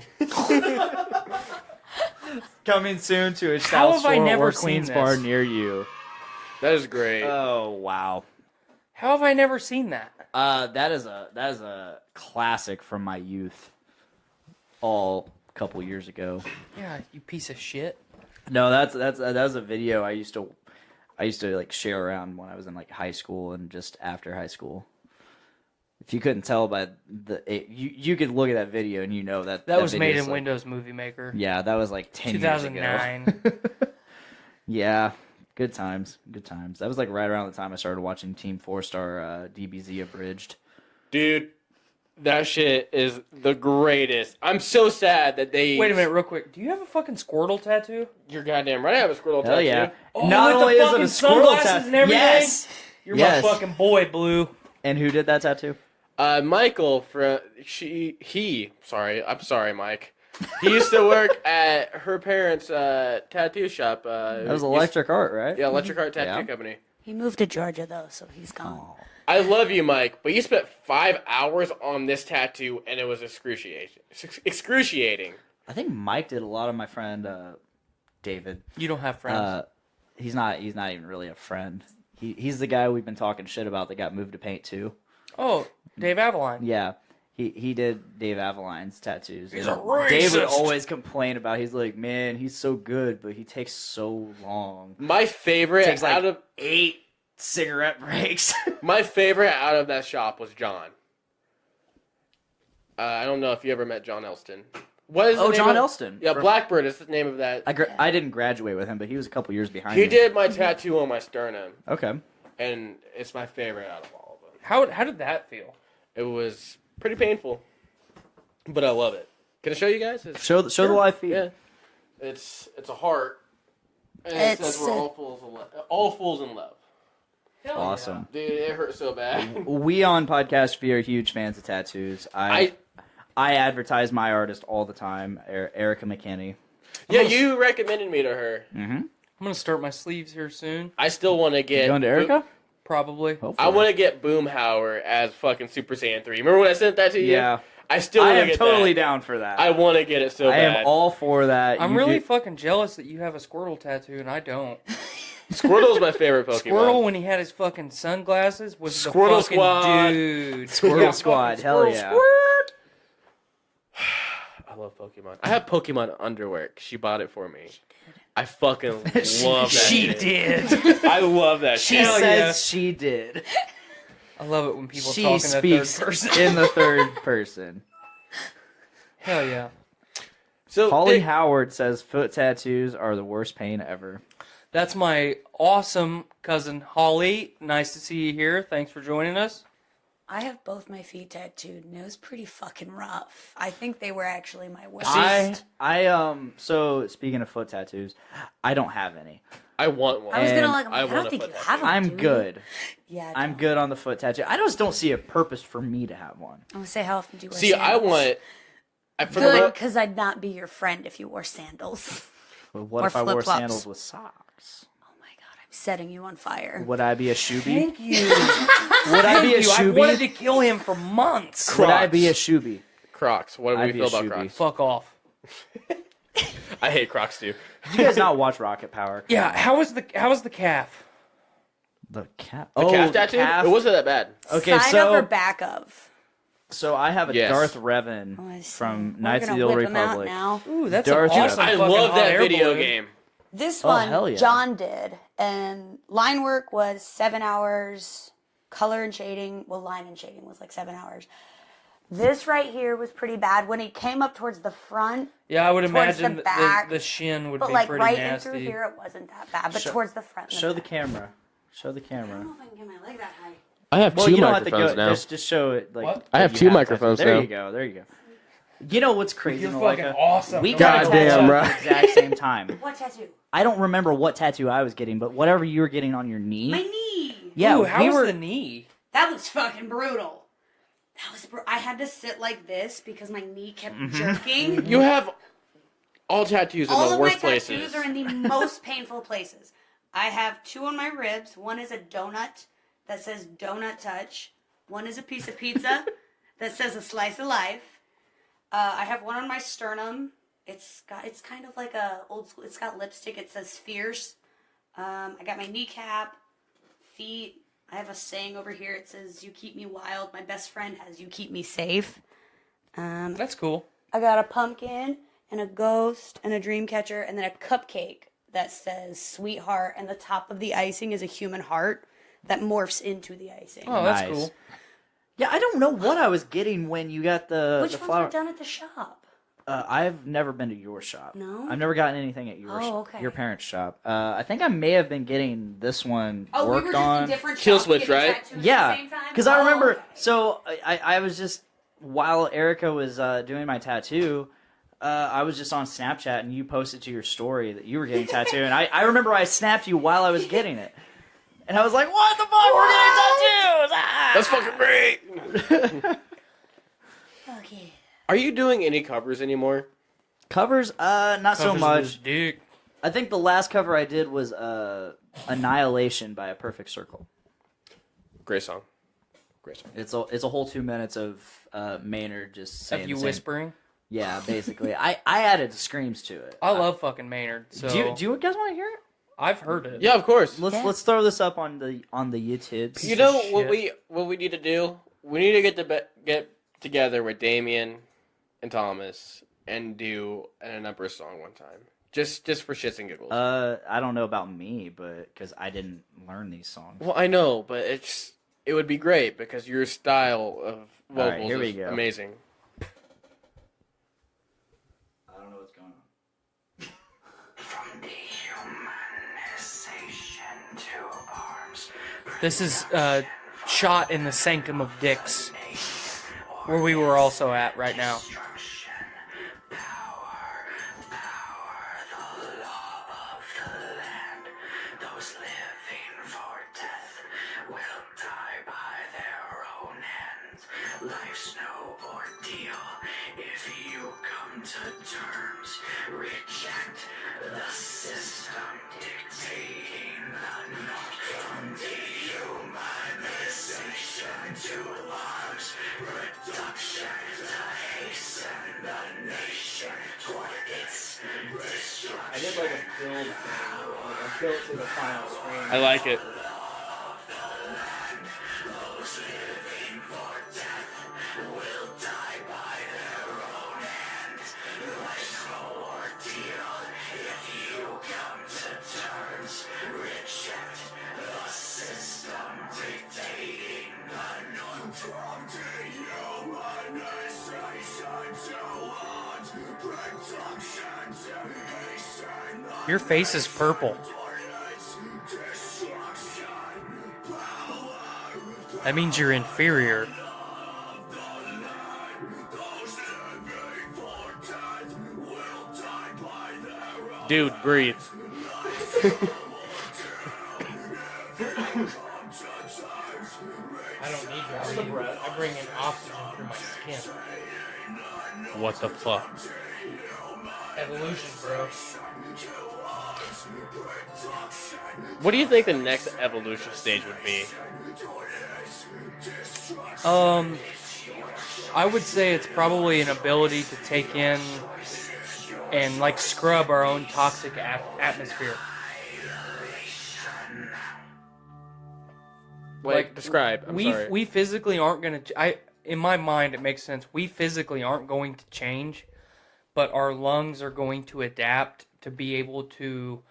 Coming soon to a How South have I Shore never or seen Queens this? bar near you. That is great. Oh wow. How have I never seen that? That is a classic from my youth. All a couple years ago. Yeah, you piece of shit. No, that was a video I used to like share around when I was in like high school and just after high school. If you couldn't tell by you could look at that video and you know that was made video's in like, Windows Movie Maker. Yeah, that was like 10 years ago. 2009. Yeah, good times, good times. That was like right around the time I started watching Team 4-Star DBZ Abridged. Dude, that shit is the greatest. I'm so sad that they... Wait a minute, real quick. Do you have a fucking Squirtle tattoo? You're goddamn right I have a Squirtle Hell tattoo. yeah! Oh, Not with only the is it fucking a Squirtle sunglasses tattoo, and everything? yes, You're yes. my fucking boy, Blue. And who did that tattoo? Michael, I'm sorry, Mike. He used to work at her parents' tattoo shop. That was Electric Art, right? Yeah, Electric Art Tattoo Yeah. Company. He moved to Georgia though, so he's gone. I love you, Mike, but you spent 5 hours on this tattoo, and it was excruciating. I think Mike did a lot of my friend David. You don't have friends. He's not even really a friend. He's the guy we've been talking shit about that got moved to Paint too. Oh, Dave Aveline. Yeah. He did Dave Aveline's tattoos. He's And a racist. Dave would always complain about. He's like, man, he's so good, but he takes so long. My favorite Takes like out of 8 cigarette breaks. my favorite out of that shop was John. I don't know if you ever met John Elston. What is the name John of- Elston. Yeah, Blackbird is the name of that. I didn't graduate with him, but he was a couple years behind He me. did my tattoo on my sternum, Okay. and it's my favorite out of all of them. How did that feel? It was pretty painful, but I love it. Can I show you guys? Show the live feed. Yeah, it's a heart, and it says we're all fools in love. Hell Awesome. Dude, it hurt so bad. We on Podcastrophe are huge fans of tattoos. I advertise my artist all the time, Erica McKinney. Yeah, you recommended me to her. Mm-hmm. I'm gonna start my sleeves here soon. I still want to get... You going to Erica? Probably. Hopefully. I want to get Boomhauer as fucking Super Saiyan 3. Remember when I sent that to you? Yeah. I still I want to am get totally that. down for that. I want to get it so I bad. am all for that. I'm You really do- fucking jealous that you have a Squirtle tattoo and I don't. Squirtle's my favorite Pokemon. Squirtle, when he had his fucking sunglasses, was Squirtle the fucking Squad. dude. Squirtle Yeah, Squad, fucking hell Squirtle yeah. Squirt. I love Pokemon. I have Pokemon underwear. She bought it for me. I fucking love that She shit. did. I love that She shit. Hell says yeah. she did. I love it when people She talk in the third speaks person. in the third person. Hell yeah. So Holly Dick, Howard says foot tattoos are the worst pain ever. That's my awesome cousin Holly. Nice to see you here. Thanks for joining us. I have both my feet tattooed, and it was pretty fucking rough. I think they were actually my worst. So speaking of foot tattoos, I don't have any. I want one. I was gonna and like, I want don't a think foot you tattoo. have them. I'm do you? good. Yeah, I'm good on the foot tattoo. I just don't see a purpose for me to have one. I'm gonna say, how often do you wear See, sandals? I want... Good, because I'd not be your friend if you wore sandals. But what Or if I wore flip-flops. sandals with socks? Oh my god, I'm setting you on fire. Would I be a shoebie? Thank you. Would I be a I've wanted to shoebie? kill him for months. Would I be a shoebie? Crocs. What do I'd we be feel a about shoebie. Crocs? Fuck off. I hate Crocs too. Did you guys not watch Rocket Power? Yeah, how was the calf? The calf. The calf tattoo? It wasn't that bad. Okay, Side so of or back of? so I have a Yes. Darth Revan Oh, I see. from We're Knights of gonna the Old whip 'em out Republic. now. Ooh, that's Darth an awesome I fucking love hot that air video balloon. game. This Oh, one, hell yeah. John did, and line work was 7 hours. Color and shading, well, line and shading was like 7 hours. This right here was pretty bad. When he came up towards the front, Yeah, I would towards imagine the back, the shin would but be like pretty right nasty. in through here, it wasn't that bad. But towards the front. and Show the back. camera. Show the I don't camera. know if I can get my leg that high. I have Well, two you don't have to microphones go. now. Just show it. Like What? I have you two to. microphones There now. you go. There you go. You know what's crazy? You're Mylika? fucking awesome. We No got a matter tattoo Goddamn at the exact same time. What tattoo? I don't remember what tattoo I was getting, but whatever you were getting on your knee. My knee. Yeah, Ooh, how we was were. the knee? That was fucking brutal. I had to sit like this because my knee kept jerking. You have all tattoos in All the of my worst tattoos places. are in the most painful places. I have 2 on my ribs. One is a donut that says "Donut Touch." One is a piece of pizza that says "A Slice of Life." I have one on my sternum. It's kind of like a old school. It's got lipstick. It says "Fierce." I got my kneecap, feet. I have a saying over here. It says, "You keep me wild. My best friend has you keep me safe." That's cool. I got a pumpkin and a ghost and a dream catcher and then a cupcake that says "Sweetheart," and the top of the icing is a human heart that morphs into the icing. Oh, that's Nice. cool. Yeah, I don't know what I was getting when you got the Which the ones flower. were done at the shop? I've never been to your shop. No? I've never gotten anything at your Oh, shop, okay. your parents' shop. I think I may have been getting this one Oh, we worked were just on. in different Kill shops switch, getting right? tattoos at Yeah, the same time? because I Oh, remember. okay. So I was just while Erica was doing my tattoo, I was just on Snapchat and you posted to your story that you were getting tattooed, and I remember I snapped you while I was getting it, and I was like, "What the fuck? We're getting tattoos!" Ah! That's fucking great. Okay. Are you doing any covers anymore? Covers, not so Covers much. his dick. I think the last cover I did was "Annihilation" by A Perfect Circle. Great song. Great song. It's a whole 2 minutes of Maynard just saying Of you the same- whispering. Yeah, basically. I added screams to it. I love fucking Maynard. So Do you guys want to hear it? I've heard it. Yeah, of course. Let's throw this up on the YouTubes. You know of what shit. we need to do? We need to get together with Damien and Thomas and do an Emperor song one time, just for shits and giggles. I don't know about me, but because I didn't learn these songs. Well, I know, but it would be great because your style of vocals Alright, here we is go. amazing. I don't know what's going on. From dehumanization to arms. This is shot in the Sanctum of Dicks, where we were also at right now. Destruction, power, the law of the land. Those living for death will die by their own hands. Life's no ordeal if you come to terms. Reject the system dictating the norm. From dehumanization to arms production to hasten the nation toward its destruction. I did like a build to the final screen. I like it. Those living for death will die by their own hands. Life's no ordeal if you come to terms. Reject the system dictating the norm. From dehumanization to arms, production to hasten the Your face is purple. That means you're inferior. Dude, breathe. I don't need your breath. I bring in oxygen through my skin. What the fuck? Evolution, bro. What do you think the next evolution stage would be? I would say it's probably an ability to take in and like scrub our own toxic atmosphere. Wait, Like, describe. I'm sorry. We physically aren't going to. In my mind, it makes sense. We physically aren't going to change, but our lungs are going to adapt to be able to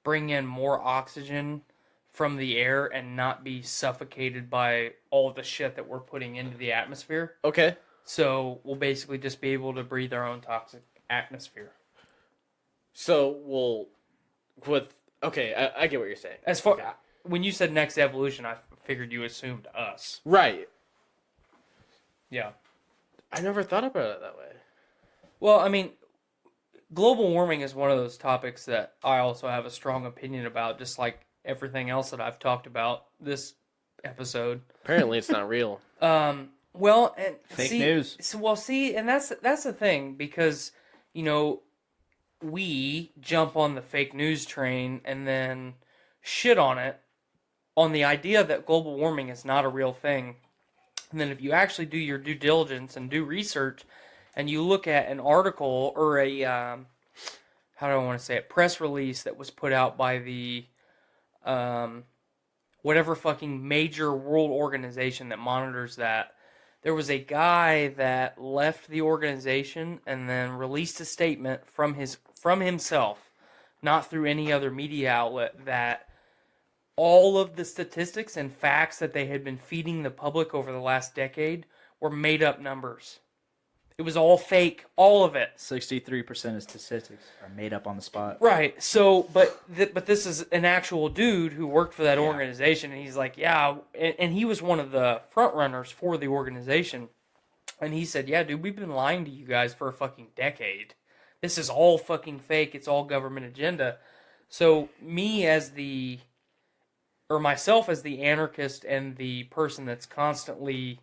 bring in more oxygen from the air and not be suffocated by all the shit that we're putting into the atmosphere. Okay. So we'll basically just be able to breathe our own toxic atmosphere. So I get what you're saying. As far when you said next evolution, I figured you assumed us. Right. Yeah. I never thought about it that way. Well, I mean, global warming is one of those topics that I also have a strong opinion about, just like everything else that I've talked about this episode. Apparently, it's not real. Well, and Fake see, news. And that's the thing, because we jump on the fake news train and then shit on it, on the idea that global warming is not a real thing. And then if you actually do your due diligence and do research, and you look at an article or a how do I want to say it, press release that was put out by the whatever fucking major world organization that monitors that, there was a guy that left the organization and then released a statement from himself, not through any other media outlet, that all of the statistics and facts that they had been feeding the public over the last decade were made up numbers. It was all fake, all of it. 63% of statistics are made up on the spot. Right. So, but this is an actual dude who worked for that organization, and he's like, yeah, and he was one of the front runners for the organization, and he said, yeah, dude, we've been lying to you guys for a fucking decade. This is all fucking fake. It's all government agenda. So, myself as the anarchist and the person that's constantly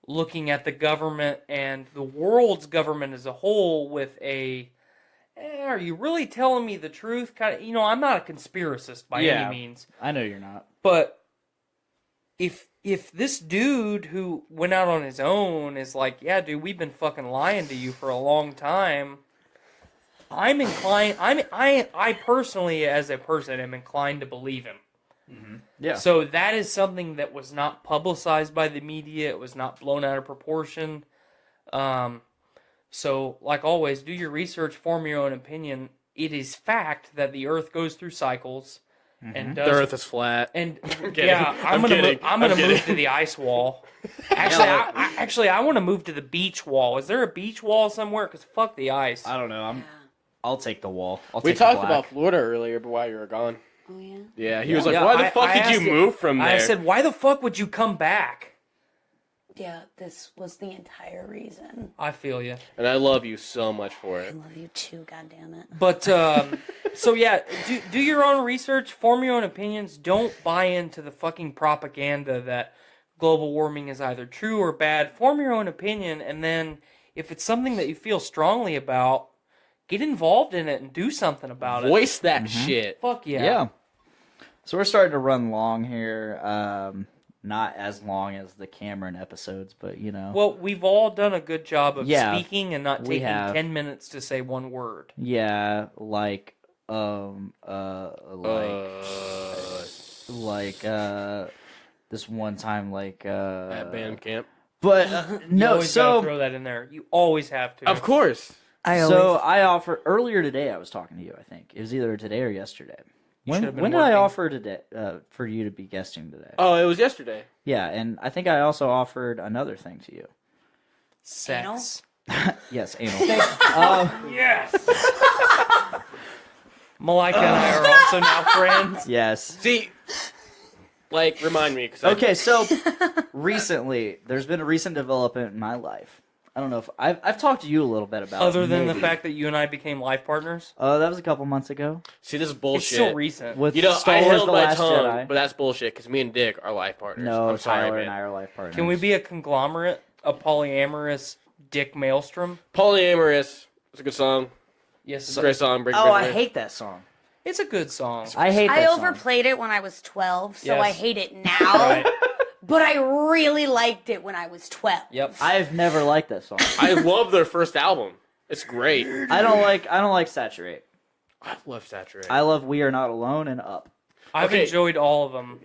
looking at the government and the world's government as a whole with are you really telling me the truth? Kind of, I'm not a conspiracist by any means. I know you're not. But if this dude who went out on his own is like, yeah, dude, we've been fucking lying to you for a long time, I'm inclined. I personally, as a person, am inclined to believe him. Mm-hmm. Yeah. So that is something that was not publicized by the media. It was not blown out of proportion. So, like always, do your research, form your own opinion. It is fact that the Earth goes through cycles, and does, The Earth is flat. And I'm gonna move to the ice wall. Actually, I want to move to the beach wall. Is there a beach wall somewhere? Because fuck the ice. I don't know. I'll take the wall. We talked about Florida earlier, but while you were gone. Oh, yeah? Yeah, he was like, why the fuck did you move from there? I said, why the fuck would you come back? Yeah, this was the entire reason. I feel you. And I love you so much for I it. love you too, goddammit. But, so yeah, do your own research, form your own opinions. Don't buy into the fucking propaganda that global warming is either true or bad. Form your own opinion, and then if it's something that you feel strongly about, get involved in it and do something about it. Voice that shit. Fuck yeah. Yeah. So we're starting to run long here. Not as long as the Cameron episodes, but Well, we've all done a good job of Yeah, speaking and not we taking have. 10 minutes to say one word. Yeah, like this one time, At band camp. But You no, always gotta so throw that in there. You always have to. Of course. I offered earlier today. I was talking to you. I think it was either today or yesterday. You should have When been did I working. offer today for you to be guesting today? Oh, it was yesterday. Yeah, and I think I also offered another thing to you. Sex. Yes, anal. Yes. Mylika and I are also now friends. Yes. See, remind me. Okay, so recently, there's been a recent development in my life. I don't know if I've talked to you a little bit about. Other than the maybe. fact that you and I became life partners. That was a couple months ago. See, this is bullshit. It's still recent. With I Star Wars: held The my Last tongue, Jedi. but that's bullshit because me and Dick are life partners. No, I'm sorry, Tyler man. and I are life partners. Can we be a conglomerate, a polyamorous Dick Maelstrom? Polyamorous. It's a good song. Yes, It's a great song. Break, Oh, break, I break. hate that song. it's a good song. I hate that I song. overplayed it when I was 12, so Yes. I hate it now. Right. But I really liked it when I was 12. Yep. I've never liked that song. I love their first album. It's great. I don't like Saturate. I love Saturate. I love We Are Not Alone and Up. I've Okay. enjoyed all of them.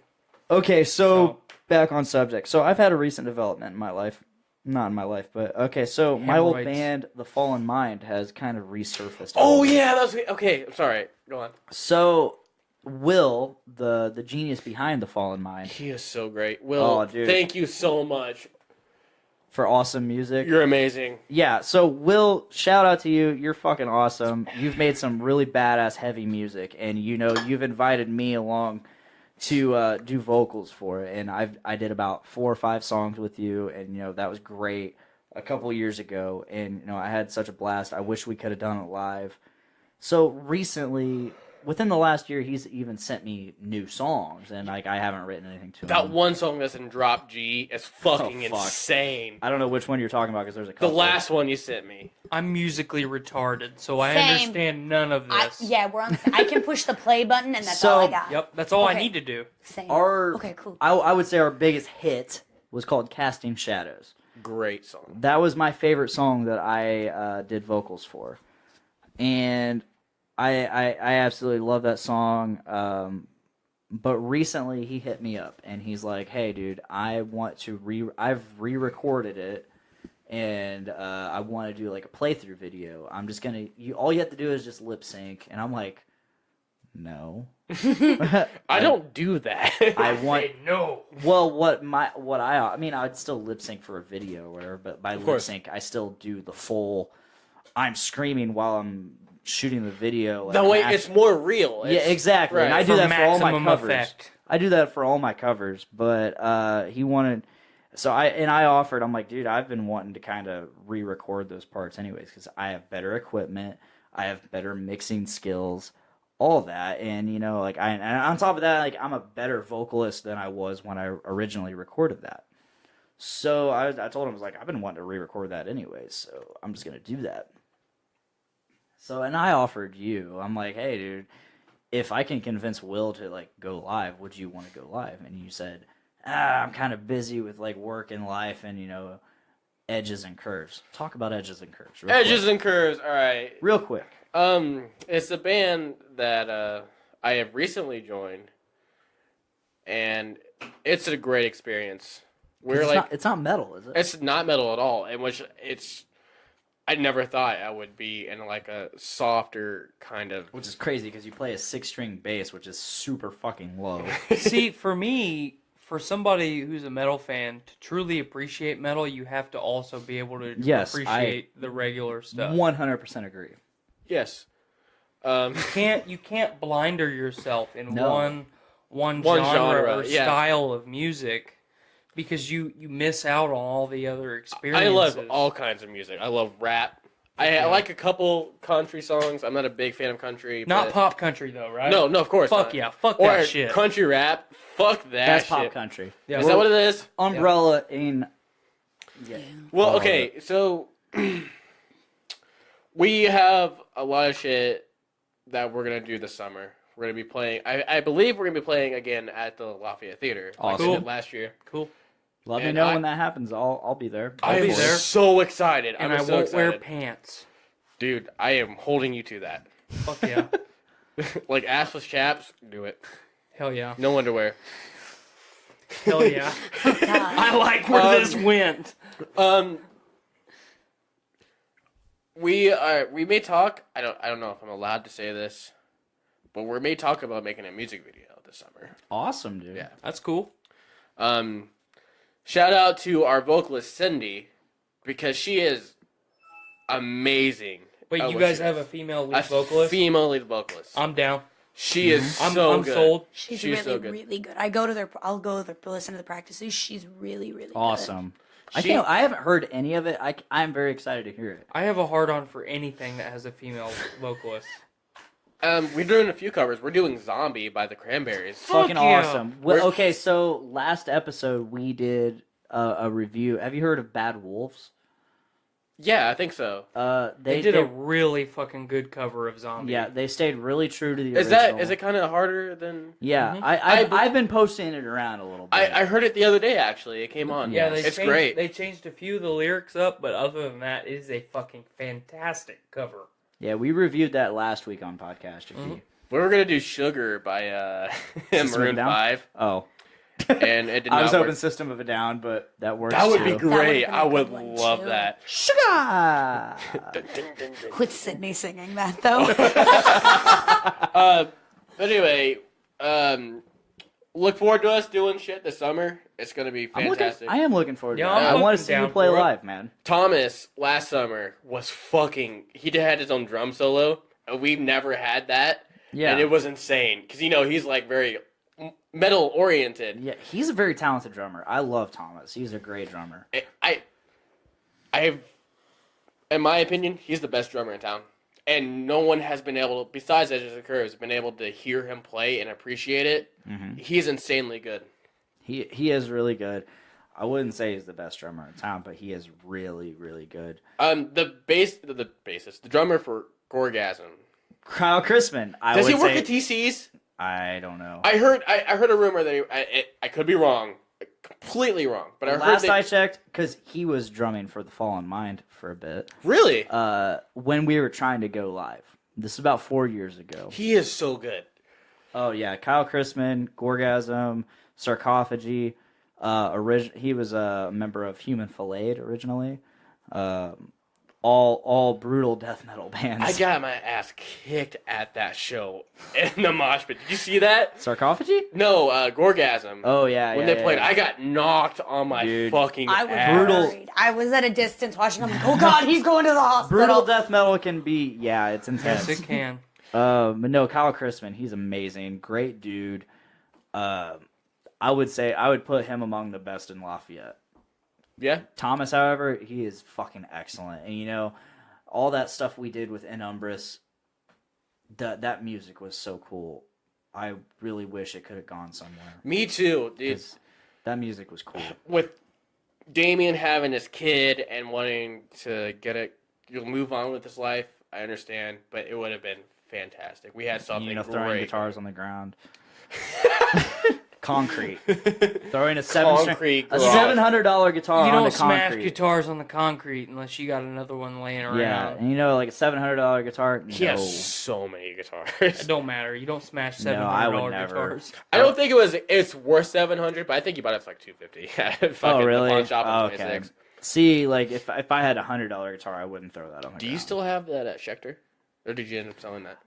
Okay, so back on subject. So I've had a recent development in my life. Not in my life, but okay, so my old Hemorrhoids. band, The Fallen Mind, has kind of resurfaced. a Oh little bit. yeah, that was okay. I'm sorry. Go on. So Will, the genius behind The Fallen Mind, He is so great. Will, Oh, dude. thank you so much. for awesome music. You're amazing. Yeah, so Will, shout out to you. You're fucking awesome. You've made some really badass heavy music, and you've invited me along to do vocals for it, and I did about 4 or 5 songs with you, and that was great a couple years ago, and I had such a blast. I wish we could have done it live. So recently, within the last year, he's even sent me new songs, and I haven't written anything to him. That one song that's in Drop G is fucking fuck. insane. I don't know which one you're talking about because there's a couple. The last one you sent me. I'm musically retarded, so I Same. understand none of this. We're on. I can push the play button, and that's So- all I got. Yep, that's all I Okay. need to do. Same. Okay, cool. I would say our biggest hit was called Casting Shadows. Great song. That was my favorite song that I did vocals for. And I absolutely love that song. But recently he hit me up and he's like, "Hey, dude, I've re-recorded it, and I want to do like a playthrough video. I'm just gonna all you have to do is just lip sync." And I'm like, "No, I don't do that. I want no." Well, I mean, I'd still lip sync for a video or whatever, but by lip sync, I still do the full. I'm screaming while I'm shooting the video. That way, it's more real. Yeah, exactly. Right. And I do that for all my maximum covers. effect. I do that for all my covers, but he wanted. So I offered. I'm like, dude, I've been wanting to kind of re-record those parts anyways because I have better equipment, I have better mixing skills, all that, and and on top of that, like I'm a better vocalist than I was when I originally recorded that. So I told him, I was like, I've been wanting to re-record that anyways, so I'm just gonna do that. So and I offered you. I'm like, hey, dude, if I can convince Will to like go live, would you want to go live? And you said, I'm kind of busy with like work and life and edges and curves. Talk about edges and curves. Edges and curves. All right. Real quick. It's a band that I have recently joined, and it's a great experience. It's not metal, is it? It's not metal at all. In which I never thought I would be in like a softer kind of. Which is crazy because you play a 6-string bass, which is super fucking low. See, for me, for somebody who's a metal fan, to truly appreciate metal, you have to also be able to appreciate the regular stuff. 100% agree. Yes. You can't blinder yourself in No. one One genre genre, or yeah. style of music because you miss out on all the other experiences. I love all kinds of music. I love rap. I like a couple country songs. I'm not a big fan of country. Not but... pop country though, right? No, of course Fuck not. yeah, fuck or that shit. Country rap. Fuck that That's shit. pop country. Yeah. Is that what it is? Umbrella in. Yeah. Well, okay, so we have a lot of shit that we're gonna do this summer. We're gonna be playing. I believe we're gonna be playing again at the Lafayette Theater. Like we Awesome. did last year. Cool. Let me And know when that happens. I'll be there. I'm be there. so excited. And I'm I so won't excited. wear pants. Dude, I am holding you to that. Fuck yeah. Like assless chaps, do it. Hell yeah. No underwear. Hell yeah. I like where this went. We may talk. I don't know if I'm allowed to say this, but we may talk about making a music video this summer. Awesome, dude. Yeah. That's cool. Shout out to our vocalist Cindy because she is amazing. Wait, at you what guys she have does. a female lead vocalist? Female lead vocalist. I'm down. She is I'm so good. sold. She's She's really, so good. really good. I'll go there, listen to the practices. She's really, really Awesome. She- I haven't heard any of it. I'm very excited to hear it. I have a hard on for anything that has a female vocalist. We're doing a few covers. We're doing "Zombie" by the Cranberries. Fucking yeah. awesome. Well, okay, so last episode we did a review. Have you heard of Bad Wolves? Yeah, I think so. They did a really fucking good cover of Zombie. Yeah, they stayed really true to the Is original. it kind of harder than? Yeah, Mhm. I've been posting it around a little bit. I heard it the other day. Actually, it came on. Yeah, it's changed, great. They changed a few of the lyrics up, but other than that, it is a fucking fantastic cover. Yeah, we reviewed that last week on Podcastrophe. Mm-hmm. We were gonna do "Sugar" by System of a Maroon Down? 5, Oh, and it did I not was work. hoping System of a Down, but that works That would too. be great. been a I good would one, love too. that. Sugar! With Sydney singing that though. But anyway, look forward to us doing shit this summer. It's going to be I fantastic. am looking forward to Yeah, that. I I'm want looking to see you down play for it. live, man. Thomas last summer was fucking. He had his own drum solo. And we've never had that. Yeah. And it was insane because he's like very metal oriented. Yeah, he's a very talented drummer. I love Thomas. He's a great drummer. I've, in my opinion, he's the best drummer in town. And no one has been able to, besides Edges of Curves, been able to hear him play and appreciate it. Mm-hmm. He's insanely good. He is really good. I wouldn't say he's the best drummer in town, but he is really, really good. The drummer for Gorgasm. Kyle Crispin. Does he work at TC's? I don't know. I heard a rumor that I could be wrong, completely wrong, but I heard Last I checked, because he was drumming for the Fallen Mind for a bit. Really? When we were trying to go live. This is about 4 years ago. He is so good. Oh yeah, Kyle Crispin, Gorgasm, Sarcophagy. He was a member of Human Filleted originally. All brutal death metal bands. I got my ass kicked at that show in the mosh pit. Did you see that? Sarcophagy? No, Gorgasm. Oh yeah, when they played, I got knocked on my fucking I was ass. worried. I was at a distance watching. I'm like, oh god, he's going to the hospital. Brutal death metal can be, it's intense. Yes, it can. But no, Kyle Crispin, he's amazing, great dude. I would say I would put him among the best in Lafayette. Yeah. Thomas, however, he is fucking excellent, and all that stuff we did with In Umbris, that music was so cool. I really wish it could have gone somewhere. Me too, dude. That music was cool. With Damien having his kid and wanting to move on with his life, I understand, but it would have been fantastic. We had something throwing great. guitars on the ground. Concrete. Throwing a $700 guitar You on don't the smash concrete. guitars on the concrete unless you got another one laying around. Yeah, and like a $700 guitar. He no. has so many guitars. It don't matter. You don't smash $700 I would never. guitars. I don't think it's worth $700, but I think he bought it for like $250. Oh really? The pawn shop on Okay. 26. See, like if I had a $100 guitar, I wouldn't throw that on the Do you ground. still have that at Schecter, or did you end up selling that?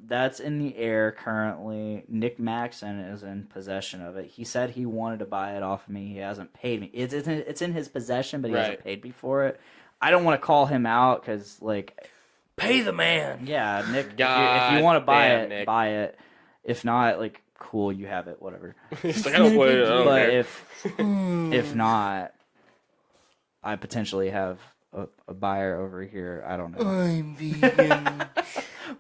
That's in the air currently. Nick Maxon is in possession of it. He said he wanted to buy it off of me. He hasn't paid me. It's in his possession, but he hasn't paid me for it. I don't want to call him out because, like, pay the man. Yeah, Nick. If you want to buy it, Nick. buy it. If not, like, cool, you have it. Whatever. It's like, I don't play it. I don't But care. if not, I potentially have a buyer over here. I don't know. I'm vegan.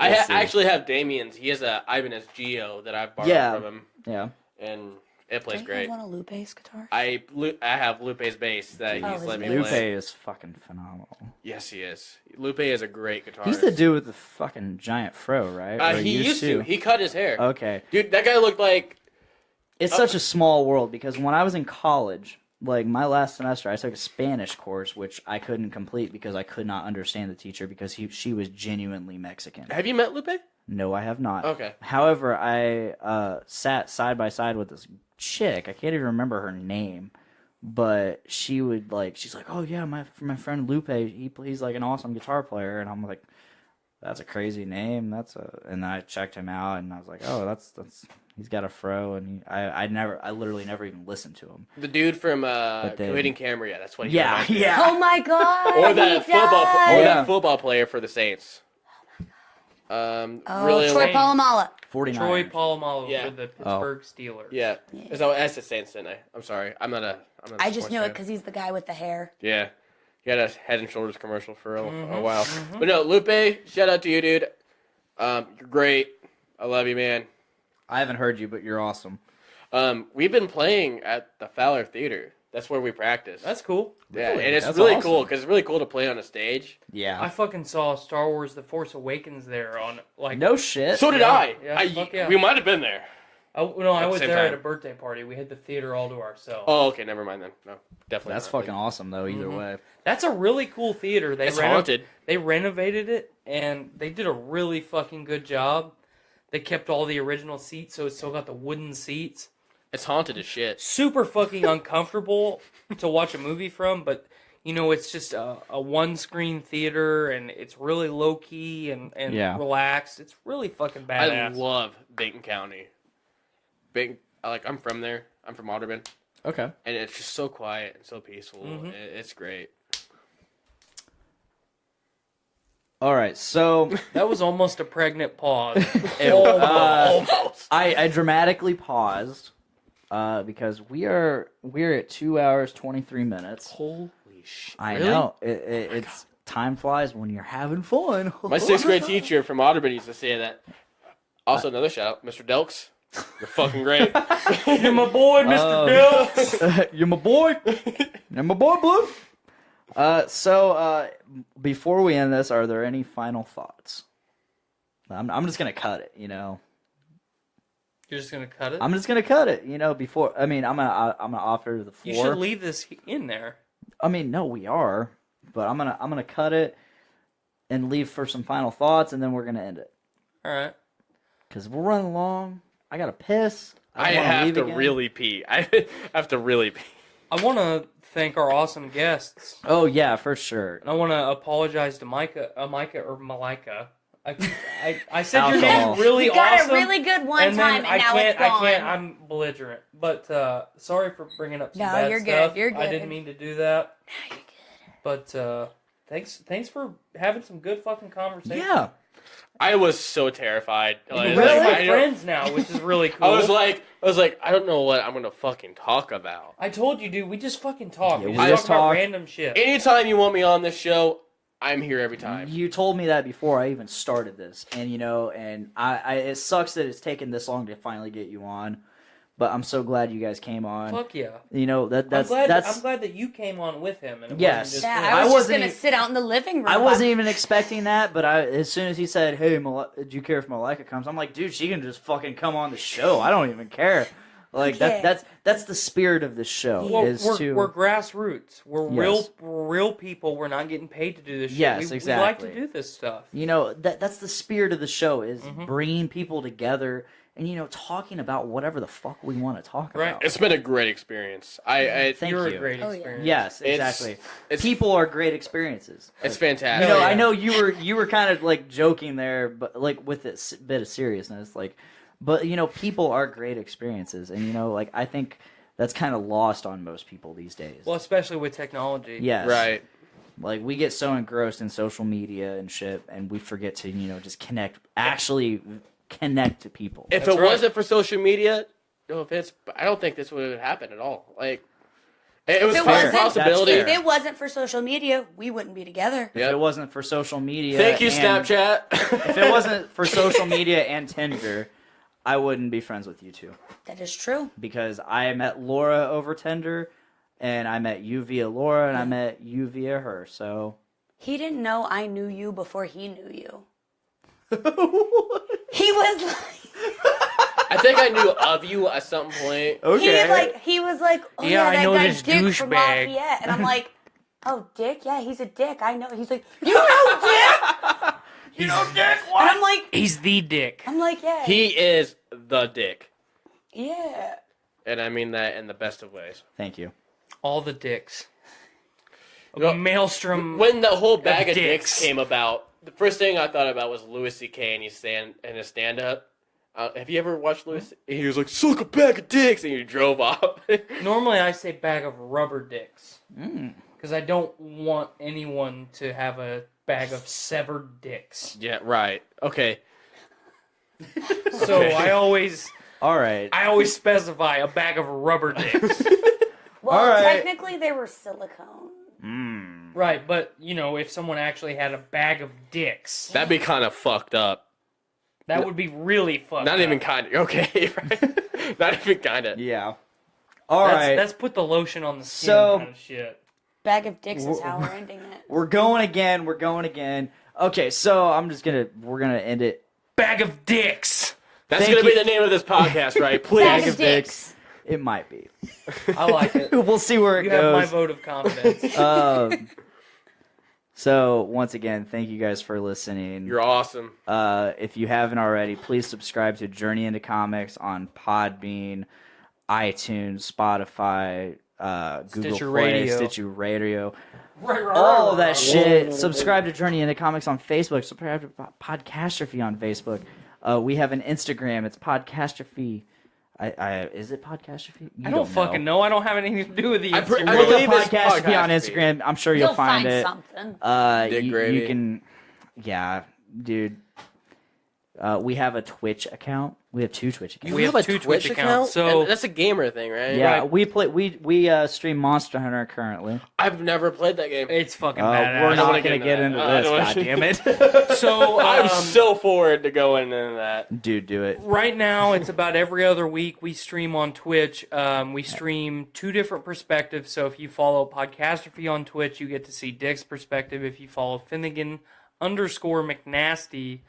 I actually have Damien's. He has a Ibanez Geo that I've borrowed from him. Yeah. And it plays Don't great. you have one of Lupe's guitar? I have Lupe's bass that he's let me Lupe play. is fucking phenomenal. Yes, he is. Lupe is a great guitarist. He's the dude with the fucking giant fro, right? Or He used to. He cut his hair. Okay. Dude, that guy looked like... It's such a small world because when I was in college, like my last semester, I took a Spanish course, which I couldn't complete because I could not understand the teacher because she was genuinely Mexican. Have you met Lupe? No, I have not. Okay. However, I sat side by side with this chick. I can't even remember her name, but she's like, oh yeah, my friend Lupe, he's like an awesome guitar player, and I'm like, that's a crazy name. And I checked him out, and I was like, oh, that's. He's got a fro, and I literally never even listened to him. The dude from Quitting Cambria, that's what he reminds me of. Oh my god! Or that that football player for the Saints. Really Troy Polamalu. 49ers. Troy Polamalu for the Oh. Pittsburgh Steelers. Yeah. That's the Saints, didn't I? I'm sorry. I'm not a I just sports knew it fan. because he's the guy with the hair. Yeah. He had a Head and Shoulders commercial for a while. But no, Lupe, shout out to you, dude. You're great. I love you, man. I haven't heard you, but you're awesome. We've been playing at the Fowler Theater. That's where we practice. That's cool. Yeah, and it's That's really awesome. cool because it's really cool to play on a stage. Yeah. I fucking saw Star Wars: The Force Awakens there on like. No shit. So did I. Yeah, fuck yeah. We might have been there. I At was the there same at time. a birthday party. We had the theater all to ourselves. Oh, okay, never mind then. No, definitely. That's not. fucking awesome, though, either way. That's a really cool theater. It's haunted. They renovated it, and they did a really fucking good job. They kept all the original seats, so it's still got the wooden seats. It's haunted as shit. Super fucking uncomfortable to watch a movie from, but it's just a one-screen theater, and it's really low-key and Yeah. relaxed. It's really fucking badass. I love Benton County. I'm from there. I'm from Audubon, Okay. and it's just so quiet and so peaceful. Mhm. It's great. All right, so That was almost a pregnant pause. I dramatically paused because we're at 2 hours 23 minutes. Holy shit! I know it's time flies when you're having fun. My 6th grade teacher from Audubon used to say that. Also, another shout out, Mr. Delks. You're fucking great. You're my boy, Mr. Dilks. You're my boy. You're my boy, Blue. So before we end this, are there any final thoughts? I'm just gonna cut it. You're just gonna cut it. I'm just gonna cut it. Before I'm gonna offer the floor. You should leave this in there. I mean, no, we are, but I'm gonna cut it and leave for some final thoughts, and then we're gonna end it. All right. Because we're running long. I gotta piss. I don't wanna have leave to again. really pee. I have to really pee. I want to thank our awesome guests. Oh yeah, for sure. And I want to apologize to Mylika or Mylika. I said your Alcohol. name really You got awesome. it really good one and time, then and now it's gone. I can't. I'm belligerent. But sorry for bringing up some No, bad you're stuff. good. You're I good. didn't mean to do that. No, you're good. But thanks for having some good fucking conversation. Yeah. I was so terrified. Like, We're I don't- friends now, which is really cool. I was like, I don't know what I'm gonna fucking talk about. I told you, dude. We just fucking talk. Yeah, we we just just talk about talk. random shit. Anytime you want me on this show, I'm here every time. You told me that before I even started this, and and I it sucks that it's taken this long to finally get you on, but I'm so glad you guys came on. Fuck yeah. That's I'm glad that you came on with him. And it Yes. wasn't just Yeah, him. I was just wasn't gonna sit out in the living room. I wasn't even expecting that, but as soon as he said, "Hey, do you care if Mylika comes?" I'm like, "Dude, she can just fucking come on the show. I don't even care." Like Okay. that's the spirit of this show. Well, is we're grassroots. We're Yes. real people. We're not getting paid to do this shit. Yes, We exactly. like to do this stuff. that's the spirit of the show is Mm-hmm. bringing people together and talking about whatever the fuck we want to talk Right. about. It's been a great experience. I Thank You're you. a great Oh, yeah. experience. Yes, It's- exactly. it's- People are great experiences. it's fantastic. yeah. I know you were kind of like joking there, but like with this bit of seriousness, but people are great experiences, and I think that's kind of lost on most people these days. Well, especially with technology. Yes, Right. Like we get so engrossed in social media and shit, and we forget to just actually connect to people. If That's it right. wasn't for social media, no offense, but I don't think this would have happened at all. Like, it was If it fair wasn't- possibility. That's If it wasn't for social media, we wouldn't be together. If it wasn't for social media, Thank you, and- Snapchat. If it wasn't for social media and Tinder, I wouldn't be friends with you two. That is true. Because I met Laura over Tinder, and I met you via Laura, and I met you via her. So He didn't know I knew you before he knew you. He was like, I think I knew of you at some point. he was like, oh Yeah, yeah, I that know guy this Dick from douchebag. Lafayette, and I'm like, oh, Dick, yeah, he's a dick. I know. He's like, you know Dick? You know, Dick, And what? I'm like, He's the dick. yeah, He is the dick. yeah. And I mean that in the best of ways. thank you. All the dicks. A No, maelstrom. When the whole bag of dicks. dicks came about, the first thing I thought about was Louis C.K. and his stand-up. Have you ever watched Louis? He was like, "Suck a bag of dicks," and he drove off. Normally, I say bag of rubber dicks. Because I don't want anyone to have a bag of severed dicks. Yeah, right. Okay. So I always All right. specify a bag of rubber dicks. Well, All right. technically they were silicone. Right, but, if someone actually had a bag of dicks, That'd be kind of fucked up. that would be really fucked Not up. even kind of. Okay, right? Not even kind of. Yeah. All right. That's put the lotion on the skin So- kind of shit. Bag of dicks is how we're ending it. We're going again. Okay, so we're gonna end it. Bag of dicks! That's Thank gonna be you. the name of this podcast, right? Please. Bag of dicks. It might be. I like it. We'll see where it You have my goes. vote of confidence. So once again, thank you guys for listening. You're awesome. If you haven't already, please subscribe to Journey into Comics on Podbean, iTunes, Spotify, Google Stitcher Play, Radio. Stitcher Radio, all of that shit. Subscribe to Journey into Comics on Facebook. Subscribe to Podcastrophe on Facebook. We have an Instagram. It's Podcastrophe. Is it Podcastrophe? I don't fucking know. I don't have anything to do with the I Instagram. Look believe up it's Podcastrophe on Podcastrophe. Instagram. I'm sure you'll find it. Something. Dick gravy. You can, yeah, dude. We have a Twitch account. We have 2 Twitch accounts. We have 2 Twitch accounts, so- And that's a gamer thing, right? Yeah, Right. we stream Monster Hunter currently. I've never played that game. It's fucking We're badass. not wanna gonna get get into into that. this. I God don't damn it, So I'm so forward to going into that. dude, do it. right now, it's about every other week we stream on Twitch. We stream 2 different perspectives. So if you follow Podcastrophe on Twitch, you get to see Dick's perspective. If you follow Finnegan_McNasty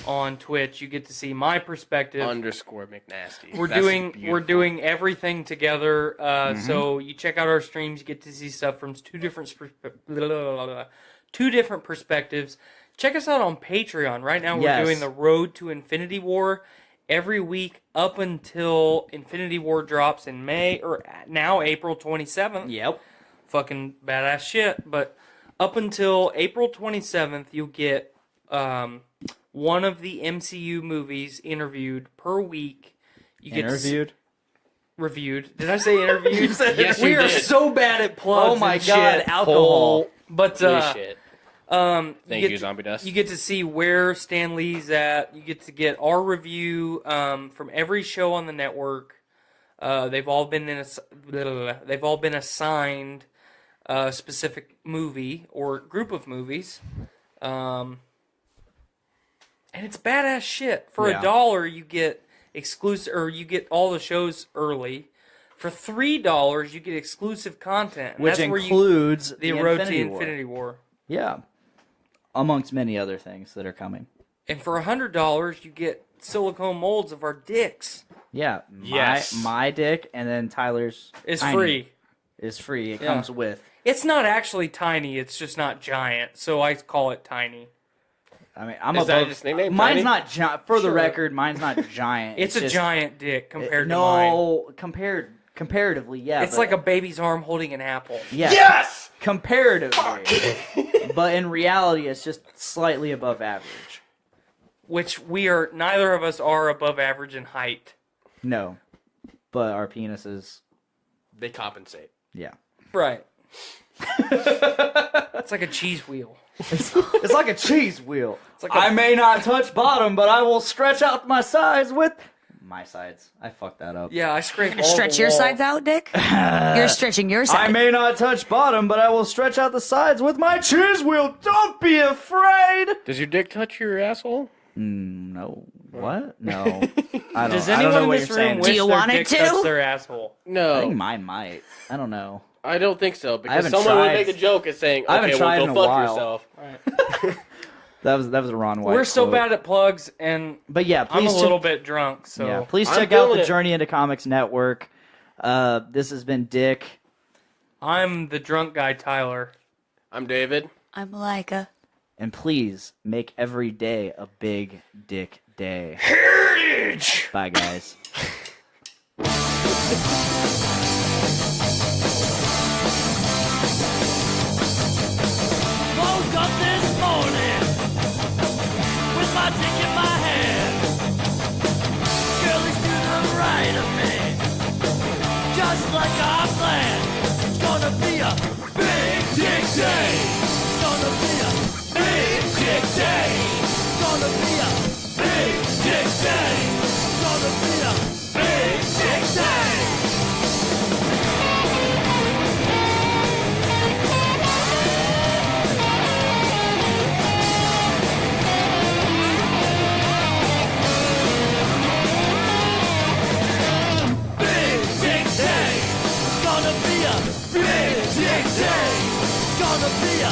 on Twitch, you get to see my perspective. _McNasty. We're doing everything together. So you check out our streams, you get to see stuff from 2 different perspectives. Check us out on Patreon. Right now we're doing the Road to Infinity War every week up until Infinity War drops in May, or now April 27th. Yep. Fucking badass shit. But up until April 27th, you'll get one of the MCU movies interviewed per week. You get reviewed. Did I say interviewed? Yes, we you are did. so bad at plugs. Oh my and God, shit. alcohol. But Shit. Thank Thank you, Zombie Dust. You get to see where Stan Lee's at. You get to get our review from every show on the network. They've all been assigned a specific movie or group of movies. And it's badass shit. For $1, you get exclusive, or you get all the shows early. For $3, you get exclusive content, and Which that's includes the Road to Infinity War. Yeah, amongst many other things that are coming. And for $100, you get silicone molds of our dicks. Yeah, Yes. my dick, and then Tyler's It's tiny free. Is free. It comes with. It's not actually tiny. It's just not giant, so I call it tiny. I mean, I'm Is that above. just nickname, mine's tiny? not giant. For the Sure. record, mine's not giant. It's a just, giant dick compared to mine. No, comparatively, yeah. It's but- like a baby's arm holding an apple. yeah, Yes! comparatively. But in reality, it's just slightly above average. Which neither of us are above average in height. No, but our penises, They compensate. yeah. Right. It's like a cheese wheel. It's like a cheese wheel. It's like I may not touch bottom, but I will stretch out my sides with my sides. I fucked that up. Yeah, I scrape all Stretch the your wall. sides out, Dick? You're stretching your I sides. may not touch bottom, but I will stretch out the sides with my cheese wheel. Don't be afraid. Does your dick touch your asshole? No. What? No. I don't. Does I don't anyone know in what this you're room saying. wish Do you their want it dick to? touched their asshole? I No. think mine might. I don't know. I don't think so, because haven't someone would tried. make a joke at saying, I haven't okay, tried well, in go a fuck while. yourself. That was a Ron White We're so quote. bad at plugs, and But yeah, I'm please a little bit drunk, so Yeah, please I'm check out feeling the it. Journey into Comics Network. This has been Dick. I'm the drunk guy, Tyler. I'm David. I'm Mylika. And please make every day a big dick day. Heritage! Bye, guys. Woke up this morning with my dick in my hand. Girl is to the right of me, just like our plan. It's gonna be a big dick day. It's gonna be a big dick day. It's gonna be a big dick day. It's gonna be a big dick day. Big dick day. It's gonna be a big dick day. It's gonna be a